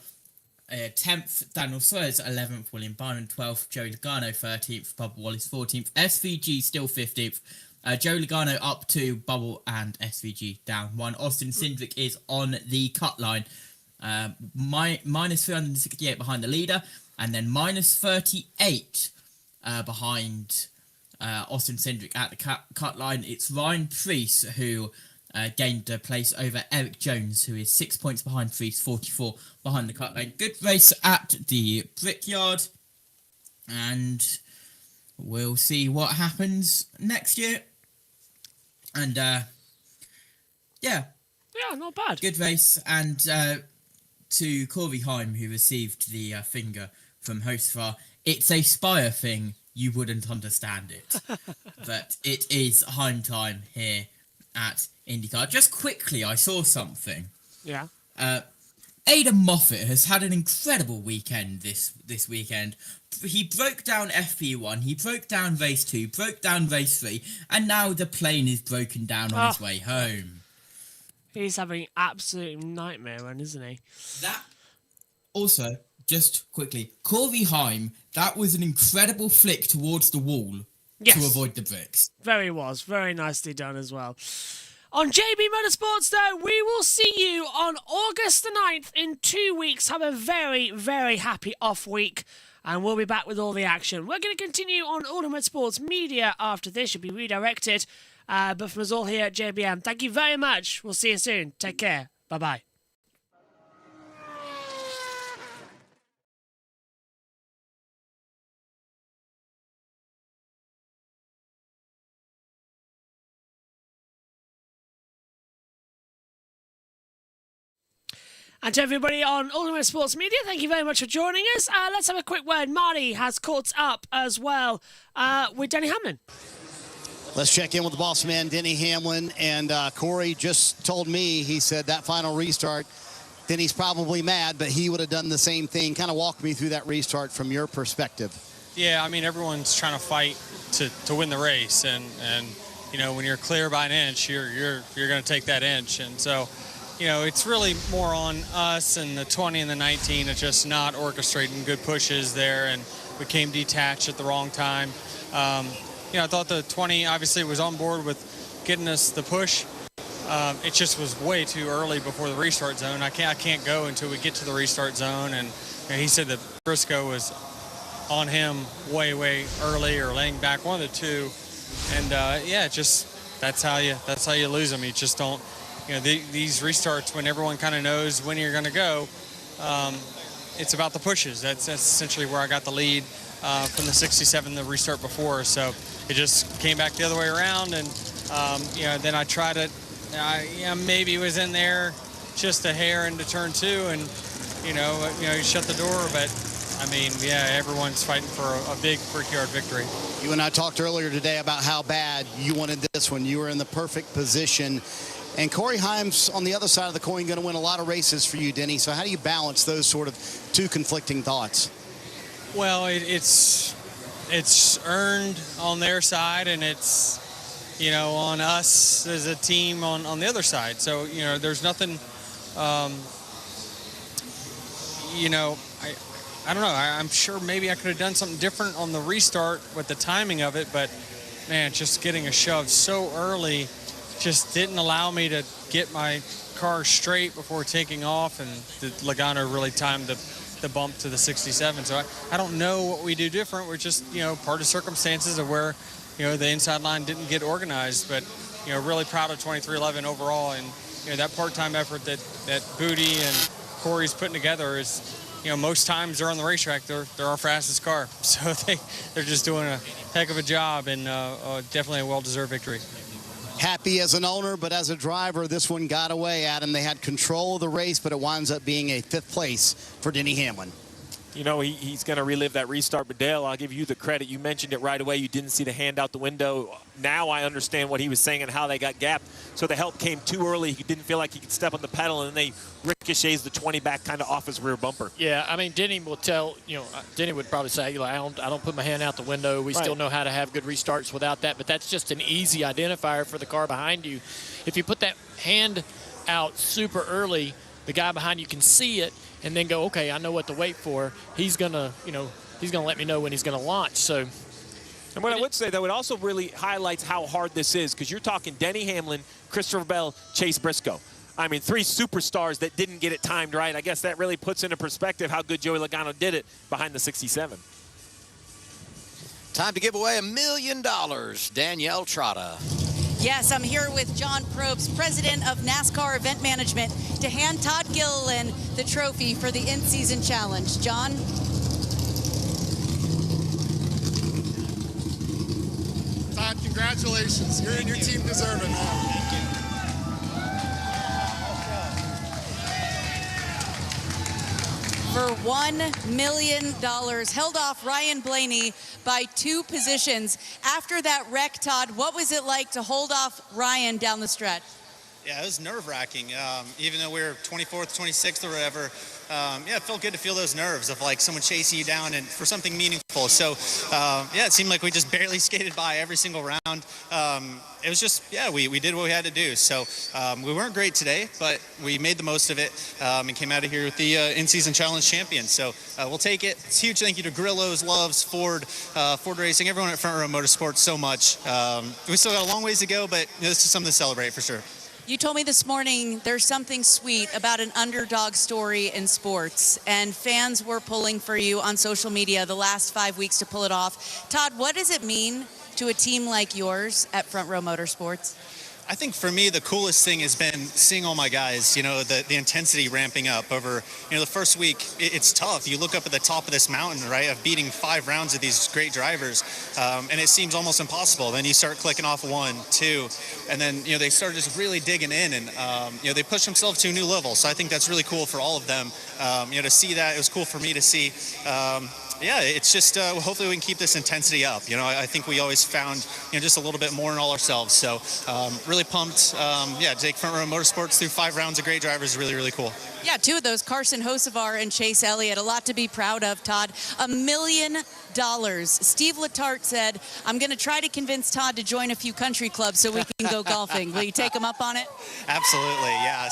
10th, Daniel Suarez 11th, William Byron 12th, Joey Logano 13th, Bubba Wallace 14th, SVG still 15th. Joe Logano up 2, Bubble and SVG down 1. Austin Cindric is on the cut line, minus 368 behind the leader. And then minus 38 behind Austin Cindric at the cut line. It's Ryan Preece who gained a place over Eric Jones, who is 6 points behind Preece, 44 behind the cut line. Good race at the Brickyard. And we'll see what happens next year. And, yeah. Yeah, not bad. Good race. And to Corey Heim, who received the finger from Hostfar, it's a Spire thing, you wouldn't understand it. But it is Heim time here at IndyCar. Just quickly, I saw something. Yeah. Aidan Moffat has had an incredible weekend this weekend. He broke down FP1, he broke down race 2, broke down race 3, and now the plane is broken down on his way home. He's having an absolute nightmare run, isn't he? That also, just quickly, Corey Heim, that was an incredible flick towards the wall to avoid the bricks. Very nicely done as well. On JB Motorsports, though, we will see you on August the 9th in 2 weeks. Have a very, very happy off week, and we'll be back with all the action. We're going to continue on Ultimate Sports Media after this. You'll be redirected. But from us all here at JBM, thank you very much. We'll see you soon. Take care. Bye-bye. And to everybody on Ultimate Sports Media, thank you very much for joining us. Let's have a quick word. Marty has caught up as well with Denny Hamlin. Let's check in with the boss man, Denny Hamlin. And Corey just told me, he said that final restart, Denny's probably mad, but he would have done the same thing. Kind of walk me through that restart from your perspective. Yeah, I mean, everyone's trying to fight to win the race. And you know, when you're clear by an inch, you're going to take that inch. And so, you know, it's really more on us and the 20 and the 19 of just not orchestrating good pushes there, and we came detached at the wrong time. You know, I thought the 20 obviously was on board with getting us the push. It just was way too early before the restart zone. I can't go until we get to the restart zone, and you know, he said that Briscoe was on him way early or laying back, one of the two, and yeah, just that's how you lose them. You just don't. You know, these restarts, when everyone kind of knows when you're going to go, it's about the pushes. That's essentially where I got the lead from the 67, the restart before. So it just came back the other way around, and you know, then I tried it. Maybe it was in there just a hair into turn 2, and you know, you shut the door. But I mean, yeah, everyone's fighting for a big Brickyard victory. You and I talked earlier today about how bad you wanted this one. You were in the perfect position. And Corey Heim's on the other side of the coin going to win a lot of races for you, Denny. So how do you balance those sort of two conflicting thoughts? Well, it's earned on their side, and it's, you know, on us as a team on the other side. So, you know, there's nothing, you know, I don't know. I'm sure maybe I could have done something different on the restart with the timing of it, but man, just getting a shove so early just didn't allow me to get my car straight before taking off, and the Logano really timed the bump to the 67. So I don't know what we do different. We're just, you know, part of circumstances of where, you know, the inside line didn't get organized, but, you know, really proud of 2311 overall. And, you know, that part-time effort that Booty and Corey's putting together is, you know, most times they're on the racetrack, they're our fastest car. So they're just doing a heck of a job, and definitely a well-deserved victory. Happy as an owner, but as a driver, this one got away, Adam. They had control of the race, but it winds up being a 5th place for Denny Hamlin. You know, he's going to relive that restart. But, Dale, I'll give you the credit. You mentioned it right away. You didn't see the hand out the window. Now I understand what he was saying and how they got gapped. So the help came too early. He didn't feel like he could step on the pedal, and then they ricochets the 20 back kind of off his rear bumper. Yeah, I mean, Denny will tell, you know, Denny would probably say, I don't put my hand out the window. We still know how to have good restarts without that. But that's just an easy identifier for the car behind you. If you put that hand out super early, the guy behind you can see it and then go, okay, I know what to wait for. He's gonna let me know when he's gonna launch. So, and what I would say, though, it also really highlights how hard this is, because you're talking Denny Hamlin, Christopher Bell, Chase Briscoe. I mean, 3 superstars that didn't get it timed right. I guess that really puts into perspective how good Joey Logano did it behind the 67. Time to give away $1 million. Danielle Trotta. Yes, I'm here with John Probst, president of NASCAR Event Management, to hand Todd Gilliland the trophy for the in-season challenge. John? Todd, congratulations. You and your team deserve it, man. Thank you. For $1 million, held off Ryan Blaney by 2 positions. After that wreck, Todd, what was it like to hold off Ryan down the stretch? Yeah, it was nerve-wracking. Even though we were 24th, 26th or whatever, yeah, it felt good to feel those nerves of like someone chasing you down and for something meaningful. So, yeah, it seemed like we just barely skated by every single round. It was just, yeah, we did what we had to do. So we weren't great today, but we made the most of it and came out of here with the in-season challenge champion. So we'll take it. It's a huge thank you to Grillo's, Loves, Ford Racing, everyone at Front Row Motorsports so much. We still got a long ways to go, but this is something to celebrate for sure. You told me this morning there's something sweet about an underdog story in sports, and fans were pulling for you on social media the last 5 weeks to pull it off. Todd, what does it mean to a team like yours at Front Row Motorsports? I think for me, the coolest thing has been seeing all my guys, the intensity ramping up over, the first week. It's tough. You look up at the top of this mountain, right, of beating 5 rounds of these great drivers, and it seems almost impossible. Then you start clicking off 1, 2, and then, they start just really digging in, and, they push themselves to a new level. So I think that's really cool for all of them. To see that, it was cool for me to see. Yeah, it's just hopefully we can keep this intensity up. I think we always found just a little bit more in all ourselves. So really pumped. To take Front Row Motorsports through 5 rounds of great drivers is really, really cool. Yeah, 2 of those, Carson Hocevar and Chase Elliott. A lot to be proud of, Todd. $1 million. Steve Letarte said, I'm going to try to convince Todd to join a few country clubs so we can go golfing. Will you take him up on it? Absolutely, yeah.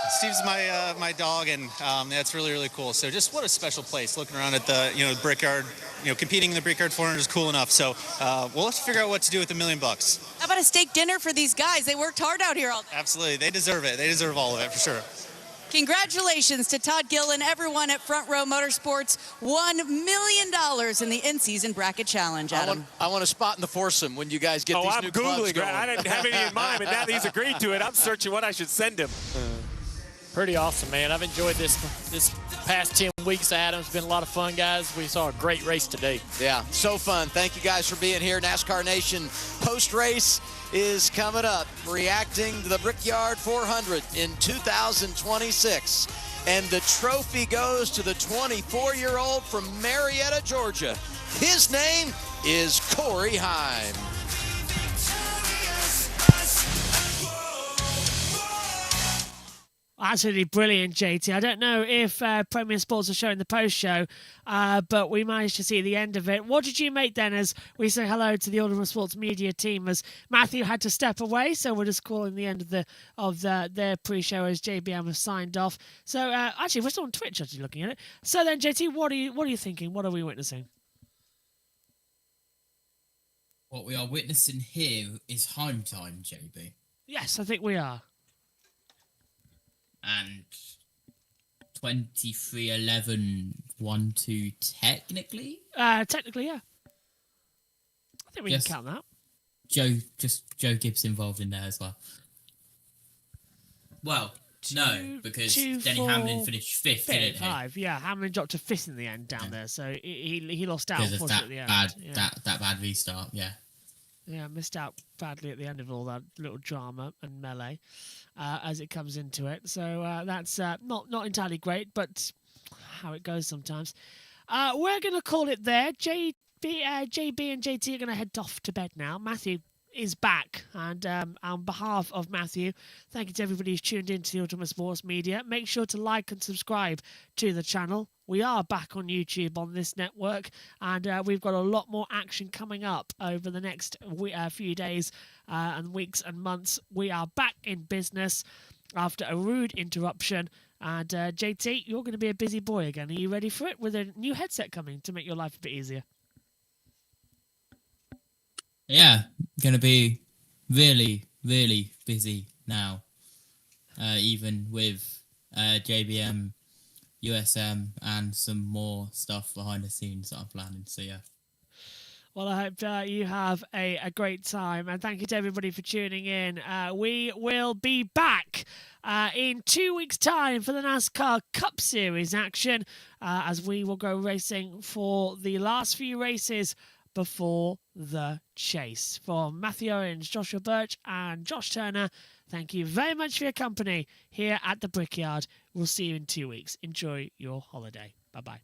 Steve's my dog, and that's really, really cool. So just what a special place. Looking around at the Brickyard, competing in the Brickyard 400 is cool enough. So we'll have to figure out what to do with $1 million. How about a steak dinner for these guys? They worked hard out here all day. Absolutely, they deserve it. They deserve all of it for sure. Congratulations to Todd Gill and everyone at Front Row Motorsports. $1 million in the in-season bracket challenge, Adam. I want a spot in the foursome when you guys get these I'm new clubs Googling going. it. I didn't have any in mind, but now that he's agreed to it, I'm searching what I should send him. Pretty awesome, man. I've enjoyed this past 10 weeks, Adam. It's been a lot of fun, guys. We saw a great race today. Yeah, so fun. Thank you guys for being here. NASCAR Nation post-race is coming up, reacting to the Brickyard 400 in 2026. And the trophy goes to the 24-year-old from Marietta, Georgia. His name is Corey Heim. Absolutely brilliant, JT. I don't know if Premier Sports are showing the post-show, but we managed to see the end of it. What did you make then as we say hello to the Ultimate Sports media team, as Matthew had to step away, so we're just calling the end of their pre-show as JBM has signed off. So actually, we're still on Twitch actually looking at it. So then, JT, what are you thinking? What are we witnessing? What we are witnessing here is home time, JB. Yes, I think we are. And 23-11-1-2 technically? Technically, yeah. I think we can count that. Joe Gibbs involved in there as well. Well, no, because Denny Hamlin finished 5th, didn't he? 5, yeah. Hamlin dropped to 5th in the end down there, so he lost out Because of at the end. that bad restart, yeah. Yeah, missed out badly at the end of all that little drama and melee as it comes into it. So that's not entirely great, but how it goes sometimes. We're going to call it there. JB and JT are going to head off to bed now. Matthew is back, and on behalf of Matthew, thank you to everybody who's tuned in to the Ultimate Sports Media. Make sure to like and subscribe to the channel. We are back on YouTube on this network, and we've got a lot more action coming up over the next few days and weeks and months. We are back in business after a rude interruption, and JT, you're going to be a busy boy again. Are you ready for it, with a new headset coming to make your life a bit easier? Yeah, going to be really, really busy now, even with JBM, USM, and some more stuff behind the scenes that I'm planning. So, yeah. Well, I hope you have a great time, and thank you to everybody for tuning in. We will be back in 2 weeks' time for the NASCAR Cup Series action, as we will go racing for the last few races before the chase. From Matthew Owens, Joshua Birch, and Josh Turner, thank you very much for your company here at the Brickyard. We'll see you in 2 weeks. Enjoy your holiday. Bye-bye.